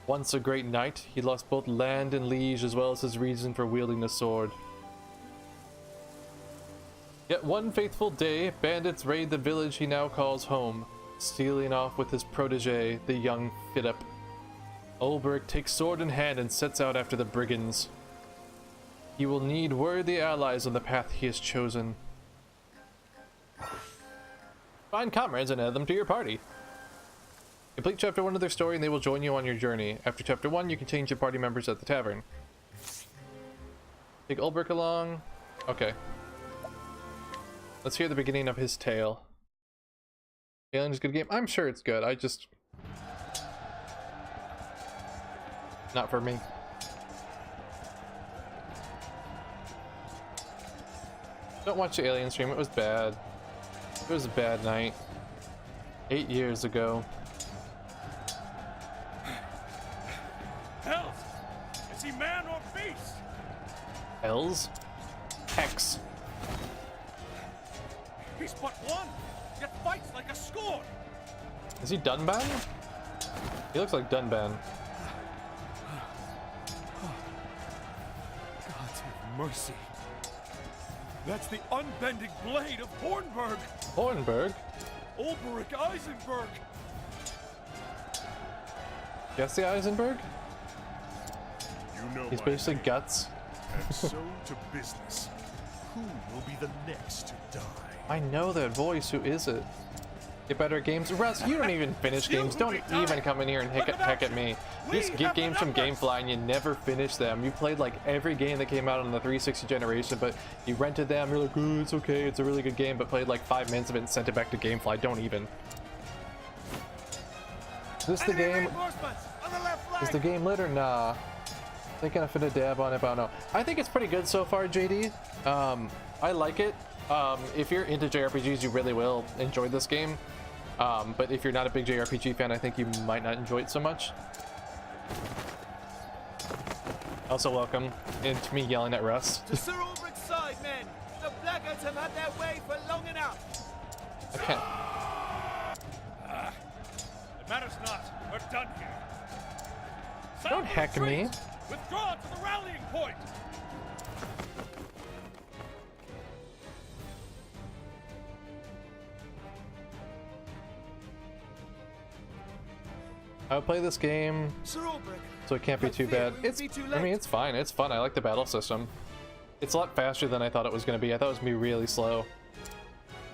Once a great knight, he lost both land and liege as well as his reason for wielding the sword. Yet one faithful day, bandits raid the village he now calls home, stealing off with his protege, the young Philip. Ulberic takes sword in hand and sets out after the brigands. He will need worthy allies on the path he has chosen. Find comrades and add them to your party. Complete chapter 1 of their story and they will join you on your journey. After chapter 1, you can change your party members at the tavern. Take Ulberic along. Okay. Let's hear the beginning of his tale. Alien is a good game? I'm sure it's good. I just... not for me. Don't watch the Alien stream. It was bad. It was a bad night. 8 years ago. Hells! Is he man or beast? Hells? Hex. He's but one, yet fights like a score. Is he Dunban? He looks like Dunban. God have mercy. That's the unbending blade of Hornburg. Hornburg? Ulberic Eisenberg. Jesse Eisenberg? You know He's my basically name. guts. And so to business. Who will be the next to die? I know that voice. Who is it? Get better at games. Russ, you don't even finish games. Don't even come in here and heck at me. You just get games from Gamefly and you never finish them. You played like every game that came out on the 360 generation, but you rented them. You're like, oh, it's okay. It's a really good game, but played like 5 minutes of it and sent it back to Gamefly. Don't even. Is this the game? Is the game lit or nah? Thinking I finna dab on it, but I don't know. I think it's pretty good so far, JD. I like it. If you're into JRPGs, you really will enjoy this game. But if you're not a big JRPG fan, I think you might not enjoy it so much. Also, welcome into me yelling at Russ. To Sir Ulbric's side, men. The blackguards have had their way for long enough. I can't. It matters not. We're done here. Don't heck me. Withdraw to the rallying point. I would play this game, Sir Ulbrich, so it can't be I too fear bad. we will It's, be too I late. mean, it's fine. It's fun. I like the battle system. It's a lot faster than I thought it was going to be. I thought it was going to be really slow.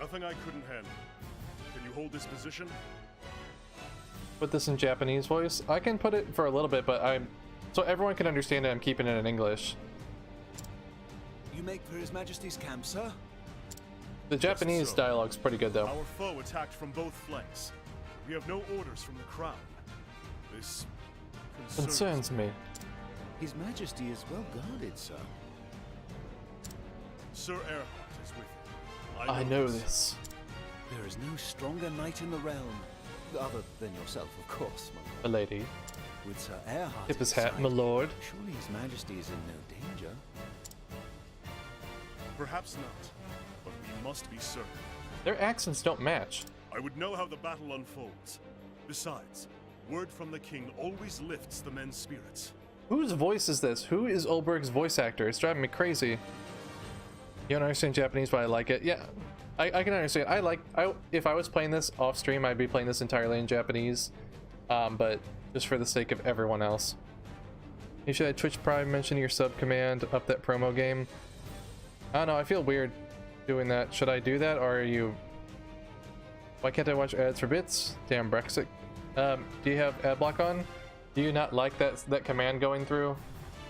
Nothing I couldn't handle. Can you hold this position? Put this in Japanese voice. I can put it for a little bit, but so everyone can understand it, I'm keeping it in English. You make for His Majesty's camp, sir? The Japanese so. dialogue's pretty good though. Our foe attacked from both flanks. We have no orders from the crown. This Concerns me. His Majesty is well guarded, sir. Sir Erhard is with you. I know this. There is no stronger knight in the realm. Other than yourself, of course, my A lady. lord. With Sir Erhard Tip his at hat, side, my lord. surely His Majesty is in no danger. Perhaps not, but we must be certain. Their accents don't match. I would know how the battle unfolds. Besides, word from the king always lifts the men's spirits. Whose voice is this? Who is Ulbrich's voice actor? It's driving me crazy. You don't understand Japanese, but I like it. Yeah, I can understand. If I was playing this off stream, I'd be playing this entirely in Japanese. But just for the sake of everyone else. You should have Twitch Prime mention your sub command up that promo game. I don't know, I feel weird doing that. Should I do that, or are you... Why can't I watch ads for bits? Damn Brexit. Do you have ad block on? Do you not like that command going through?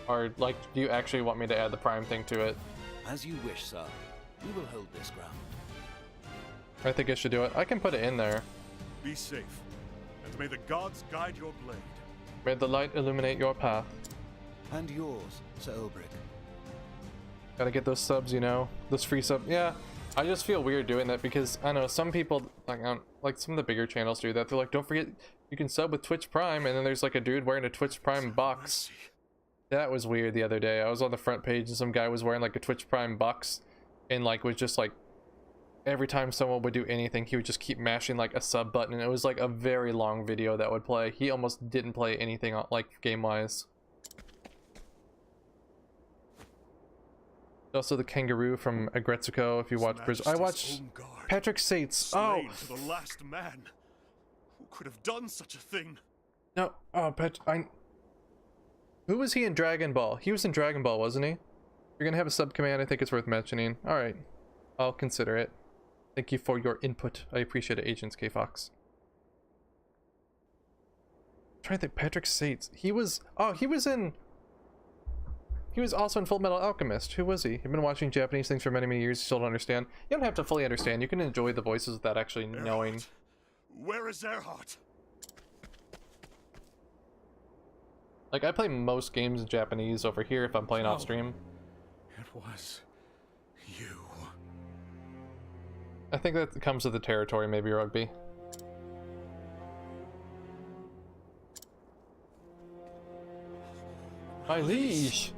Or like, do you actually want me to add the Prime thing to it? As you wish, sir. We will hold this ground. I think I should do it. I can put it in there. Be safe, and may the gods guide your blade. May the light illuminate your path. And yours, Sir Ulbrich. Gotta get those subs, you know, those free subs. Yeah, I just feel weird doing that because I know some people, like some of the bigger channels do that. They're like, don't forget you can sub with Twitch Prime, and then there's like a dude wearing a Twitch Prime box. That was weird the other day. I was on the front page and some guy was wearing like a Twitch Prime box, and like was just like every time someone would do anything, he would just keep mashing like a sub button, and it was like a very long video that would play. He almost didn't play anything like game wise. Also the kangaroo from Agretsuko, if you watch Bridge. I watched Patrick Sates. Oh, Slain to the last man. Who could have done such a thing? no. Oh, who was he in Dragon Ball? He was in Dragon Ball, wasn't he? You're gonna have a sub command. I think it's worth mentioning. All right, I'll consider it. Thank you for your input. I appreciate it, Agents K Fox. I'm trying to think. Patrick Sates. He was. Oh, he was in. He was also in Full Metal Alchemist. Who was he? You've been watching Japanese things for many, many years. You still don't understand. You don't have to fully understand. You can enjoy the voices without actually knowing. Erhard. Where is Erhard? Like, I play most games in Japanese over here if I'm playing off Oh. stream. It was you. I think that comes with the territory, maybe, Rugby. My liege!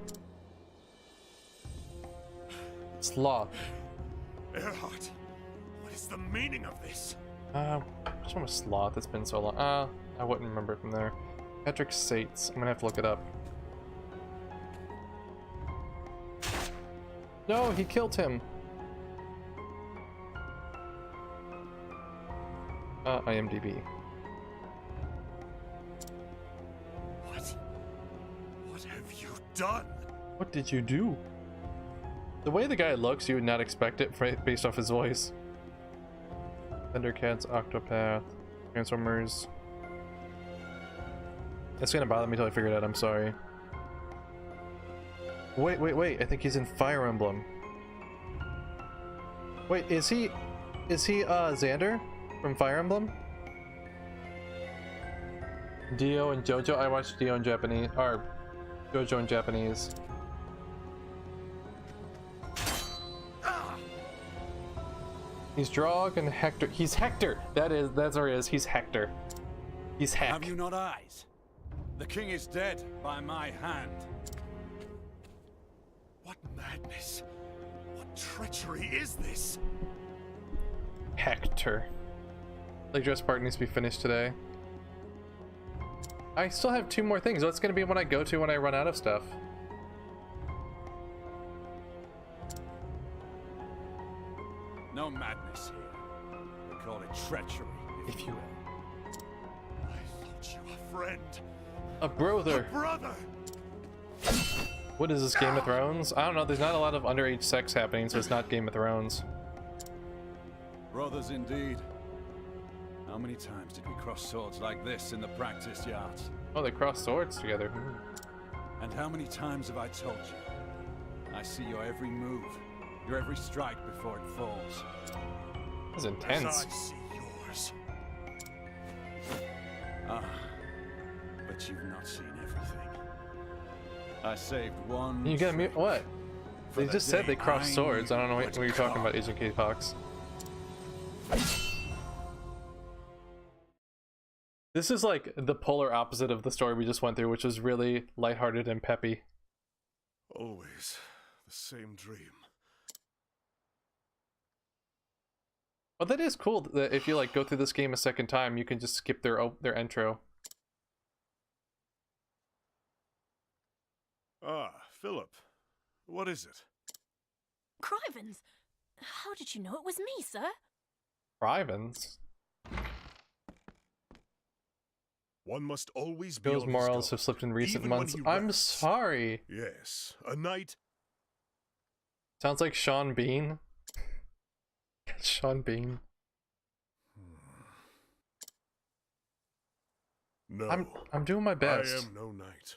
Sloth. Erhard, what is the meaning of this? Which one was Sloth? It's been so long. I wouldn't remember from there. Patrick Sates. I'm gonna have to look it up. No, he killed him. IMDb. What have you done? What did you do? The way the guy looks, you would not expect it based off his voice. Thundercats, Octopath, Transformers. It's gonna bother me till I figure it out, I'm sorry. Wait, I think he's in Fire Emblem. Wait, is he Xander from Fire Emblem? Dio and Jojo? I watched Dio in Japanese, or Jojo in Japanese. He's Drog and Hector. He's Hector! That's where he is. He's Hector. He's Heck. Have you not eyes? The king is dead by my hand. What madness? What treachery is this? Hector. The dress part needs to be finished today. I still have 2 more things. What's gonna be when I go to when I run out of stuff? No madness here. We call it treachery, if you will. I thought you were friend. A brother. Brother! What is this, Game of Thrones? I don't know, there's not a lot of underage sex happening, so it's not Game of Thrones. Brothers indeed. How many times did we cross swords like this in the practice yards? Oh, they cross swords together. And how many times have I told you? I see your every move, your every strike before it falls. That's As intense. I see yours. Ah, but you've not seen everything. I saved one. You gotta mute. What? for They the just said day they cross I swords. I don't know knew what would you're talking come. about, Agent K-Pox. This is like the polar opposite of the story we just went through, which was really lighthearted and peppy. Always the same dream. But that is cool that if you like go through this game a second time, you can just skip their intro. Ah, Philip. What is it? Crivens, how did you know it was me, sir? Rivens. One must always be Those on his morals have guard, slipped in recent even when months. he I'm rests. sorry. Yes, a knight. Sounds like Sean Bean. Sean Bean. No, I'm doing my best. I am no knight.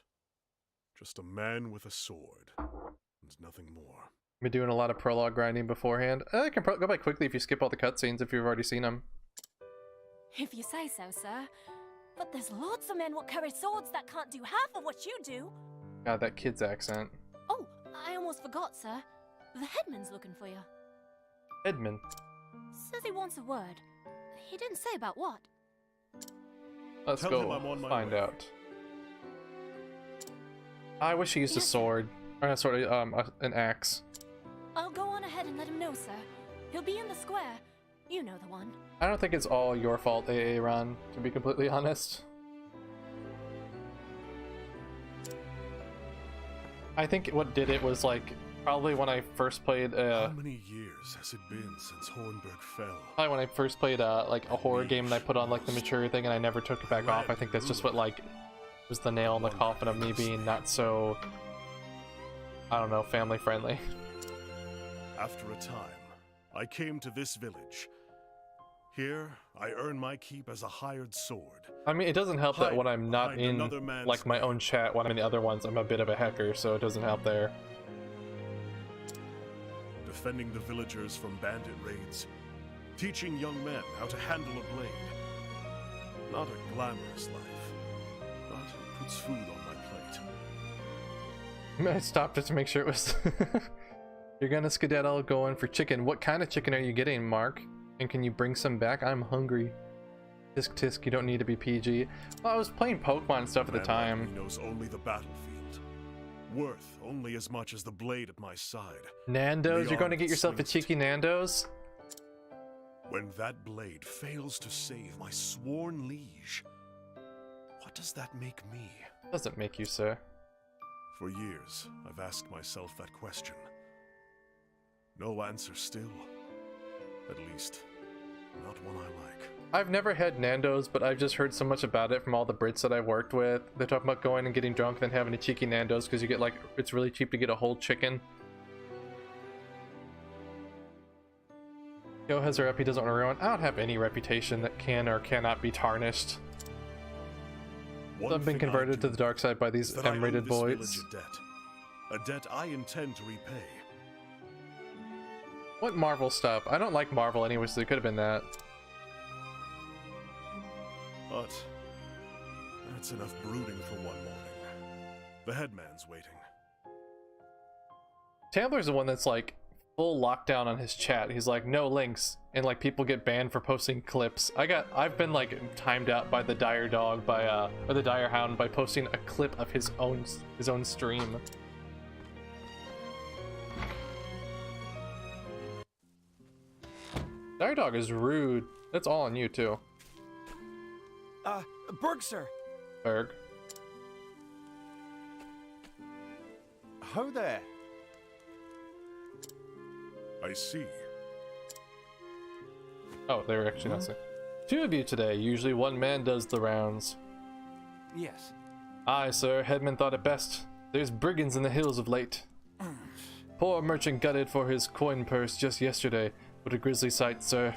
Just a man with a sword, and nothing more. Been doing a lot of prologue grinding beforehand. I can go by quickly if you skip all the cutscenes if you've already seen them. If you say so, sir. But there's lots of men what carry swords that can't do half of what you do. God, that kid's accent. Oh, I almost forgot, sir. The headman's looking for you. Edmund. Says he wants a word. He didn't say about what. Let's Tell him I'm on go my find way. out. I wish he used a Yes, sir. sword. Or not sword, an axe. I'll go on ahead and let him know, sir. He'll be in the square. You know the one. I don't think it's all your fault, Aaron, to be completely honest. I think what did it was like probably when I first played How many years has it been since Hornburg fell? probably when I first played like a horror game and I put on like the mature thing and I never took it back off. I think that's just what like was the nail in the coffin of me being not so, I don't know, family friendly. After a time, I came to this village. Here, I earn my keep as a hired sword. I mean, it doesn't help that when I'm not Behind in another man's like my name. own chat, when I'm in the other ones, I'm a bit of a hacker, so it doesn't help there. Defending the villagers from bandit raids. Teaching young men how to handle a blade. Not a glamorous life, but it puts food on my plate. I stopped it to make sure it was. You're gonna skedaddle going for chicken. What kind of chicken are you getting, Mark? And can you bring some back? I'm hungry. Tisk tisk, you don't need to be PG. Well, I was playing Pokemon and stuff at the Man like time. me knows only the battlefield. Worth only as much as the blade at my side. Nando's? You're going to Beyond get yourself a swings it. cheeky Nando's? When that blade fails to save my sworn liege, what does that make me? Doesn't make you, sir. For years, I've asked myself that question. No answer still. At least, not one I like. I've never had Nando's, but I've just heard so much about it from all the Brits that I've worked with. They're talking about going and getting drunk, then having a cheeky Nando's because you get like, it's really cheap to get a whole chicken. Joe has a rep he doesn't want to ruin. I don't have any reputation that can or cannot be tarnished. One I've been thing I converted to do the dark side by is these that I owe M-rated this boys. village a debt I intend to repay. What Marvel stuff? I don't like Marvel anyway, so it could have been that. But that's enough brooding for one morning. The headman's waiting. Tambler's the one that's like full lockdown on his chat. He's like, no links, and like people get banned for posting clips. I've been like timed out by the Dire Dog or the Dire Hound by posting a clip of his own stream. Dire Dog is rude. That's all on you too, Berg, sir. Berg. How there? I see. Oh, they were actually not saying. Two of you today. Usually one man does the rounds. Yes. Aye, sir. Headman thought it best. There's brigands in the hills of late. Poor merchant gutted for his coin purse just yesterday. What a grisly sight, sir.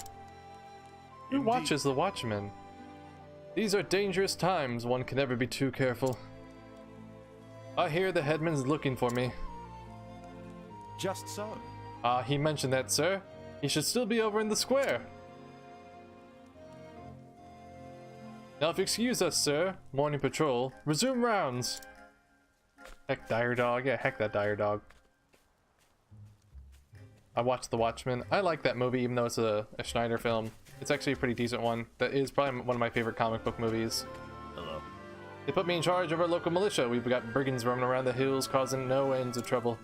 Who watches the watchman? These are dangerous times. One can never be too careful. I hear the headman's looking for me. Just so. Ah, he mentioned that, sir. He should still be over in the square. Now, if you excuse us, sir, morning patrol, resume rounds. Heck, Dire Dog. Yeah, heck that Dire Dog. I watched The Watchmen. I like that movie, even though it's a Schneider film. It's actually a pretty decent one. That is probably one of my favorite comic book movies. Hello. They put me in charge of our local militia. We've got brigands roaming around the hills, causing no ends of trouble.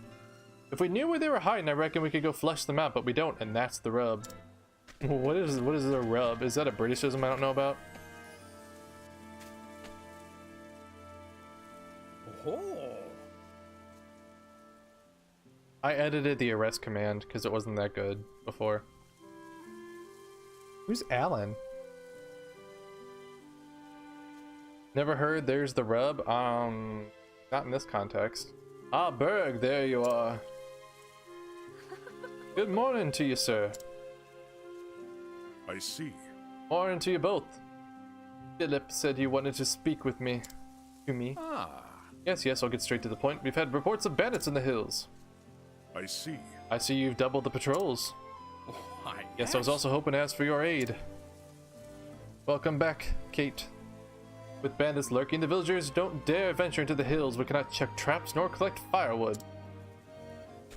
If we knew where they were hiding, I reckon we could go flush them out, but we don't, and that's the rub. What is the rub? Is that a Britishism I don't know about? Oh. I edited the arrest command because it wasn't that good before. Who's Alan? Never heard There's the Rub? Not in this context. Ah, Berg, there you are. Good morning to you, sir. I see. Morning to you both. Philip said you wanted to speak with me. To me? Ah. Yes, I'll get straight to the point. We've had reports of bandits in the hills. I see. I see you've doubled the patrols. Why, Yes, I was also hoping to ask for your aid. Welcome back, Kate. With bandits lurking, the villagers don't dare venture into the hills. We cannot check traps nor collect firewood.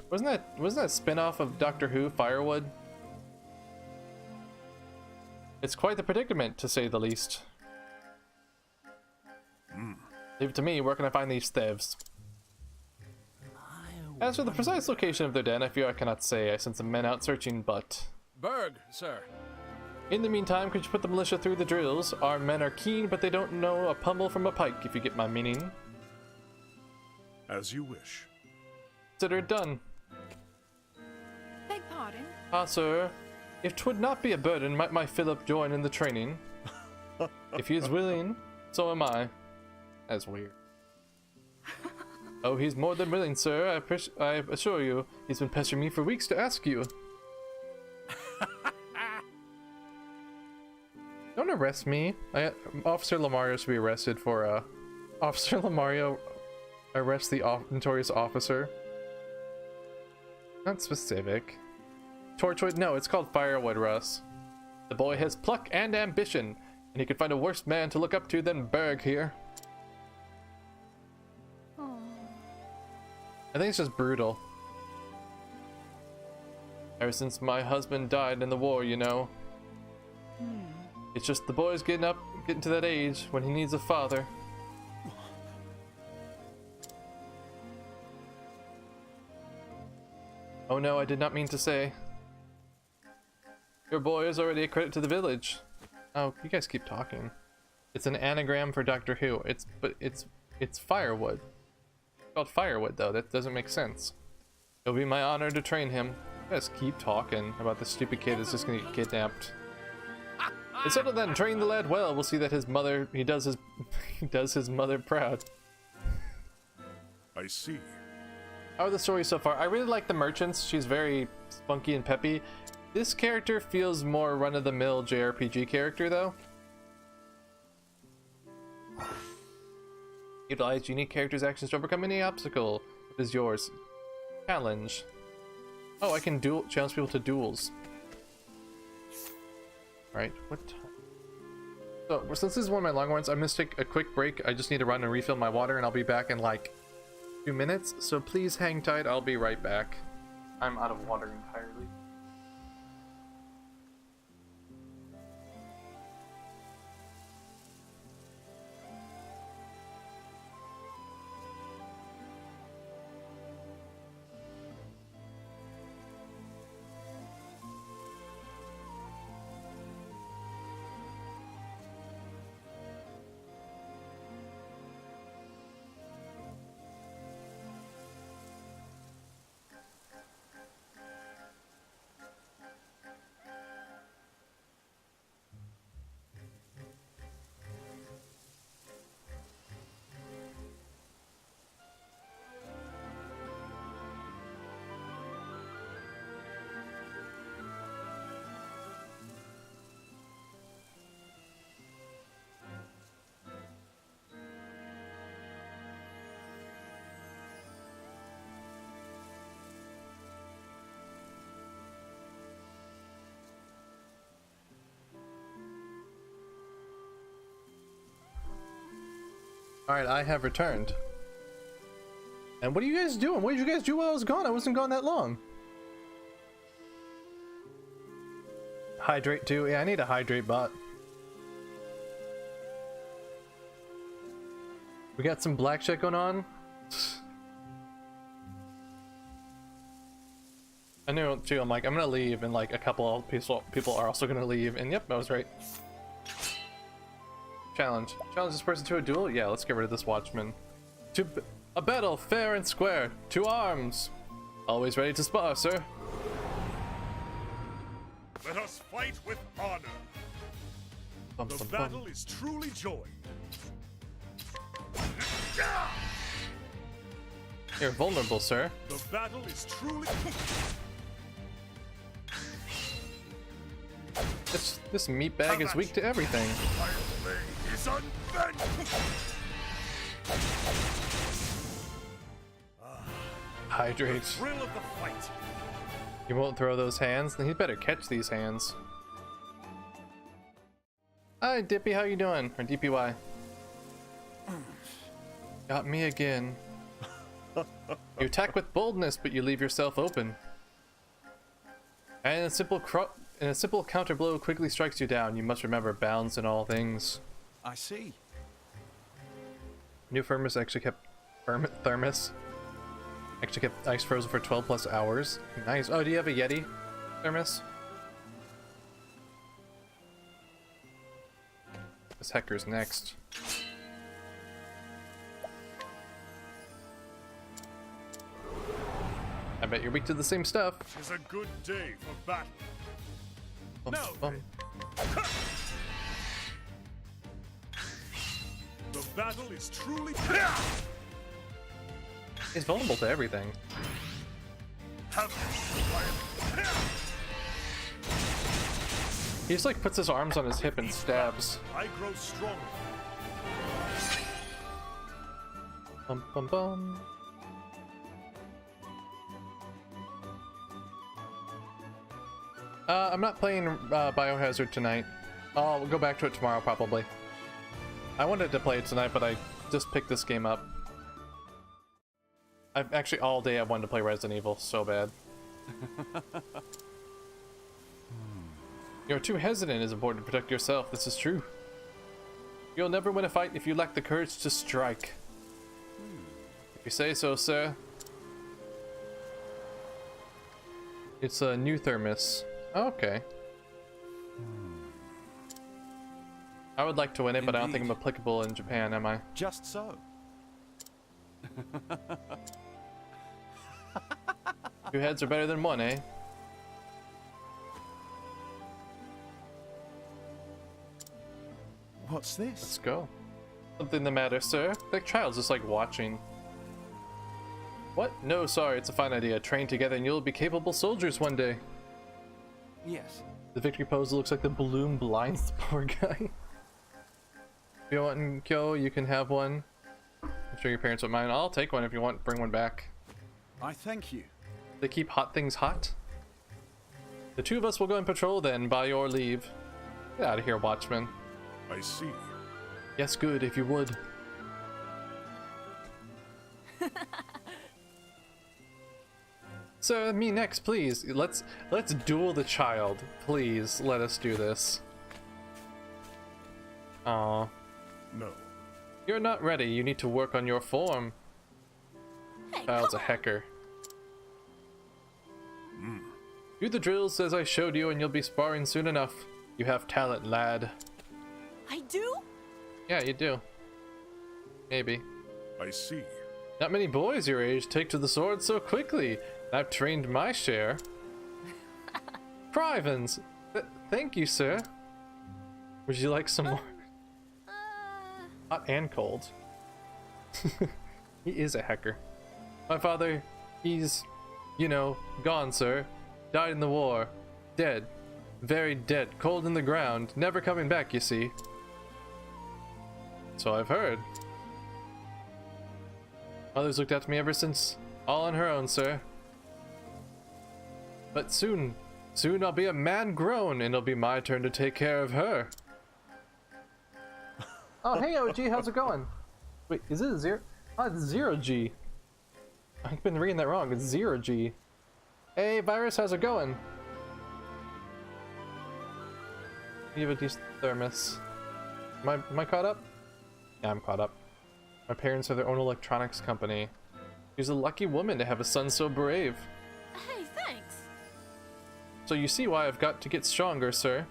Wasn't that a spin-off of Doctor Who, Firewood? It's quite the predicament, to say the least. Leave it to me. Where can I find these thieves? As for the precise location of their den, I fear I cannot say. I sent some men out searching, but... Berg, sir. In the meantime, could you put the militia through the drills? Our men are keen, but they don't know a pummel from a pike, if you get my meaning. As you wish. Consider it done. Beg pardon? Ah, sir. If 'twould not be a burden, might my Philip join in the training? If he is willing, so am I. That's weird. Oh, he's more than willing, sir. I assure you. He's been pestering me for weeks to ask you. Don't arrest me. Officer Lamario should be arrested for, Officer Lamario arrests the notorious officer. Not specific. Torchwood? No, it's called Firewood, Russ. The boy has pluck and ambition, and he could find a worse man to look up to than Berg here. I think it's just brutal. Ever since my husband died in the war, you know. It's just the boy's getting to that age when he needs a father. Oh no, I did not mean to say. Your boy is already a credit to the village. Oh, you guys keep talking. It's an anagram for Doctor Who. It's Firewood. It's called Firewood though. That doesn't make sense. It'll be my honor to train him. You guys keep talking about this stupid kid that's just gonna get kidnapped. Instead of then, train the lad well. We'll see that he does his mother proud. I see. How are the stories so far? I really like the merchants. She's very spunky and peppy. This character feels more run-of-the-mill JRPG character though. Utilize unique characters' actions to overcome any obstacle. It is yours. Challenge. Oh, I can challenge people to duels. Alright, what time? So, since this is one of my long ones, I'm gonna take a quick break. I just need to run and refill my water, and I'll be back in like 2 minutes. So please hang tight, I'll be right back. I'm out of water entirely. Alright, I have returned. And what are you guys doing? What did you guys do while I was gone? I wasn't gone that long. Hydrate too? Yeah, I need a hydrate bot. We got some black shit going on. I knew too, I'm like, I'm gonna leave, and like a couple of people are also gonna leave, and yep, I was right. Challenge this person to a duel? Yeah, let's get rid of this watchman. To a battle, fair and square. To arms. Always ready to spar, sir. Let us fight with honor. The battle is truly joined. You're vulnerable, sir. The battle is truly. This meatbag is weak to everything. My blade is unbent. Hydrate. Thrill of the fight. You won't throw those hands? Then he better catch these hands. Hi, Dippy, how you doing? Or DPY. Got me again. You attack with boldness, but you leave yourself open. And a simple counter blow quickly strikes you down. You must remember balance in all things. I see. New thermos actually kept ice frozen for 12 plus hours. Nice. Oh, do you have a Yeti thermos? This hacker's next. I bet you're weak to the same stuff. It's a good day for battle. Now Bum. the battle is truly. He's vulnerable to everything. He just like puts his arms on his hip and stabs. I grow stronger. Bum bum bum. I'm not playing Biohazard tonight. I'll go back to it tomorrow probably. I wanted to play it tonight, but I just picked this game up. I've actually all day I wanted to play Resident Evil so bad. You're too hesitant. It's important to protect yourself. This is true. You'll never win a fight if you lack the courage to strike. If you say so, sir. It's a new thermos. Okay. I would like to win it, but I don't think I'm applicable in Japan, am I? Just so. Two heads are better than one, eh? What's this? Let's go. Something the matter, sir? That child's just like watching. What? No, sorry, it's a fine idea. Train together and you'll be capable soldiers one day. Yes. The victory pose looks like the balloon blinds the poor guy. If you want Kyo, you can have one. I'm sure your parents won't mind. I'll take one if you want. Bring one back. I thank you. They keep hot things hot. The two of us will go and patrol then, by your leave. Get out of here, watchman. I see. Yes, good, if you would. So, me next, please. Let's duel the child. Please, let us do this. Aw. No. You're not ready. You need to work on your form. Hey, Child's a come on. hacker. Do the drills as I showed you and you'll be sparring soon enough. You have talent, lad. I do? Yeah, you do. Maybe. I see. Not many boys your age take to the sword so quickly. I've trained my share. Privens! Thank you, sir. Would you like some more? Hot and cold. He is a hacker. My father, he's, you know, gone, sir. Died in the war. Dead. Very dead. Cold in the ground. Never coming back, you see. So I've heard. Mother's looked after me ever since. All on her own, sir. But soon I'll be a man grown and it'll be my turn to take care of her. Oh, hey OG, how's it going? Wait, is it 0? Oh, it's 0G. I've been reading that wrong. It's 0G. Hey, Virus, how's it going? You have a decent thermos. Am I caught up? Yeah, I'm caught up. My parents have their own electronics company. She's a lucky woman to have a son so brave. Hey, thanks. So you see why I've got to get stronger, sir.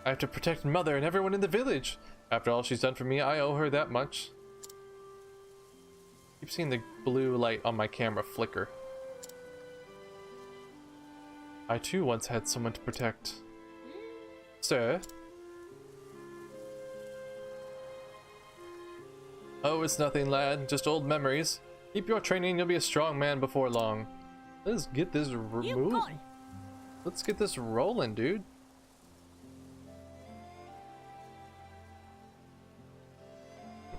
I have to protect Mother and everyone in the village. After all she's done for me, I owe her that much. Keep seeing the blue light on my camera flicker. I too once had someone to protect. Sir? Oh, it's nothing, lad. Just old memories. Keep your training and you'll be a strong man before long. Let's get this removed. Let's get this rolling, dude.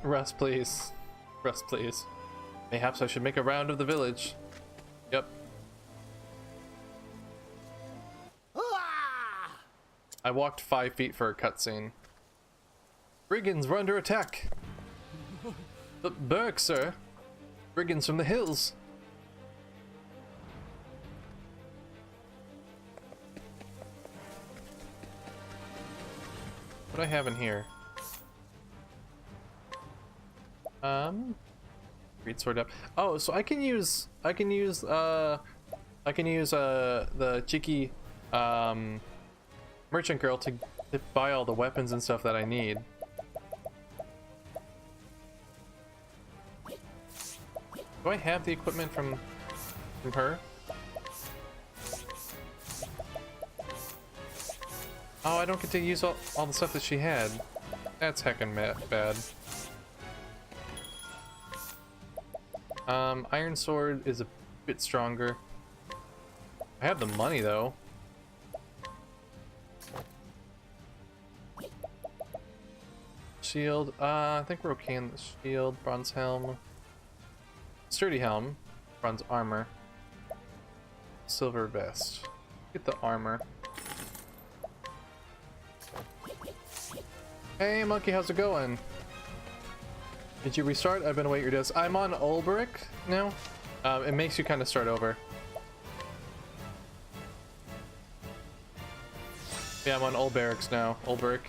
Rest, please. Rest, please. Mayhaps I should make a round of the village. Yep. I walked 5 feet for a cutscene. Brigands, we're under attack. But Burke, sir. Brigands from the hills. What do I have in here? Read sword up. Oh, so I can use the cheeky merchant girl to buy all the weapons and stuff that I need. Do I have the equipment from her? Oh, I don't get to use all the stuff that she had. That's heckin' bad. Iron sword is a bit stronger. I have the money though. Shield, I think we're okay in the shield. Bronze helm. Sturdy helm. Bronze armor. Silver vest. Get the armor. Hey monkey, how's it going? Did you restart? I've been away at your desk. I'm on Ulbrich now. It makes you kind of start over. Yeah, I'm on Old Barracks now. Ulbrich.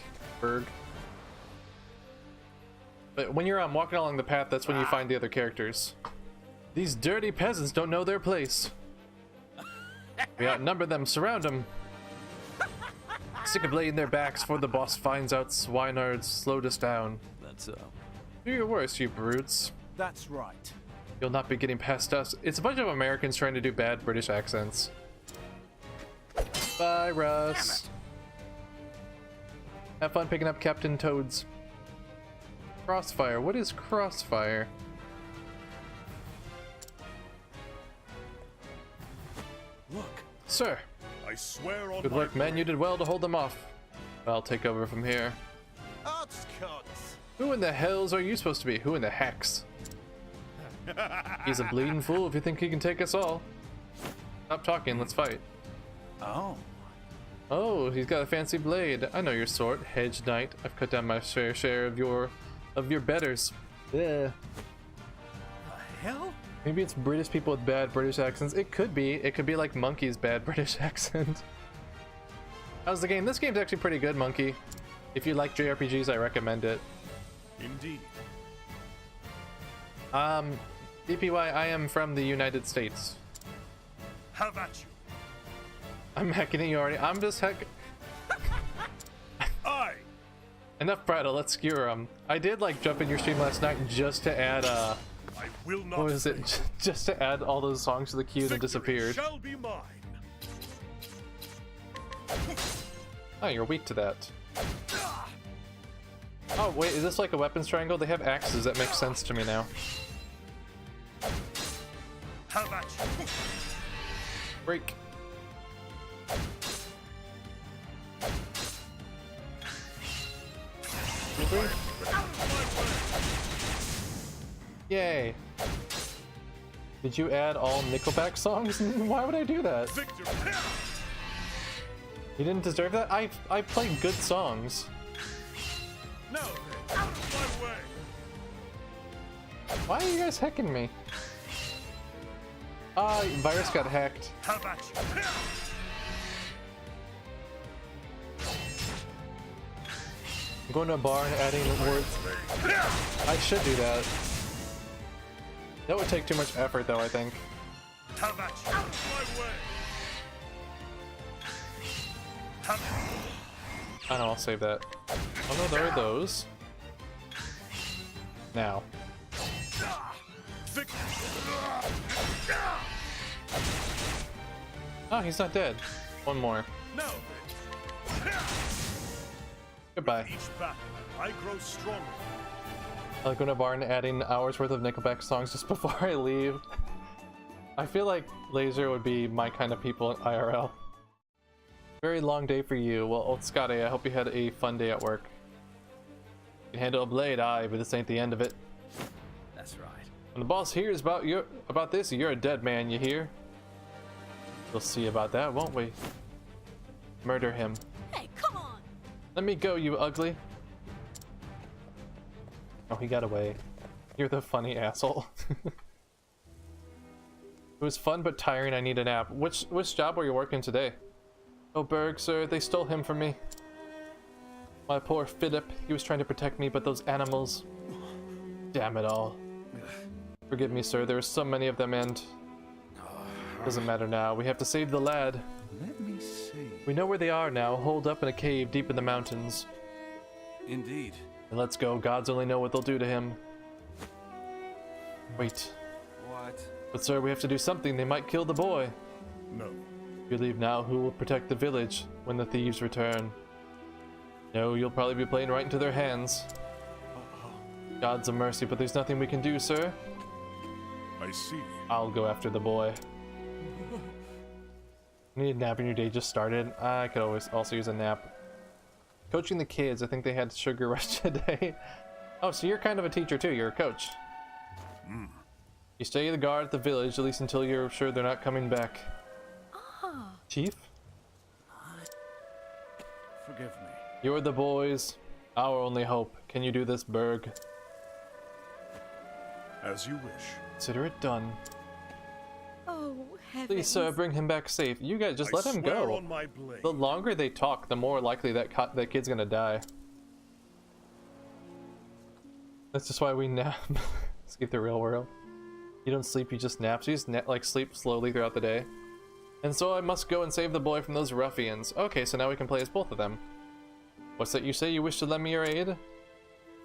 Berg. But when you're walking along the path, that's when you find the other characters. These dirty peasants don't know their place. We outnumber them, surround them. Stick a blade in their backs before the boss finds out swineherd's slowed us down. That's Do your worst, you brutes. That's right. You'll not be getting past us. It's a bunch of Americans trying to do bad British accents. Bye, Russ. Have fun picking up Captain Toad's. Crossfire. What is crossfire? Look, Sir. I swear on Good my work, man. You did well to hold them off. I'll take over from here. Who in the hells are you supposed to be? Who in the hex? He's a bleeding fool if you think he can take us all. Stop talking, let's fight. Oh. Oh, he's got a fancy blade. I know your sort, hedge knight. I've cut down my fair share of your betters. Yeah. The hell? Maybe it's British people with bad British accents. It could be. It could be like Monkey's bad British accent. How's the game? This game's actually pretty good, Monkey. If you like JRPGs, I recommend it. Indeed. DPY, I am from the United States. Have at you. I'm hacking at you already. I'm just heck. I. Enough prattle, let's skewer them. I did like jump in your stream last night just to add I will not. what was it? Just to add all those songs to the queue that disappeared. Shall be mine. Oh, you're weak to that. Oh wait, is this like a weapons triangle? They have axes, that makes sense to me now. Have at you. Break. Yay. Did you add all Nickelback songs? Why would I do that? Victor. You didn't deserve that? I played good songs. Now then, out of my way. Why are you guys hacking me? Ah, virus got hacked. How about you? I'm going to a bar and adding words. I should do that. That would take too much effort though, I think. How about you? Out my way. I know, I'll save that. Oh no, there are those. Now. Oh, he's not dead. One more. No. Goodbye. Each battle, I grow stronger. I like going to a bar and adding hours worth of Nickelback songs just before I leave. I feel like Laser would be my kind of people in IRL. Very long day for you. Well, old Scotty, I hope you had a fun day at work. You can handle a blade, aye, but this ain't the end of it. That's right. When the boss hears about this, you're a dead man, you hear? We'll see about that, won't we? Murder him. Hey, come on! Let me go, you ugly. Oh, he got away. You're the funny asshole. It was fun but tiring, I need a nap. Which job were you working today? Oh, Berg, sir, they stole him from me. My poor Philip, he was trying to protect me, but those animals... Damn it all. Forgive me, sir, there are so many of them and... Doesn't matter now, we have to save the lad. Let me see. We know where they are now, holed up in a cave deep in the mountains. Indeed. And let's go, gods only know what they'll do to him. Wait. What? But sir, we have to do something, they might kill the boy. No. If you leave now, who will protect the village when the thieves return? No, you'll probably be playing right into their hands. God's a mercy, but there's nothing we can do, sir. I see. I'll go after the boy. Need a nap in your day just started. I could always also use a nap. Coaching the kids, I think they had sugar rush today. Oh, so you're kind of a teacher too, you're a coach. You stay the guard at the village, at least until you're sure they're not coming back. Chief? Forgive me. You're the boys, our only hope. Can you do this, Berg? As you wish. Consider it done. Oh, heavens. Please, sir, bring him back safe. You guys, just I let him swear go. on my blade. The longer they talk, the more likely that kid's gonna die. That's just why we nap. Escape the real world. You don't sleep, you just nap. So you just like sleep slowly throughout the day. And so I must go and save the boy from those ruffians. Okay, so now we can play as both of them. What's that you say? You wish to lend me your aid?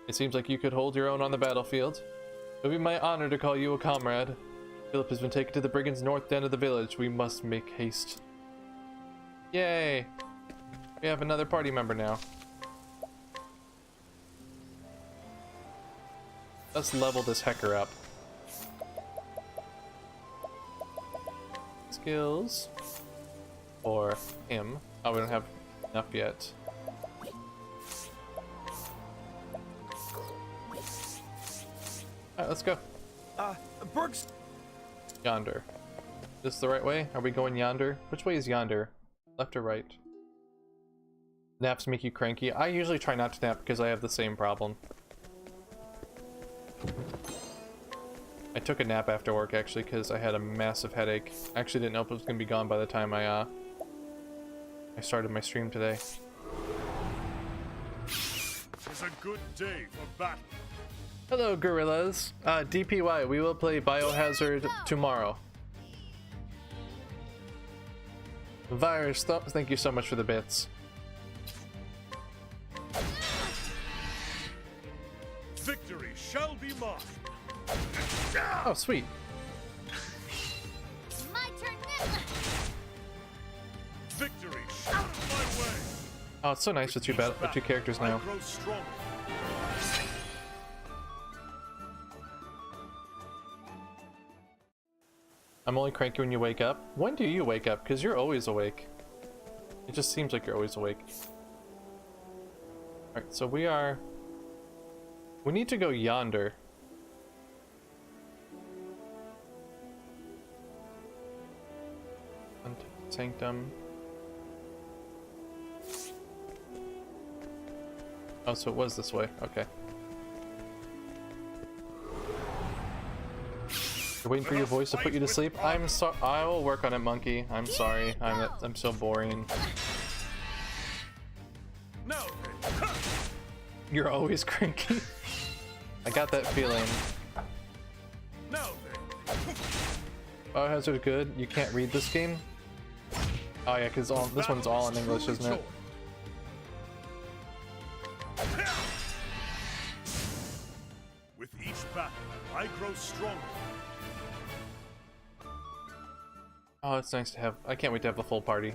It seems like you could hold your own on the battlefield. It would be my honor to call you a comrade. Philip has been taken to the brigands' north end of the village. We must make haste. Yay! We have another party member now. Let's level this hecker up. Skills. For him. Oh, we don't have enough yet. Alright, let's go. Berg's... Yonder. This the right way? Are we going yonder? Which way is yonder? Left or right? Naps make you cranky. I usually try not to nap because I have the same problem. I took a nap after work actually because I had a massive headache. I actually didn't know if it was going to be gone by the time I started my stream today. It's a good day for battle. Hello, gorillas. DPY, we will play Biohazard tomorrow. Virus, thank you so much for the bits. Victory shall be mine. Oh, sweet. My turn now. Victory shall be my way. Oh, it's so nice with two characters now. I grow stronger. I'm only cranky when you wake up. When do you wake up? Because you're always awake. It just seems like you're always awake. Alright, so we need to go yonder. Sanctum. Oh, so it was this way. Okay. You're waiting for your voice to put you to sleep? I'm so I will work on it, monkey. I'm sorry. I'm so boring. No. You're always cranky. I got that feeling. No. Biohazard good. You can't read this game? Oh yeah, because this one's all in English, isn't it? With each battle, I grow stronger. Oh, it's nice to have. I can't wait to have a full party.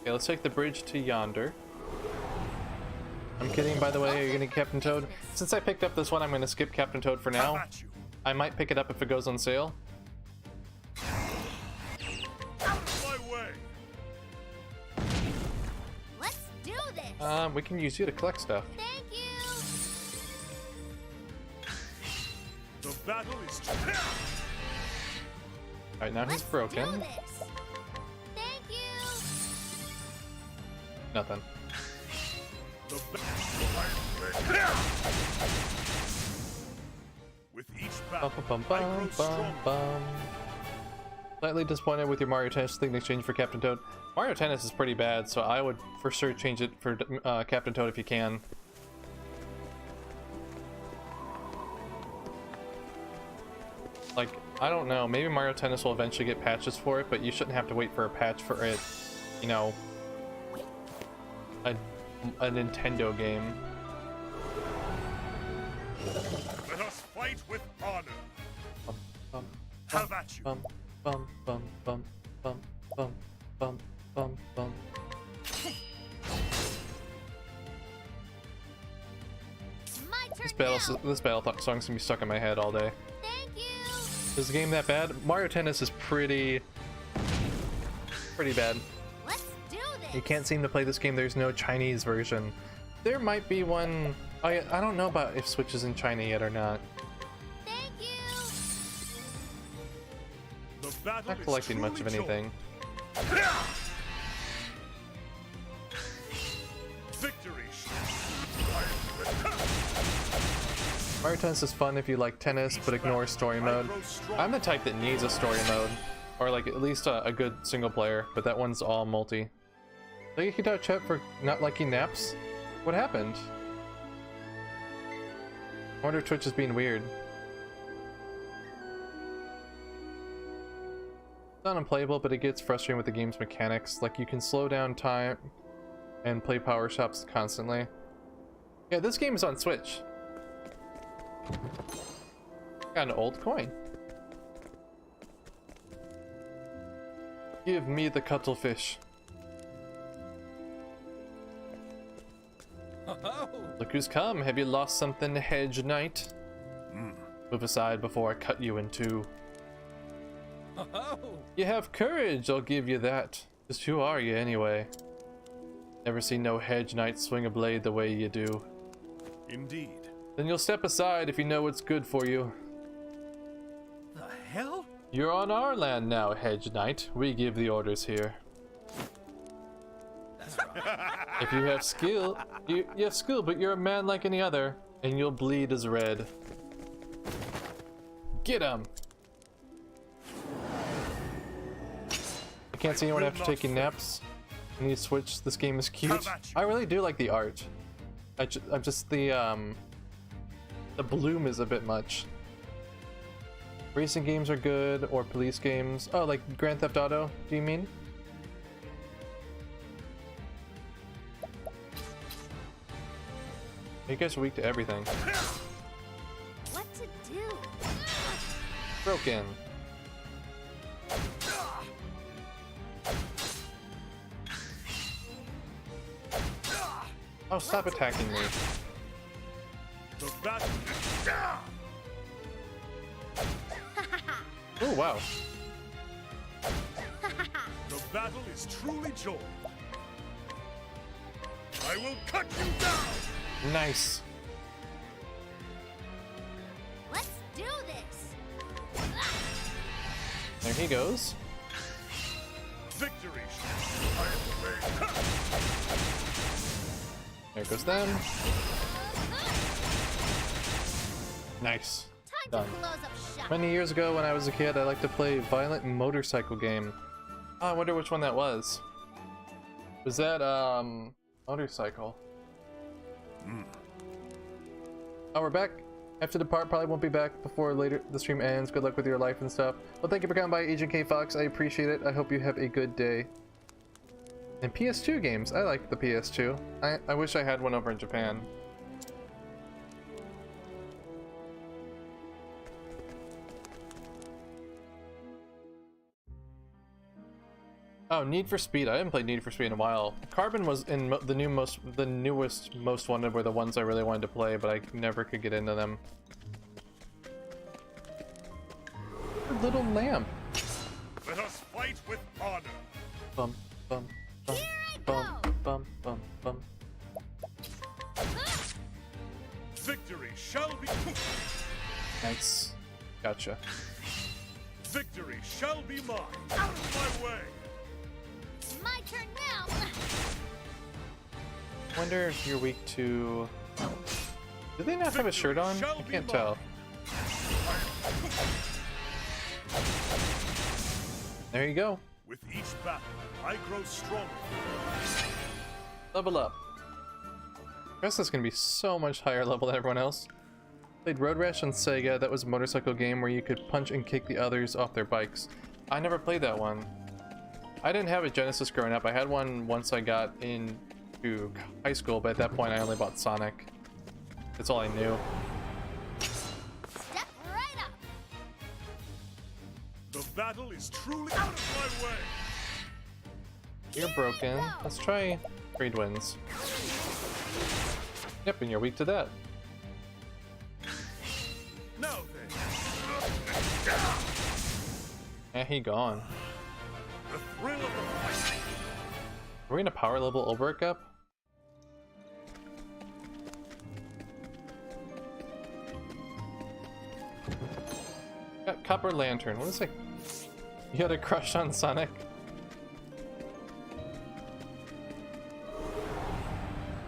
Okay, let's take the bridge to yonder. I'm kidding, by the way. Are you gonna Captain Toad? Since I picked up this one, I'm gonna skip Captain Toad for now. I might pick it up if it goes on sale. Out of my way. Let's do this. We can use you to collect stuff. Thank you. The battle is. Alright, now he's Let's broken. do this. Thank you. Nothing. The With each battle, Bum, bum, I grow bum, bum, stronger. bum. Slightly disappointed with your Mario Tennis thing in exchange for Captain Toad. Mario Tennis is pretty bad, so I would for sure change it for Captain Toad if you can. Like, I don't know, maybe Mario Tennis will eventually get patches for it, but you shouldn't have to wait for a patch for it, you know, a Nintendo game. Let us fight with honor. Bum, bum, Have at you. bum, bum, bum, bum, bum, bum, bum, bum, bum. My turn This battle song's gonna be stuck in my head all day. Thank you. Is the game that bad? Mario Tennis is pretty bad. Let's do this. You can't seem to play this game. There's no Chinese version. There might be one. I don't know about if Switch is in China yet or not. Thank you. The battle Not is collecting much of truly anything. joined. Victory. Mario Tennis is fun if you like tennis but ignore story mode. I'm the type that needs a story mode, or like at least a good single player, but that one's all multi. Thank you, kicked out chat for not liking naps. What happened? I wonder if Twitch is being weird. It's not unplayable, but it gets frustrating with the game's mechanics. Like, you can slow down time and play power shops constantly. Yeah, this game is on Switch. Got an old coin. Give me the cuttlefish. Look who's come. Have you lost something, Hedge Knight? Move aside before I cut you in two. You have courage, I'll give you that. Just who are you anyway? Never seen no Hedge Knight swing a blade the way you do. Indeed. Then you'll step aside if you know what's good for you. The hell? You're on our land now, Hedge Knight. We give the orders here. If you have skill, you have skill, but you're a man like any other, and you'll bleed as red. Get him! I can't see anyone after taking naps. I need to switch. This game is cute. I really do like the art. I'm just the bloom is a bit much. Racing games are good, or police games. Oh, like Grand Theft Auto, do you mean? You guys are weak to everything. What to do? Broken. Oh, stop attacking me. The battle. Oh, wow. The battle is truly joined. I will cut you down. Nice. Let's do this. There he goes. Victory. There goes them. Nice. Time Done. to close up shop. Many years ago when I was a kid, I liked to play a violent motorcycle game. Oh, I wonder which one that was. Was that, motorcycle? Oh, we're back. I have to depart, probably won't be back before later the stream ends. Good luck with your life and stuff. Well, thank you for coming by, Agent K Fox. I appreciate it. I hope you have a good day. And PS2 games. I like the PS2. I wish I had one over in Japan. Oh, Need for Speed. I haven't played Need for Speed in a while. Carbon was in the newest Most Wanted were the ones I really wanted to play, but I never could get into them. A little lamp. Let us fight with honor. Bum bum bum Here I bum go. bum bum bum. Victory shall be. Nice. Gotcha. Victory shall be mine. Out of my way. My turn now. Wonder if you're weak to. Do they not have a shirt on? I can't tell. There you go. With each battle, I grow stronger. Level up. I guess that's gonna be so much higher level than everyone else. Played Road Rash on Sega. That was a motorcycle game where you could punch and kick the others off their bikes. I never played that one. I didn't have a Genesis growing up. I had one once I got into high school, but at that point I only bought Sonic. That's all I knew. Step right up. The battle is truly out of my way. You're broken. Let's try Trade Winds. Yep, and you're weak to that. Now then. Eh, he gone. The thrill of the fight. Are we gonna power level Ulbrich up? Got Copper Lantern. What is it? You had a crush on Sonic?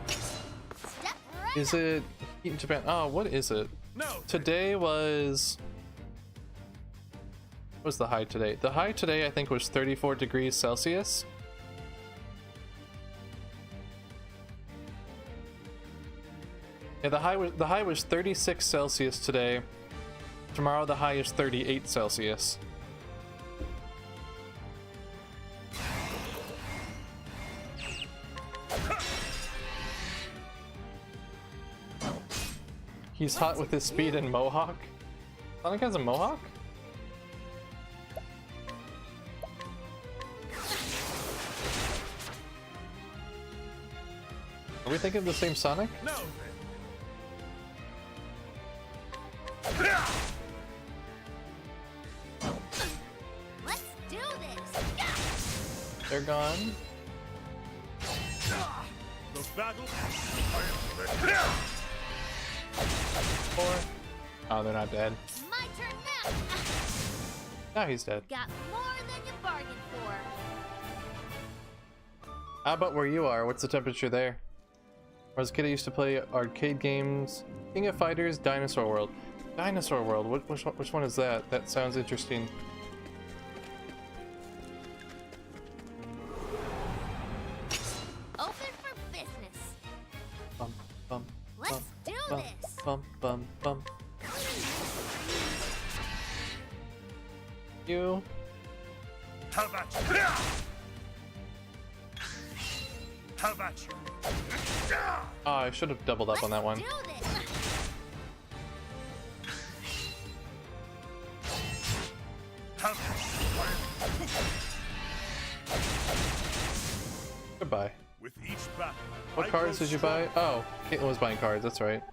Step right Is it Heat in Japan? Oh, what is it? Now then. Today was... What was the high today? The high today I think was 34 degrees Celsius. Yeah, the high was 36 Celsius today. Tomorrow the high is 38 Celsius. He's hot with his speed and mohawk. Sonic has a mohawk? Are we thinking of the same Sonic? Now Let's do this. They're gone. then. The battle. Four. Oh, they're not dead. My turn now. Now he's dead. Got more than you bargained for. How about where you are? What's the temperature there? When I was a kid, I used to play arcade games. King of Fighters, Dinosaur World. Dinosaur World, which one is that? That sounds interesting. Open for business. Bum, bum, Let's bum, do bum, this. bum, bum, bum. You. Have at you. Have at you. Oh, I should have doubled up on that one. Do this. Have Goodbye. with each battle. What I cards grow did you buy? Oh, Caitlin was buying cards, that's right.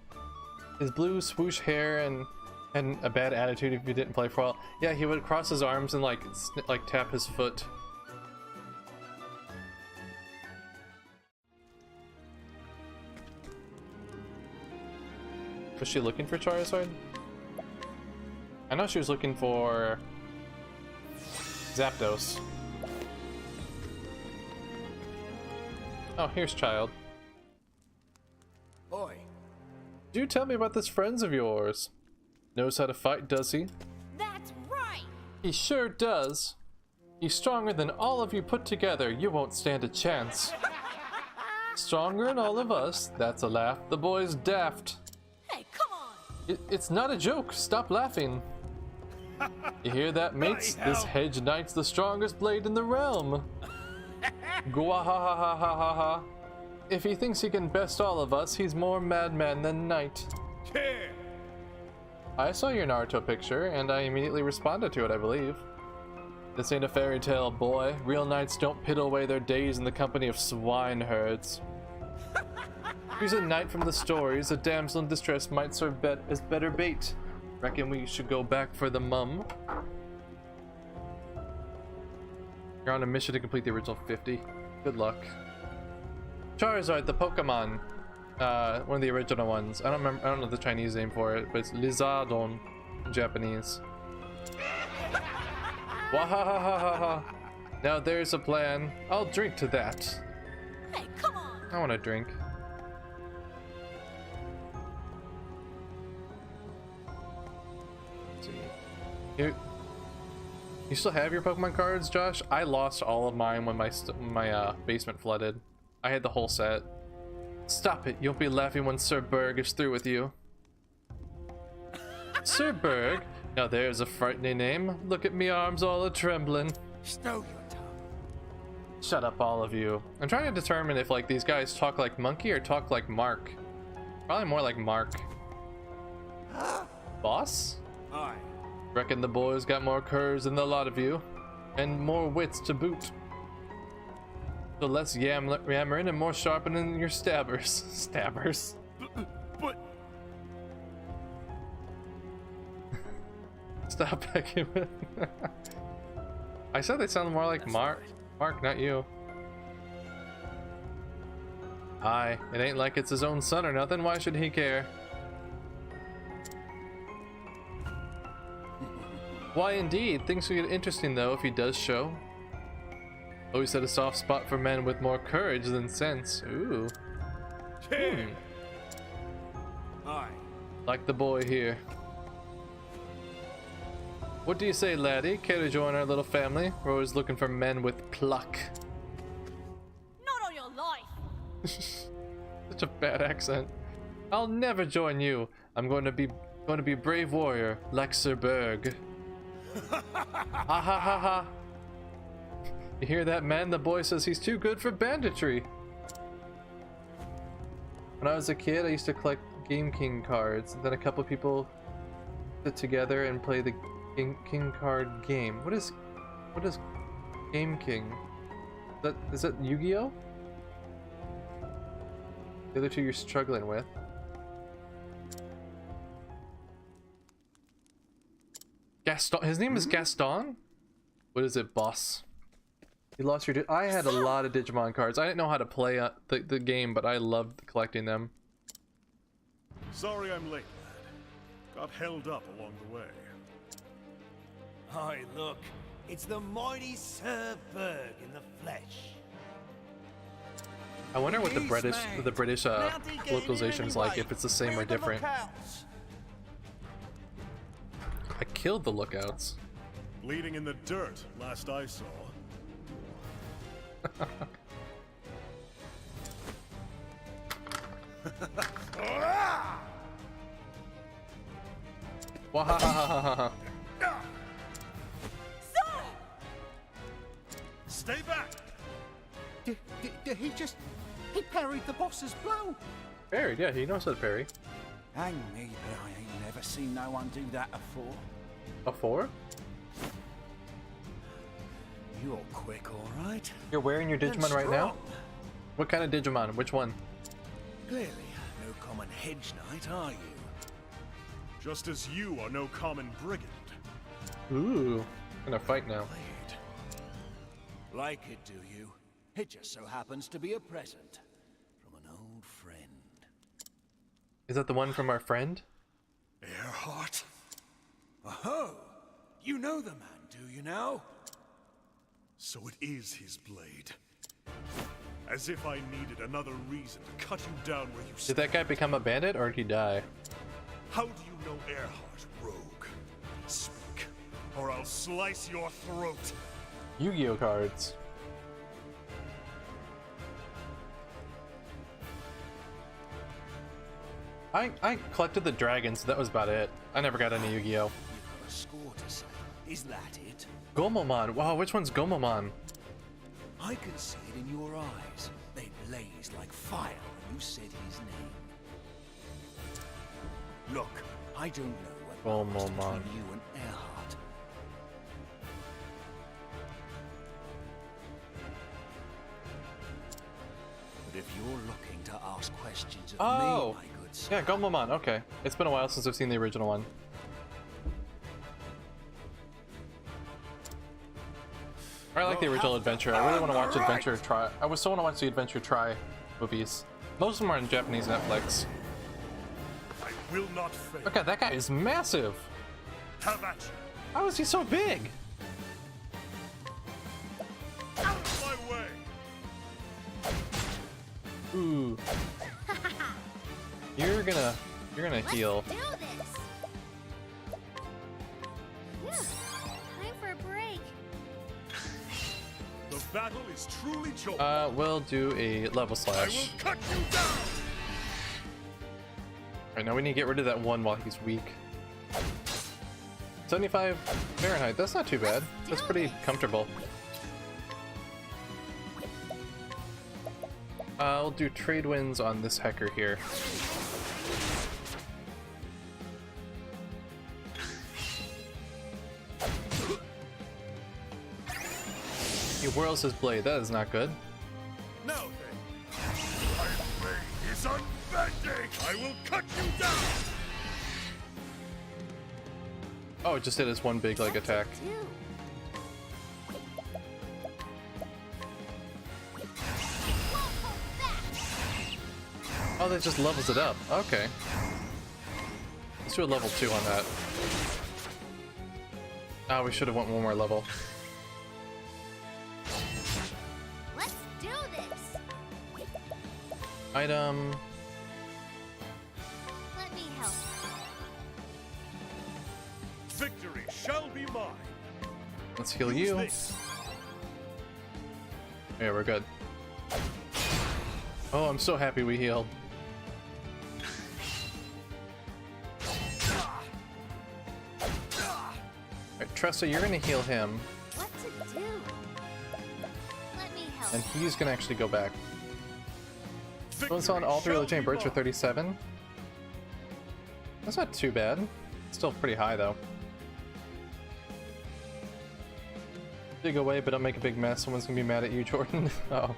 His blue swoosh hair and a bad attitude if you didn't play for a while. Yeah, he would cross his arms and like tap his foot. Was she looking for Charizard? I know she was looking for Zapdos. Oh, here's Child. Boy, Do tell me about this friends of yours. Knows how to fight, does he? That's right. He sure does. He's stronger than all of you put together. You won't stand a chance. Stronger than all of us. That's a laugh. The boy's daft. Hey, come on. It's not a joke. Stop laughing. You hear that, mates? This hedge knight's the strongest blade in the realm. Gwahahahahaha. If he thinks he can best all of us, he's more madman than knight. I saw your Naruto picture, and I immediately responded to it, I believe. This ain't a fairy tale, boy. Real knights don't piddle away their days in the company of swineherds. Here's a knight from the stories. A damsel in distress might serve as better bait. Reckon we should go back for the mum. You're on a mission to complete the original 50. Good luck. Charizard, the Pokemon. One of the original ones. I don't know the Chinese name for it, but it's Lizardon in Japanese. Wahahahaha. Now there's a plan. I'll drink to that. Hey, come on. I want to drink. Let's see. You still have your Pokemon cards, Josh? I lost all of mine when my basement flooded. I had the whole set. Stop it. You'll be laughing when Sir Berg is through with you. Sir Berg? Now there's a frightening name. Look at me arms all a-trembling. Stow your tongue. Shut up, all of you. I'm trying to determine if, like, these guys talk like Monkey or talk like Mark. Probably more like Mark. Boss? Aye. Reckon the boys got more curves than the lot of you. And more wits to boot. So less yammering and more sharpening your stabbers. Stabbers. But Stop pecking with. I said they sound more like Mark. Mark, not you. Aye, it ain't like it's his own son or nothing. Why should he care? Why indeed? Things will get interesting though if he does show. Always had a soft spot for men with more courage than sense. Ooh. Aye. Like the boy here. What do you say, laddie? Care to join our little family? We're always looking for men with pluck. Not on your life. Such a bad accent. I'll never join you. I'm going to be brave warrior like Sir Berg. Ha ha ha ha. You hear that, man? The boy says he's too good for banditry. When I was a kid, I used to collect Game King cards. Then a couple people sit together and play the King card game. What is Game King? Is that Yu-Gi-Oh? The other two you're struggling with. Gaston. His name is Gaston? What is it, boss? You lost your... I had a lot of Digimon cards. I didn't know how to play the game, but I loved collecting them. sorry I'm late, lad. Got held up along the way. Hi, look. It's the mighty Sir Berg in the flesh. I wonder what the British localization is like, if it's the same or different. I killed the lookouts. Bleeding in the dirt, last I saw. Wahahahaha. Stay back! Did he just... He parried the boss's blow. Parried, yeah, he knows how to parry. Hang me, but I ain't never seen no one do that before. A 4? You're quick, all right. You're wearing your Digimon right now? What kind of Digimon? Which one? Clearly, no common hedge knight, are you? Just as you are no common brigand. Ooh, gonna fight now. Blade. Like it, do you? It just so happens to be a present from an old friend. Is that the one from our friend? Earhart? Oh, you know the man, do you now? So it is his blade. As if I needed another reason to cut you down where you Did stand. that guy become a bandit or did he die? How do you know Earhart, rogue? Speak, or I'll slice your throat. Yu-Gi-Oh cards. I collected the dragons, that was about it. I never got any Yu-Gi-Oh. You've got a score to settle. Is that it? Gomamon. Wow, which one's Gomamon? I can see it in your eyes. They blazed like fire when you said his name. Look, I don't know what was between you and Earhart. But if you're looking to ask questions of me, my good sir, yeah, Gomamon. Okay, it's been a while since I've seen the original one. I like the original Adventure. I really want to watch Adventure Try. I still want to watch the Adventure Try movies. Most of them are in Japanese Netflix. I will not fail. Okay, that guy is massive. Have at you. How is he so big? Out of my way. Ooh. You're gonna heal. Do this. Yeah. Time for a break. The battle is truly joyful. We'll do a level I slash. will cut you down. Alright, now we need to get rid of that one while he's weak. 75 Fahrenheit, that's not too bad. That's pretty comfortable. I'll do trade wins on this hacker here. He whirls his blade, that is not good. Now then, my blade is unbending. I will cut you down. Oh, it just did his one big like attack. Oh, that just levels it up. Okay. Let's do a level 2 on that. Ah, we should have went one more level. Let's do this. Item. Let me help. Victory shall be mine. Let's heal Use you. this. Yeah, we're good. Oh, I'm so happy we healed. Alright, Tressa, you're gonna heal him, What to do? Let me help. and he's gonna actually go back. Someone's on all 3 shall legendary be birds for mine. 37. That's not too bad. Still pretty high though. Dig away, but don't make a big mess. Someone's gonna be mad at you, Jordan. Oh.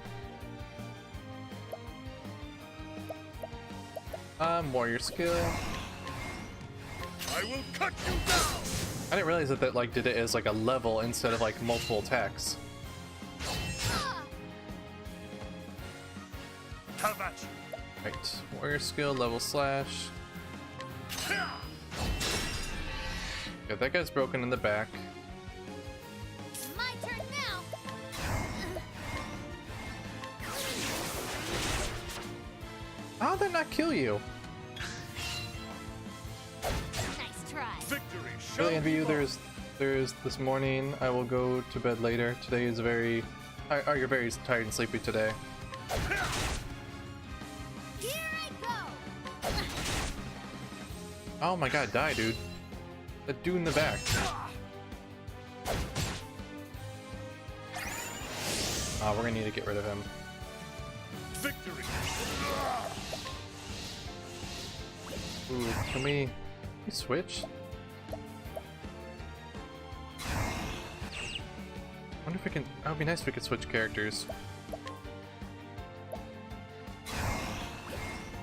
Warrior skill. I will cut you down. I didn't realize that that like did it as like a level instead of like multiple attacks. Have at you. Right, warrior skill, level slash. Yeah, that guy's broken in the back. My turn now. How'd that not kill you? Nice try. Victory shall Really envy be you. mine. There's this morning. I will go to bed later. Today is very. Oh, you're very tired and sleepy today. Here I go. Oh my god, die, dude. That dude in the back. Ah, we're gonna need to get rid of him. Victory. Ooh, can we switch? I wonder if we can. That would be nice if we could switch characters.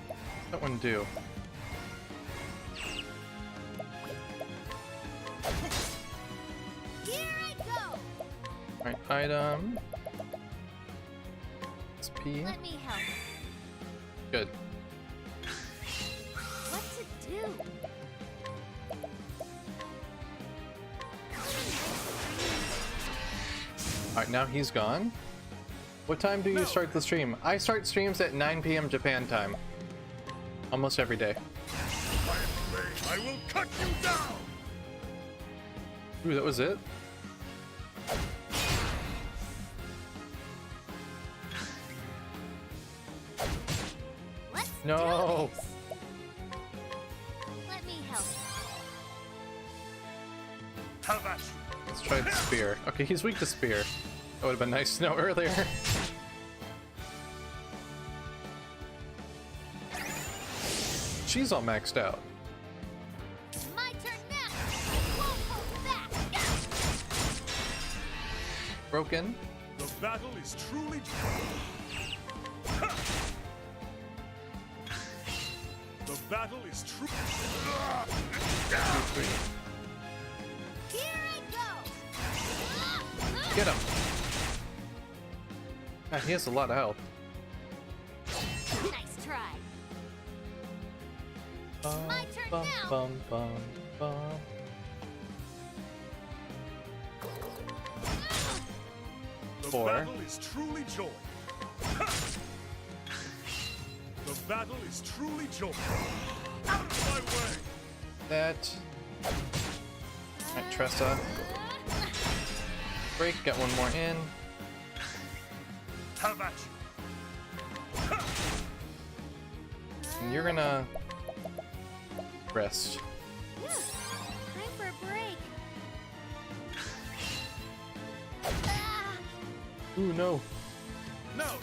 What's that one do? Here I go. Alright, item. SP. Let me help. Good. What to do? Alright, now he's gone. What time do you start the stream? I start streams at 9 p.m. Japan time. Almost every day. My blade I will cut you down! Ooh, that was it? Let's No. do this. Let me help. Have at you! Let's try the spear. Okay, he's weak to spear. That would have been nice to know earlier. She's all maxed out. My turn now. I won't hold back. Broken. The battle is truly... The battle is true. 2, 3. Here I go. Get him. God, he has a lot of health. Nice try. Bum, My turn bum, now. bum, bum, bum. The 4. battle is truly joy. The battle is truly joy. Out of my way! That. Alright, Tressa. Break, got one more in. Have at you! And you're gonna rest. Time for a break. Ah, Ooh, no. Now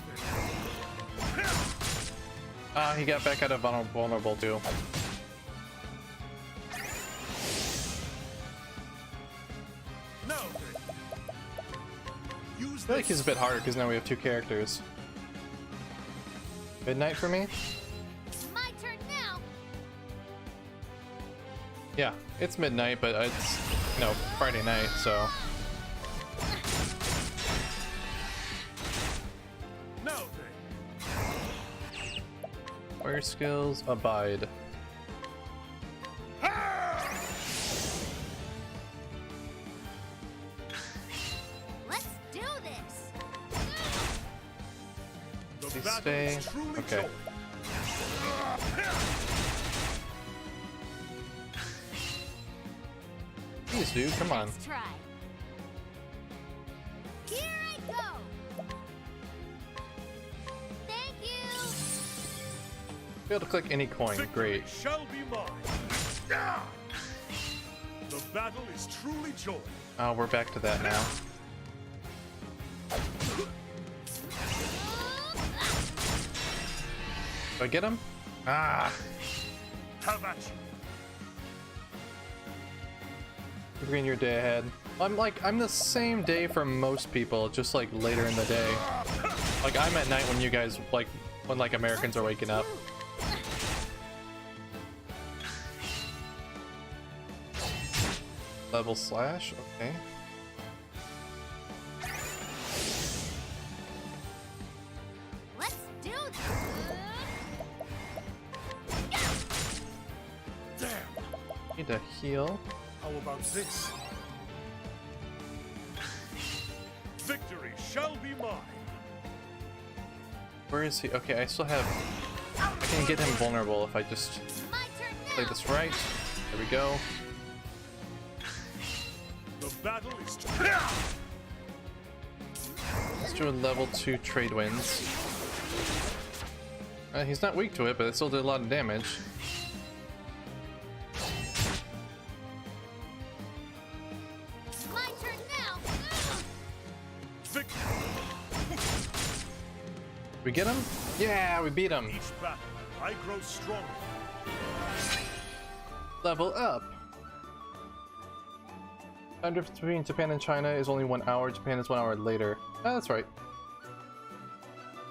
then! Ah, he got back out of vulnerable too. Now then! Use I feel like this. he's a bit harder because now we have 2 characters. Midnight for me? my turn now. Yeah, it's midnight, but it's, you know, Friday night, so. Now then! Fire skills, abide. Let's do this. The Please battle stay. is truly Okay. joy. Please, dude, come on. Let's try. Here I go. Thank you. Be able to click any coin, Victory great. shall be mine. Ah! The battle is truly joy. Oh, we're back to that now. Do I get him? Ah, Have at you. you're getting your day ahead. I'm the same day for most people, just like later in the day. Like I'm at night when you guys, like, when like Americans are waking up. Level slash, okay. Let's do this. Damn. Need to heal. How about this? Victory shall be mine. Where is he? Okay, I still have. I can get him vulnerable if I just My turn play now. this right. There we go. The battle is Let's do a level 2 trade winds. He's not weak to it, but it still did a lot of damage. My turn now. victory. We get him? Yeah, we beat him. Each battle, I grow stronger. Level up. Time difference between Japan and China is only 1 hour. Japan is 1 hour later. Ah, that's right.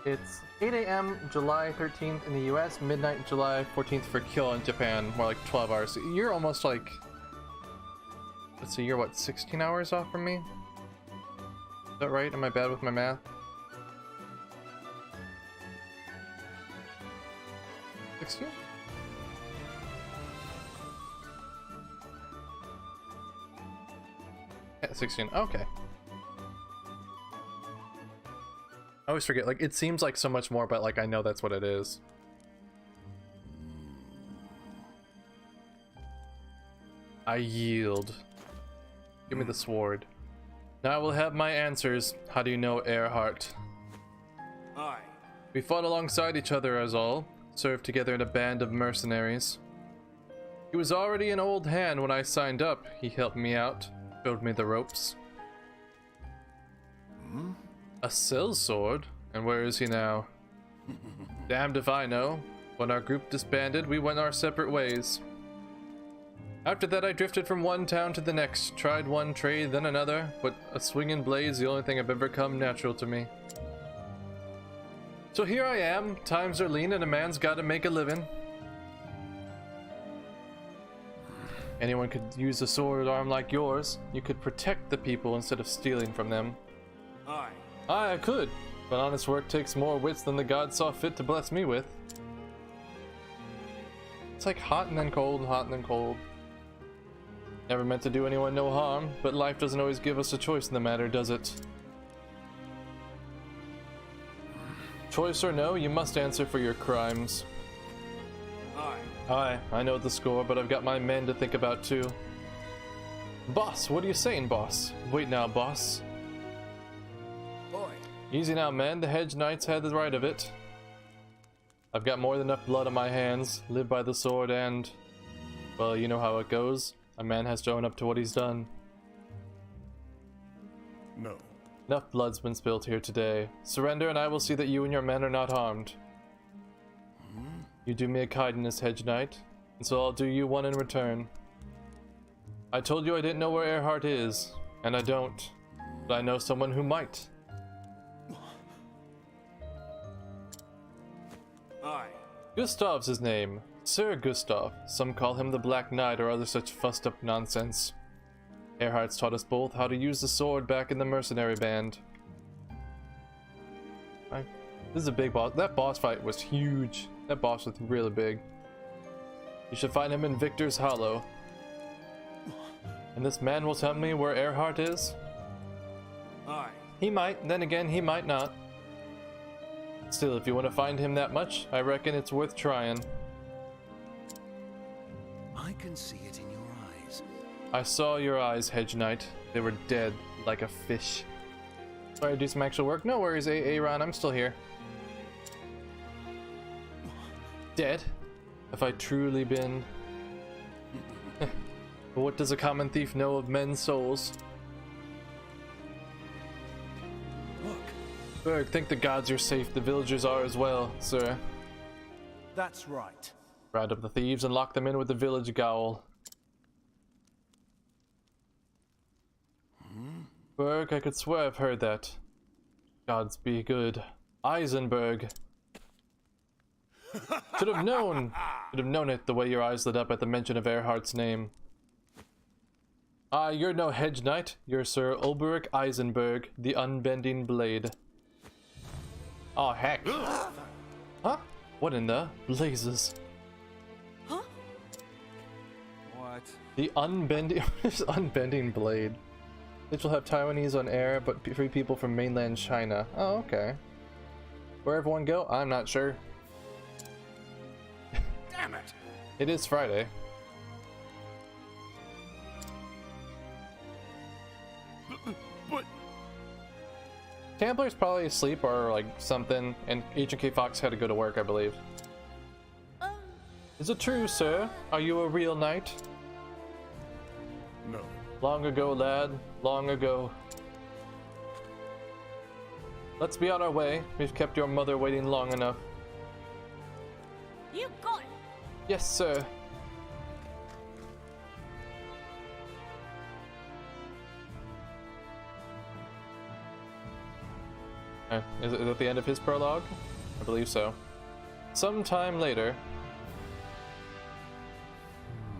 It's 8 a.m. July 13th in the US, midnight July 14th for Kyoto in Japan. More like 12 hours. So you're almost like... Let's see, you're what, 16 hours off from me? Is that right? Am I bad with my math? 16? Yeah, 16. Okay. I always forget, like, it seems like so much more, but, like, I know that's what it is. I yield. Give me the sword. Now I will have my answers. How do you know Earhart? Aye. We fought alongside each other as all, served together in a band of mercenaries. He was already an old hand when I signed up. He helped me out, showed me the ropes. A sellsword? And where is he now? Damned if I know. When our group disbanded, we went our separate ways. After that, I drifted from one town to the next, tried one trade, then another, but a swinging blade's the only thing I've ever come natural to me. So here I am, times are lean and a man's gotta make a living. Anyone could use a sword arm like yours. You could protect the people instead of stealing from them. Aye. Aye, I could, but honest work takes more wits than the gods saw fit to bless me with. It's like hot and then cold, hot and then cold. Never meant to do anyone no harm, but life doesn't always give us a choice in the matter, does it? Choice or no, you must answer for your crimes. Aye. Aye, I know the score, but I've got my men to think about too. Boss, what are you saying, boss? Wait now, boss. Boy. Easy now, men, the hedge knights had the right of it. I've got more than enough blood on my hands, live by the sword and... well, you know how it goes. A man has to own up to what he's done. No. Enough blood's been spilled here today. Surrender and I will see that you and your men are not harmed. You do me a kindness, hedge knight, and so I'll do you one in return. I told you I didn't know where Earhart is, and I don't, but I know someone who might. Aye. Gustav's his name. Sir Gustav. Some call him the Black Knight or other such fussed up nonsense. Earhart's taught us both how to use the sword back in the mercenary band. This is a big boss. That boss fight was huge. That boss was really big. You should find him in Victor's Hollow. And this man will tell me where Earhart is? Aye. He might, then again he might not. Still, if you want to find him that much, I reckon it's worth trying. I can see it in your eyes. I saw your eyes, hedge knight. They were dead, like a fish. Sorry to do some actual work. No worries, Aaron, I'm still here. Dead? Have I truly been? But what does a common thief know of men's souls? Look. Berg, thank the gods you're safe. The villagers are as well, sir. That's right. Round up the thieves and lock them in with the village gaol. Berg, I could swear I've heard that. Gods be good. Eisenberg. Should have known. Should have known it the way your eyes lit up at the mention of Earhart's name. Ah, you're no hedge knight. You're Sir Ulberich Eisenberg, the unbending blade. Oh heck. Huh? What in the blazes? Huh? What? The unbending blade. It will have Taiwanese on air, but free people from mainland China. Oh, okay. Where everyone go? I'm not sure. Damn it! It is Friday. But Templar's probably asleep or like something, and Agent K. Fox had to go to work, I believe. Is it true, sir? Are you a real knight? no. Long ago, lad. Long ago. Let's be on our way. We've kept your mother waiting long enough. You got it. Yes, sir. Is it at the end of his prologue? I believe so. Sometime later.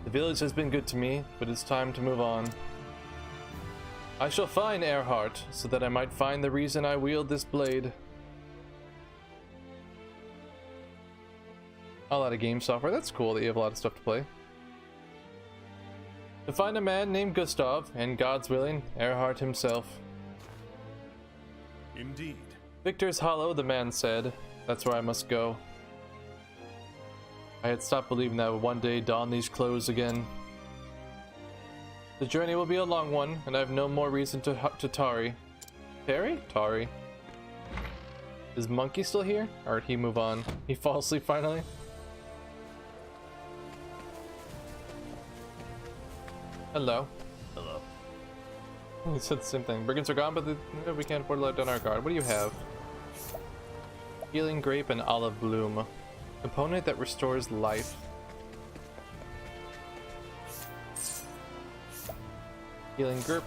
The village has been good to me, but it's time to move on. I shall find Earhart, so that I might find the reason I wield this blade. A lot of game software. That's cool that you have a lot of stuff to play. To find a man named Gustav, and God's willing, Earhart himself. Indeed. Victor's Hollow, the man said. That's where I must go. I had stopped believing that I would one day don these clothes again. The journey will be a long one, and I have no more reason to tarry. Tarry? Is Monkey still here? Or did he move on? He fall asleep finally? Hello. Hello. He said the same thing. Brigands are gone, but we can't afford to let down our guard. What do you have? Healing Grape and Olive Bloom. Component that restores life. Healing Grape.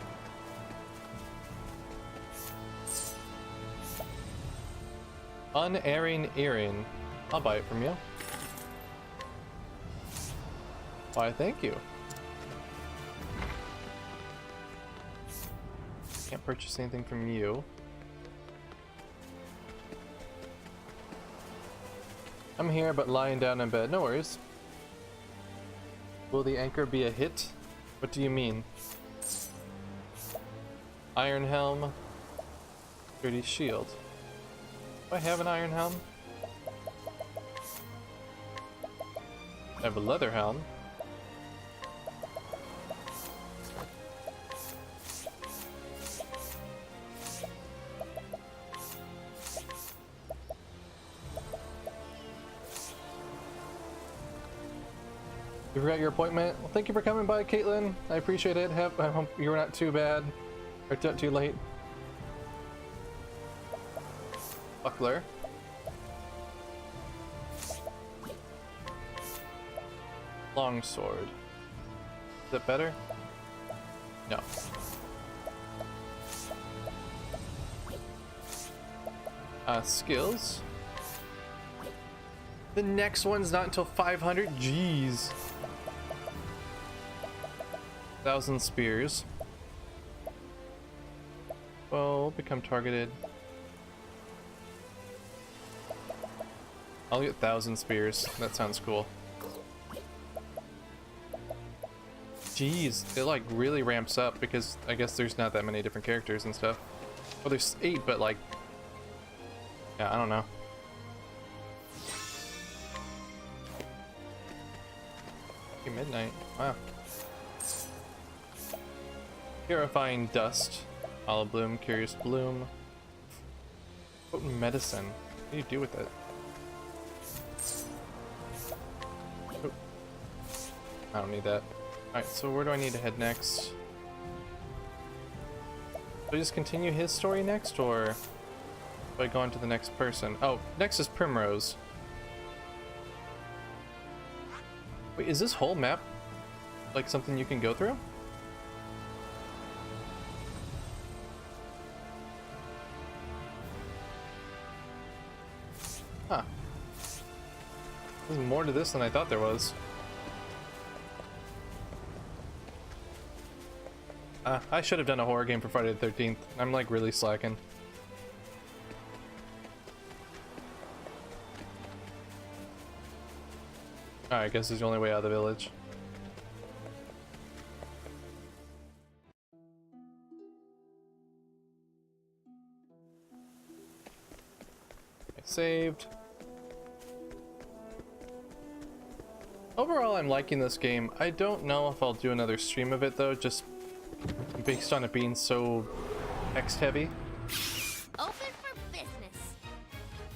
Unerring Earring. I'll buy it from you. Why, thank you. Can't purchase anything from you. I'm here, but lying down in bed. No worries. Will the anchor be a hit? What do you mean? Iron Helm. Dirty Shield. Do I have an Iron Helm? I have a Leather Helm. You forgot your appointment? Well, thank you for coming by, Caitlin. I appreciate it. I hope you're not too bad. Or not too late. Buckler. Longsword. Is that better? No. Skills. The next one's not until 500. Jeez. 1,000 spears. Well, become targeted. I'll get 1,000 spears. That sounds cool. Jeez, it like really ramps up because I guess there's not that many different characters and stuff. Well, there's 8, but like, yeah, I don't know. Midnight. Wow. Purifying Dust. Olive Bloom, Curious Bloom. Potent Medicine. What do you do with it? Oh. I don't need that. Alright, so where do I need to head next? Do I just continue his story next, or do I go on to the next person? Oh, next is Primrose. Wait, is this whole map like something you can go through? Huh. There's more to this than I thought there was. I should have done a horror game for Friday the 13th. I'm like really slacking. Alright, I guess this is the only way out of the village. I saved. Overall, I'm liking this game. I don't know if I'll do another stream of it though, just based on it being so text heavy. Open for business.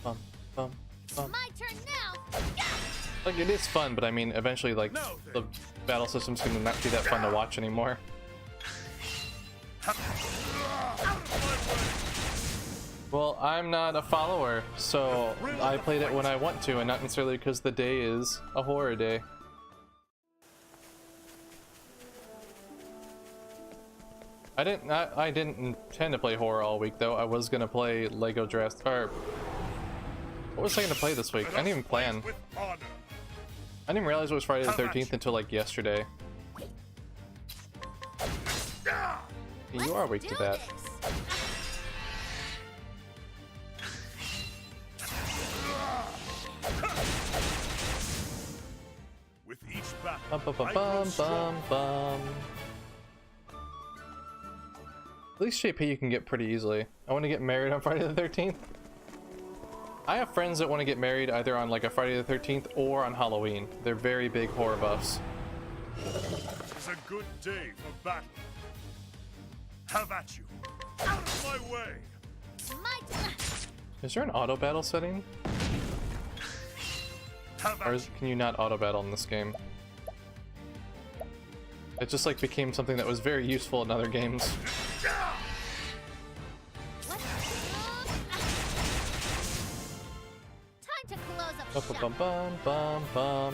Bum, bum, bum. My turn now. Yeah! Like, it is fun, but I mean, eventually, like, the battle system's gonna not be that fun to watch anymore. Well, I'm not a follower, so I played it when I want to, and not necessarily because the day is a horror day. I didn't intend to play horror all week, though. I was gonna play Lego Jurassic, or what was I gonna play this week? I didn't even plan. I didn't realize it was Friday the 13th until like yesterday. Yeah, you are weak to that. With each battle, Bum, bum, bum, I grow bum, strong. bum. At least JP you can get pretty easily. I want to get married on Friday the 13th. I have friends that want to get married either on like a Friday the 13th or on Halloween. They're very big horror buffs. 'Tis a good day for battle. Have at you. Out of my way! My turn. Is there an auto battle setting? Have Or at you. can you not auto battle in this game? It just like became something that was very useful in other games. Time to close up shop. Bum.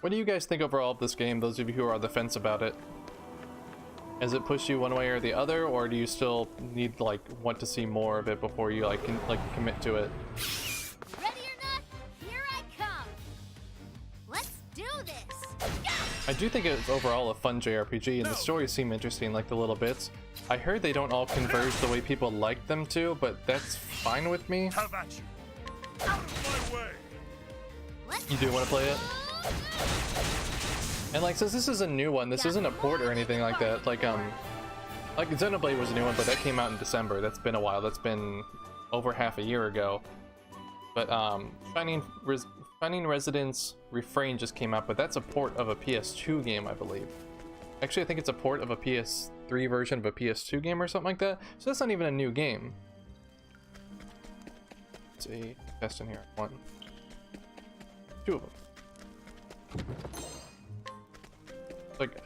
What do you guys think overall of this game, those of you who are on the fence about it? Has it pushed you one way or the other, or do you still need want to see more of it before you commit to it? Ready or not, here I come. Let's do this. I do think it's overall a fun JRPG, and the stories seem interesting, like the little bits. I heard they don't all converge the way people like them to, but that's fine with me. Have at you. Out of my way! You do want to play it? And since this is a new one, this isn't a port or anything like that. Like Xenoblade was a new one, but that came out in December. That's been a while. That's been over half a year ago. But Shining Residence Refrain just came out, but that's a port of a PS2 game, I believe. Actually, I think it's a port of a PS3 version of a PS2 game or something like that. So that's not even a new game. Let's see, test in here. 1, 2 of them.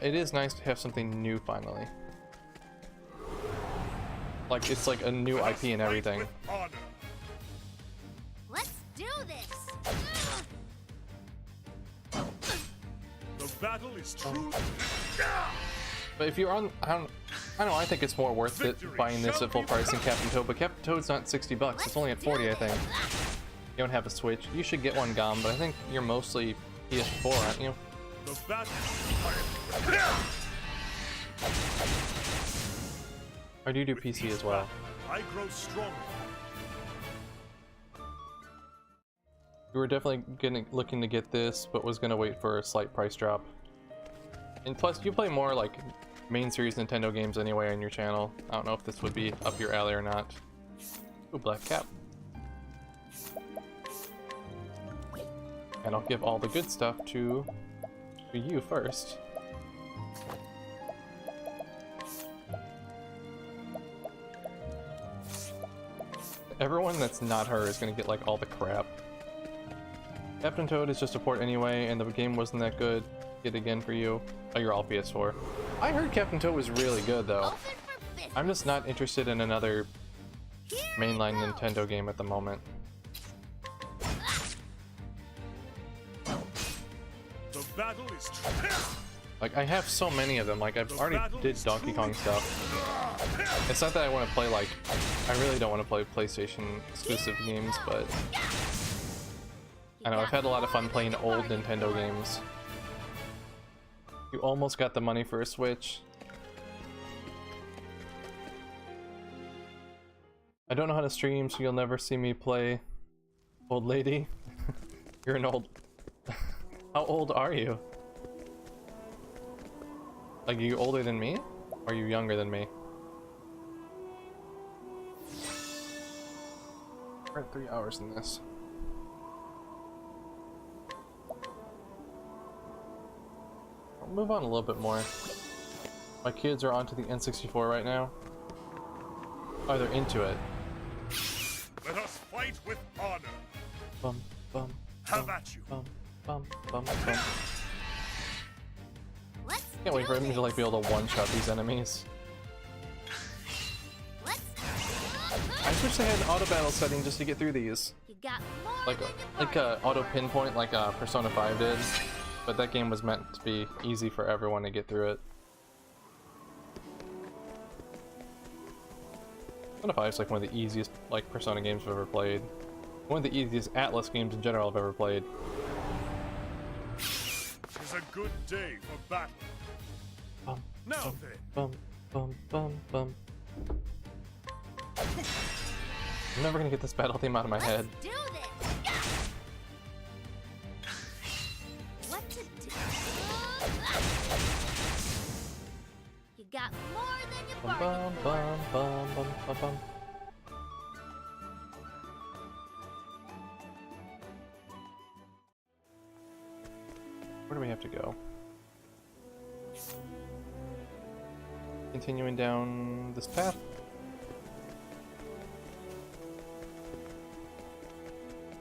It is nice to have something new finally. It's like a new IP and everything. Let's do this. The battle is true. But if you're on, I don't know, I think it's more worth it buying this at full price than Captain Toad, but Captain Toad's not $60, it's only at 40, I think. You don't have a Switch. You should get one, Gom, but I think you're mostly PS4, aren't you? The battle. Or do you do PC as well? I grow stronger. You were definitely looking to get this, but was gonna wait for a slight price drop. And plus, you play more main series Nintendo games anyway on your channel. I don't know if this would be up your alley or not. Ooh, black cap. And I'll give all the good stuff to you first. Everyone that's not her is gonna get all the crap. Captain Toad is just a port anyway, and the game wasn't that good. Get again for you. Oh, you're all PS4. I heard Captain Toad was really good though. I'm just not interested in another mainline Nintendo game at the moment. The battle is I have so many of them. I've already did Donkey Kong stuff. It's not that I want to play I really don't want to play PlayStation exclusive games, but I know I've had a lot of fun playing old Nintendo games. You almost got the money for a Switch. I don't know how to stream, so you'll never see me play. Old lady. You're an old... How old are you? Are you older than me? Or are you younger than me? We're at 3 hours in this. I'll move on a little bit more. My kids are onto the N64 right now. Oh, they're into it. Let us fight with honor. Bum, bum, Have bum, at you. bum, bum, bum, bum. Let's Can't wait for him do to be able to one-shot these enemies. Let's I just wish they had an auto battle setting just to get through these. You got more Like than you auto pinpoint like Persona 5 did. But that game was meant to be easy for everyone to get through it. Persona 5 is one of the easiest Persona games I've ever played. One of the easiest Atlas games in general I've ever played. It's a good day for battle. Bum, Now bum, then. bum, bum, bum, bum. I'm never gonna get this battle theme out of my head. Let's do this. What to do? You got more than you Bum, bargained bum, for. bum, bum, bum, bum. Where do we have to go? continuing down this path.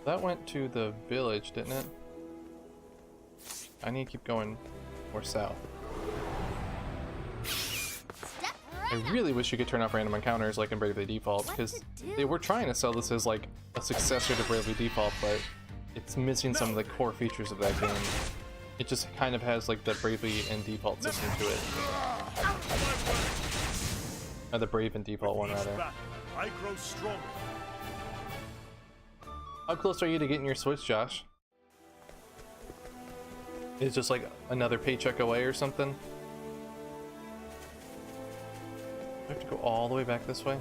That went to the village, didn't it? I need to keep going more south. I really wish you could turn off random encounters like in Bravely Default, because they were trying to sell this as like a successor to Bravely Default, but it's missing some of the core features of that game. It just kind of has like the Bravely and Default system to it. Or the Brave and Default one, rather. I grow stronger. How close are you to getting your Switch, Josh? It's just like another paycheck away or something? I have to go all the way back this way?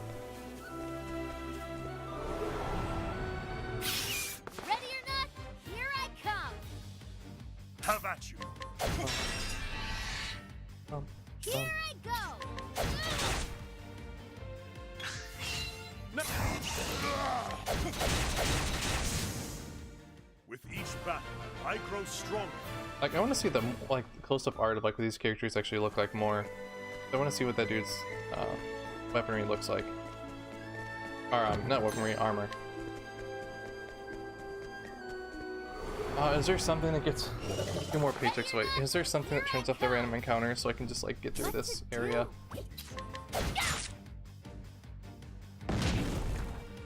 Ready or not, here I come. Have at you. Here I go. With each battle, I grow stronger. Like, I want to see the like close-up art of like what these characters actually look like more. I want to see what that dude's weaponry looks like. Or not weaponry, armor. Is there something that gets two more paychecks away? Is there something that turns off the random encounters so I can just like get through this area?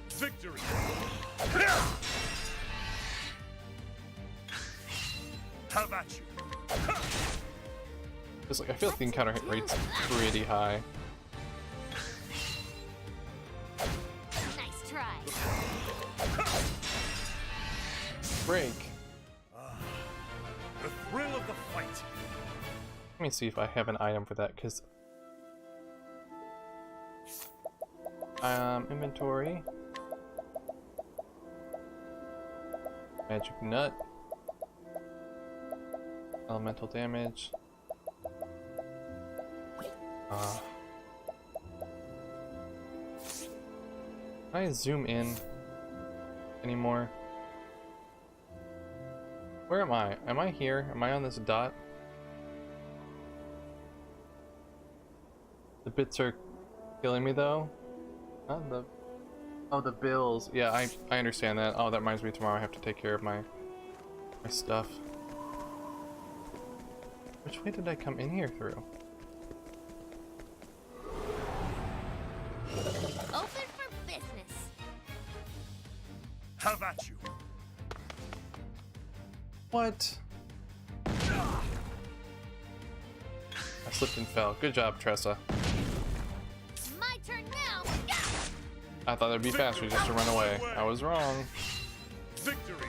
Victory. Have at you. Just like I feel like the encounter hit rate's pretty high. Nice try. Break. The thrill of the fight. Let me see if I have an item for that, because inventory. Magic nut. Elemental damage. Can I zoom in anymore? Where am I? Am I here? Am I on this dot? The bits are killing me though. Oh, the bills. Yeah, I understand that. Oh, that reminds me, tomorrow I have to take care of my stuff. Which way did I come in here through? Open for business. Have at you. What? I slipped and fell. Good job, Tressa. My turn now. I thought it'd be faster just to run away. I was wrong. Victory.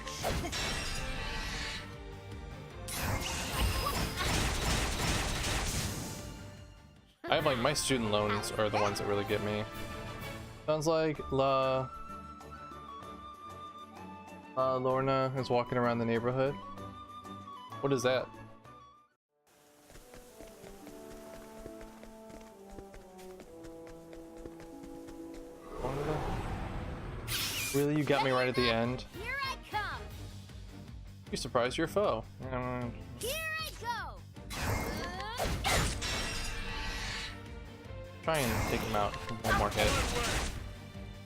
I have like my student loans are the ones that really get me. Sounds like Lorna is walking around the neighborhood. What is that? Really, you got me right at the end? Here I come. You surprised your foe. Here I go. Try and take him out with one more hit.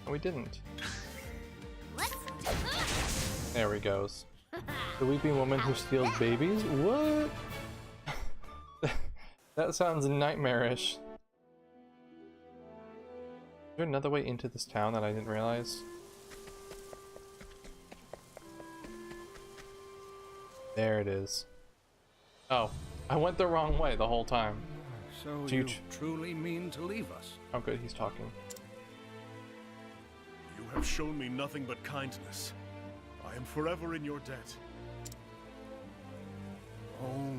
Oh, we didn't. Let's do There he goes. The weeping woman who steals babies? What? That sounds nightmarish. Is there another way into this town that I didn't realize? There it is. Oh, I went the wrong way the whole time. So Dude. you truly mean to leave us? Oh good, he's talking. You have shown me nothing but kindness. I am forever in your debt. Oh,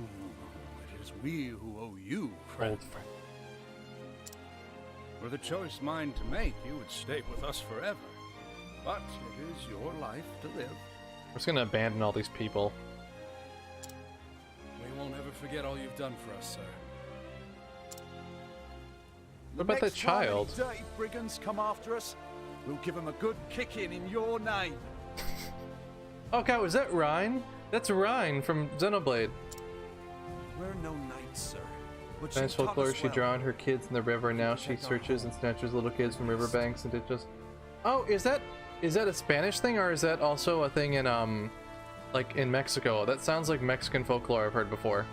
it is we who owe you, friend. Old friend. Were the choice mine to make, you would stay with us forever. But it is your life to live. We're just gonna abandon all these people. We won't ever forget all you've done for us, sir. What about that child? The dirty brigands come after us. We'll give them a good kicking in your name. Oh god, was that Rhine? That's Rhine from Xenoblade. We're no knights, sir. but Spanish she's taught folklore, us she well. drowned her kids in the river. Now she protect our searches home. and snatches little kids from riverbanks and ditches. Oh, is that a Spanish thing, or is that also a thing in like in Mexico? That sounds like Mexican folklore I've heard before.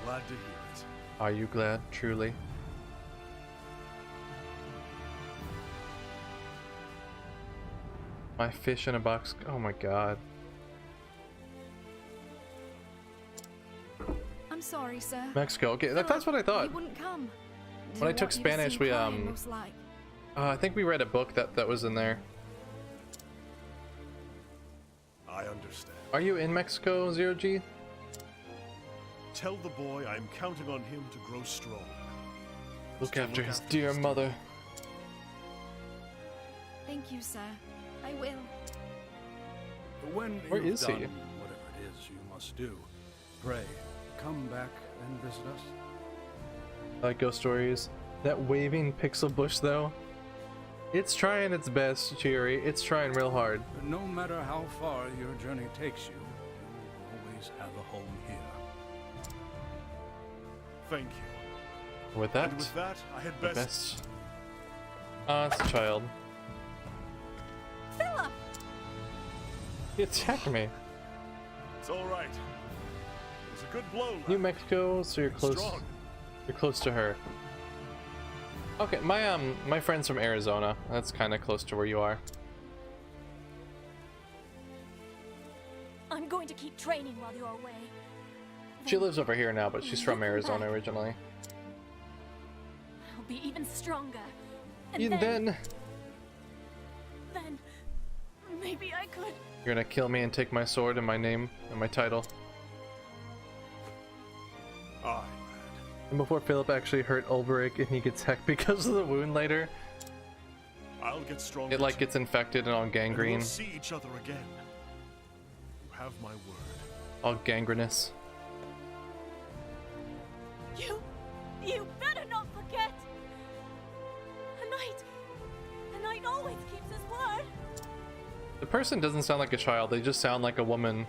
Glad to hear it. Are you glad, truly? My fish in a box. Oh my god. I'm sorry, sir. Mexico. Okay, that's what I thought. He wouldn't come. When I took Spanish, we most like. I think we read a book that was in there. I understand. Are you in Mexico, Zero G? Tell the boy I'm counting on him to grow strong. Look To after look his after dear his mother. Thank you, sir. I will. When Where you've is he? done whatever it is you must do, pray, come back and visit us. I like ghost stories. That waving pixel bush, though, it's trying its best, Cheery. It's trying real hard. No matter how far your journey takes you, you will always have a home here. Thank you. With that, And with that, I had the best. best. It's a child. Philip! He attacked me. It's all right. It was a good blow. New lad. Mexico, so you're close. Strong. You're close to her. Okay, my friend's from Arizona. That's kind of close to where you are. I'm going to keep training while you're away. She lives over here now, but she's from Looking Arizona back. originally. I'll be even stronger. And And then then maybe I could. you're gonna kill me and take my sword and my name and my title. Aye, lad. And before Philip actually hurt Ulbrich and he gets hecked because of the wound later, I'll get stronger. it like too. gets infected and all And gangrene, we'll see each other again. You have my word. all gangrenous. You better not forget. A knight always keeps his word. The person doesn't sound like a child, they just sound like a woman.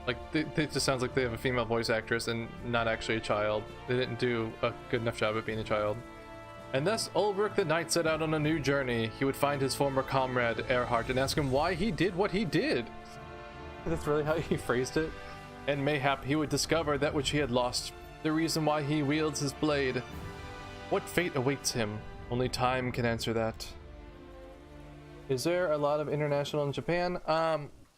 Like, it just sounds like they have a female voice actress and not actually a child. They didn't do a good enough job at being a child. And thus, Ulbrich the Knight set out on a new journey. He would find his former comrade, Erhard, and ask him why he did what he did. That's really how he phrased it. And mayhap he would discover that which he had lost, the reason why he wields his blade. What fate awaits him? Only time can answer that. Is there a lot of international in Japan?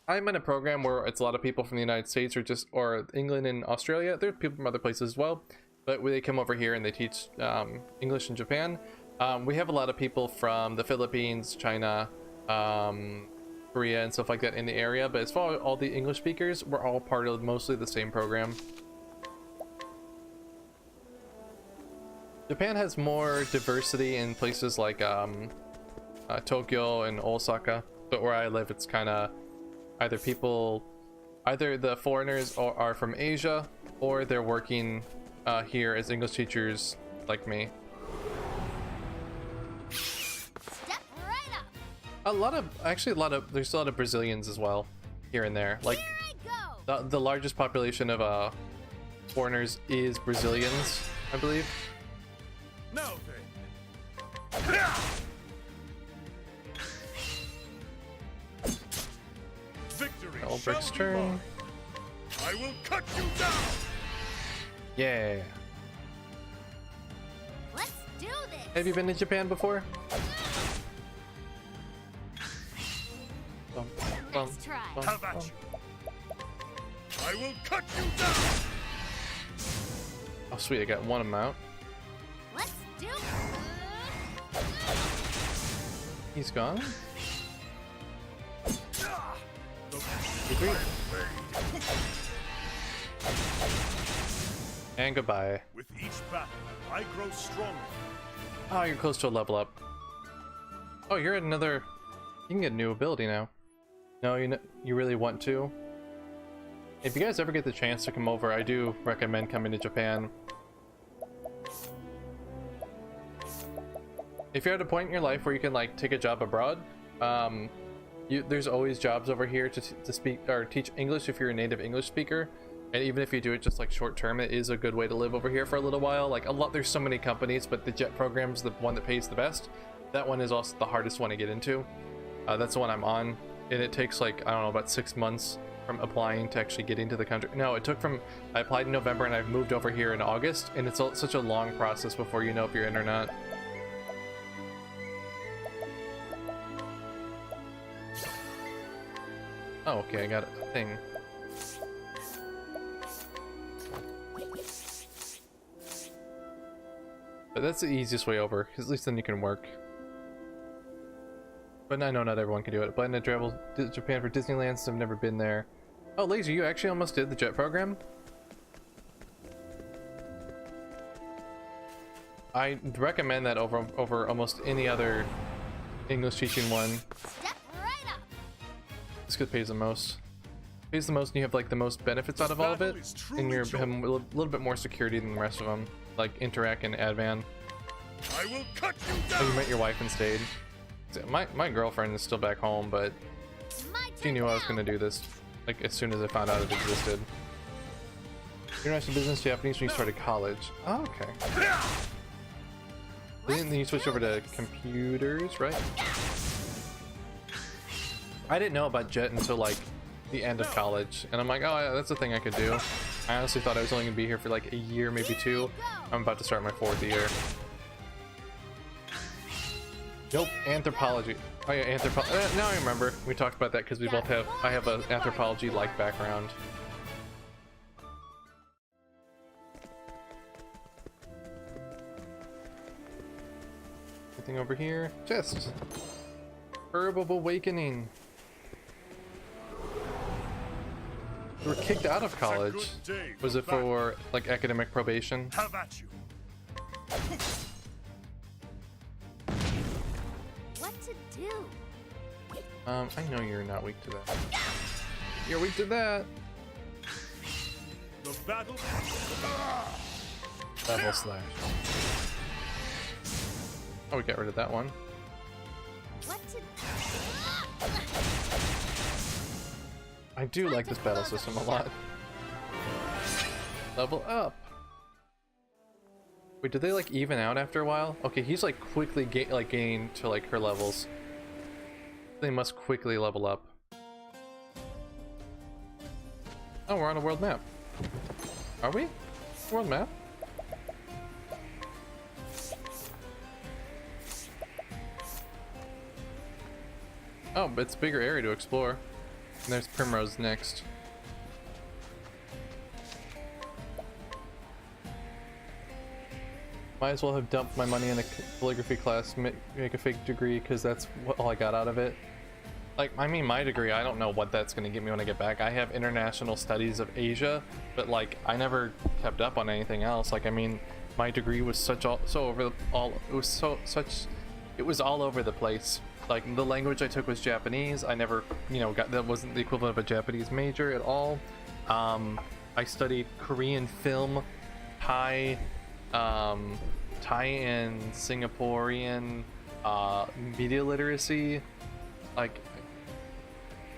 I'm in a program where it's a lot of people from the United States or England and Australia. There's people from other places as well, but they come over here and they teach English in Japan. We have a lot of people from the Philippines, China, Korea, and stuff like that in the area. But as far as all the English speakers, we're all part of mostly the same program. Japan has more diversity in places like Tokyo and Osaka, but where I live, it's kind of either the foreigners are from Asia, or they're working here as English teachers like me. Step right up. There's a lot of Brazilians as well, here and there. Like, Here I go. the largest population of foreigners is Brazilians, I believe. Now then. Victory Ulbrich's shall be turn. mine. I will cut you down. Yeah. Let's do this. Have you been to Japan before? Bum, bum, Let's try. bum, Have at bum. you. I will cut you down. Oh sweet, I got one amount. Let's do it. He's gone. The Agreed. And goodbye. With each battle, I grow stronger. Oh, you're close to a level up. Oh, you're at another. You can get a new ability now. No, you really want to. If you guys ever get the chance to come over, I do recommend coming to Japan. If you're at a point in your life where you can like take a job abroad, you there's always jobs over here to speak or teach English if you're a native English speaker. And even if you do it just like short term, it is a good way to live over here for a little while. Like there's so many companies, but the JET program's the one that pays the best. That one is also the hardest one to get into. That's the one I'm on, and it takes like, I don't know, about 6 months from applying to actually getting to the country. No, it took from, I applied in November and I've moved over here in August, and it's such a long process before you know if you're in or not. Oh, okay, I got a thing. But that's the easiest way over, because at least then you can work. But I know not everyone can do it. Planning to travel to Japan for Disneyland since I've never been there. Oh, Laser, you actually almost did the JET program? I recommend that over almost any other English teaching one. Step right up. Just because it pays the most. Pays the most, and you have like the most benefits out of all of it, and you're having a little bit more security than the rest of them, like Interac and Advan. I will cut you down. Oh, you met your wife and stayed. My girlfriend is still back home, but she knew I was gonna do this like as soon as I found out it existed. International business, Japanese when you started college. Oh, okay. Then you switched over to computers, right? I didn't know about JET until like the end of college, and I'm like, oh yeah, that's a thing I could do. I honestly thought I was only gonna be here for like a year, maybe 2. I'm about to start my 4th year. Nope, anthropology. Oh yeah, anthropology. Now I remember. We talked about that because we both have. I have an anthropology-like background. Anything over here? Chest. Herb of Awakening. We were kicked out of college. Was it for like academic probation? Have at you. What to do? I know you're not weak to that. You're weak to that. The battle. Level slash. Oh, we got rid of that one. What to I do like this battle system a lot. Level up. Wait, did they like even out after a while? Okay, he's like quickly gaining to like her levels. They must quickly level up. Oh, we're on a world map. Are we? World map? Oh, but it's a bigger area to explore. And there's Primrose next. Might as well have dumped my money in a calligraphy class, make a fake degree, because that's all I got out of it. Like, I mean, my degree, I don't know what that's going to get me when I get back. I have international studies of Asia, but like, I never kept up on anything else. Like, I mean, my degree was it was all over the place. Like, the language I took was Japanese. I never, that wasn't the equivalent of a Japanese major at all. I studied Korean film, Thai and Singaporean media literacy. Like,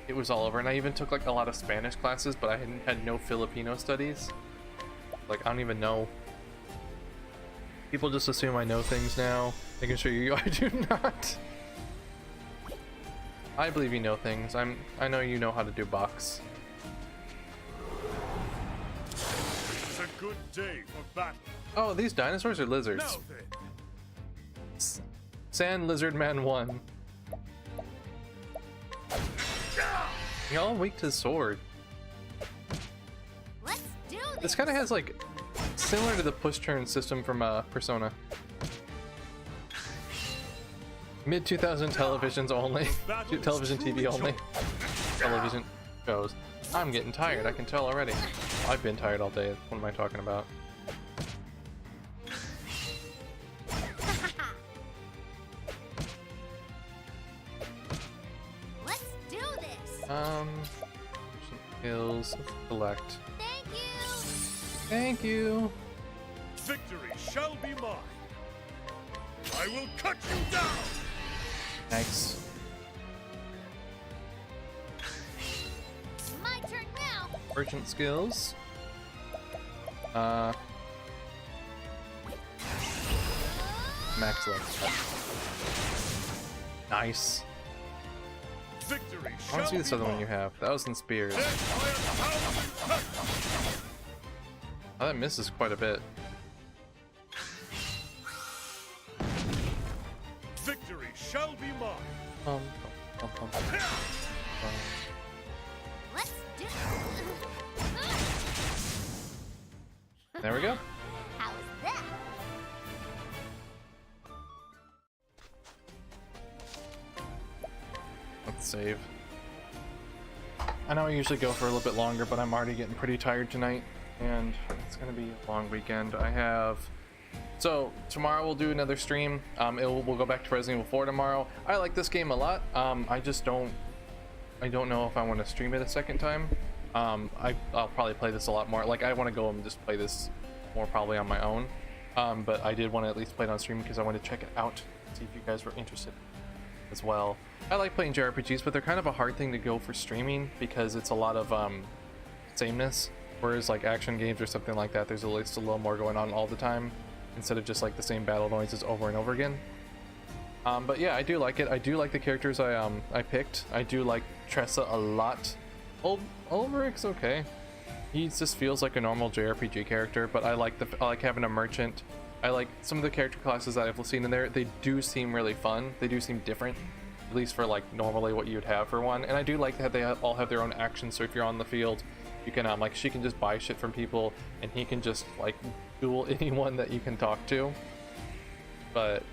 it was all over. And I even took like a lot of Spanish classes, but I had no Filipino studies. Like, I don't even know. People just assume I know things now. I can show you I do not. I believe you know things. I know you know how to do box. It's a good day for battle. Oh, these dinosaurs are lizards. Now then. Sand Lizard Man 1. Y'all weak to sword. Let's do this. This kind of has like similar to the push turn system from Persona. Mid 2000 televisions only. Television TV only. Television shows. I'm getting tired, I can tell already. I've been tired all day. What am I talking about? Let's do this. Some kills. Let's collect. Thank you. Thank you. Victory shall be mine. I will cut you down. Nice. Merchant skills. Max level. Nice. Victory I want to see this shall other be one you have. 1,000 spears. mine. Death by 1,000 cuts. Oh, that misses quite a bit. Victory shall be mine. Um, Let's do there we go. How is that? Let's save. I know I usually go for a little bit longer, but I'm already getting pretty tired tonight, and it's gonna be a long weekend. So tomorrow we'll do another stream. We'll go back to Resident Evil 4 tomorrow. I like this game a lot. I don't know if I want to stream it a second time. I'll probably play this a lot more. Like, I want to go and just play this more probably on my own. But I did want to at least play it on stream because I wanted to check it out, see if you guys were interested as well. I like playing JRPGs, but they're kind of a hard thing to go for streaming because it's a lot of sameness. Whereas like action games or something like that, there's at least a little more going on all the time instead of just like the same battle noises over and over again. But yeah, I do like it. I do like the characters I picked. I do like Tressa a lot. Ulrich's okay. He just feels like a normal JRPG character, but I like having a merchant. I like some of the character classes that I've seen in there. They do seem really fun. They do seem different, at least for like normally what you would have for one. And I do like that they all have their own actions. So if you're on the field, you can like she can just buy shit from people, and he can just like duel anyone that you can talk to. But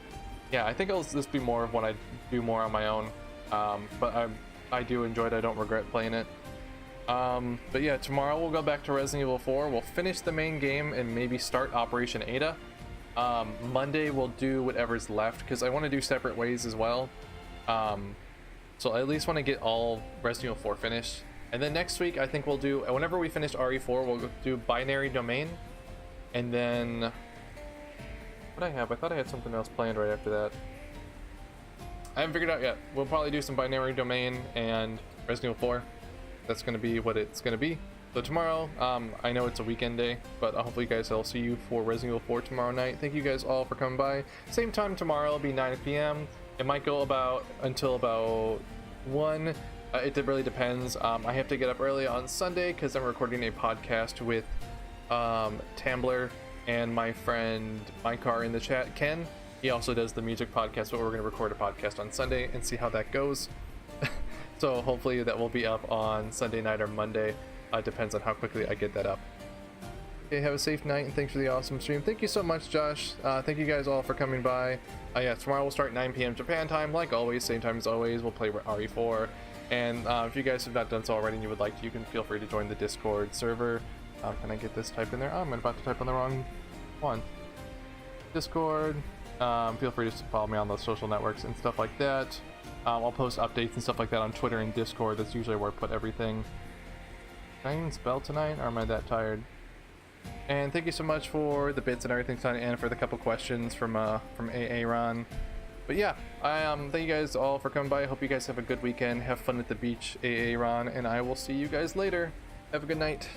yeah, I think it'll just be more of when I do more on my own. But I do enjoy it. I don't regret playing it. But yeah, tomorrow we'll go back to Resident Evil 4. We'll finish the main game and maybe start Operation Ada. Monday we'll do whatever's left because I want to do Separate Ways as well. So I at least want to get all Resident Evil 4 finished. And then next week I think we'll do, whenever we finish RE4, we'll do Binary Domain. And then what I thought I had something else planned right after that. I haven't figured out yet. We'll probably do some Binary Domain and Resident Evil 4. That's going to be what it's going to be. So tomorrow, I know it's a weekend day, but hopefully I'll see you for Resident Evil 4 tomorrow night. Thank you guys all for coming by. Same time tomorrow, it'll be 9 p.m. It might go until about 1. It really depends. I have to get up early on Sunday because I'm recording a podcast with Tambler and my friend Mycar in the chat, Ken. He also does the music podcast, but we're going to record a podcast on Sunday and see how that goes. So hopefully that will be up on Sunday night or Monday. Depends on how quickly I get that up. Okay, have a safe night and thanks for the awesome stream. Thank you so much, Josh. Thank you guys all for coming by. Yeah, tomorrow we'll start 9 p.m. Japan time, like always, same time as always. We'll play RE4. And if you guys have not done so already and you would like to, you can feel free to join the Discord server. Can I get this typed in there? Oh, I'm about to type on the wrong one. Discord. Feel free to follow me on those social networks and stuff like that. I'll post updates and stuff like that on Twitter and Discord. That's usually where I put everything. Can I even spell tonight, or am I that tired? And thank you so much for the bits and everything tonight, and for the couple questions from AA Ron. But yeah, thank you guys all for coming by. I hope you guys have a good weekend. Have fun at the beach, AA Ron, and I will see you guys later. Have a good night.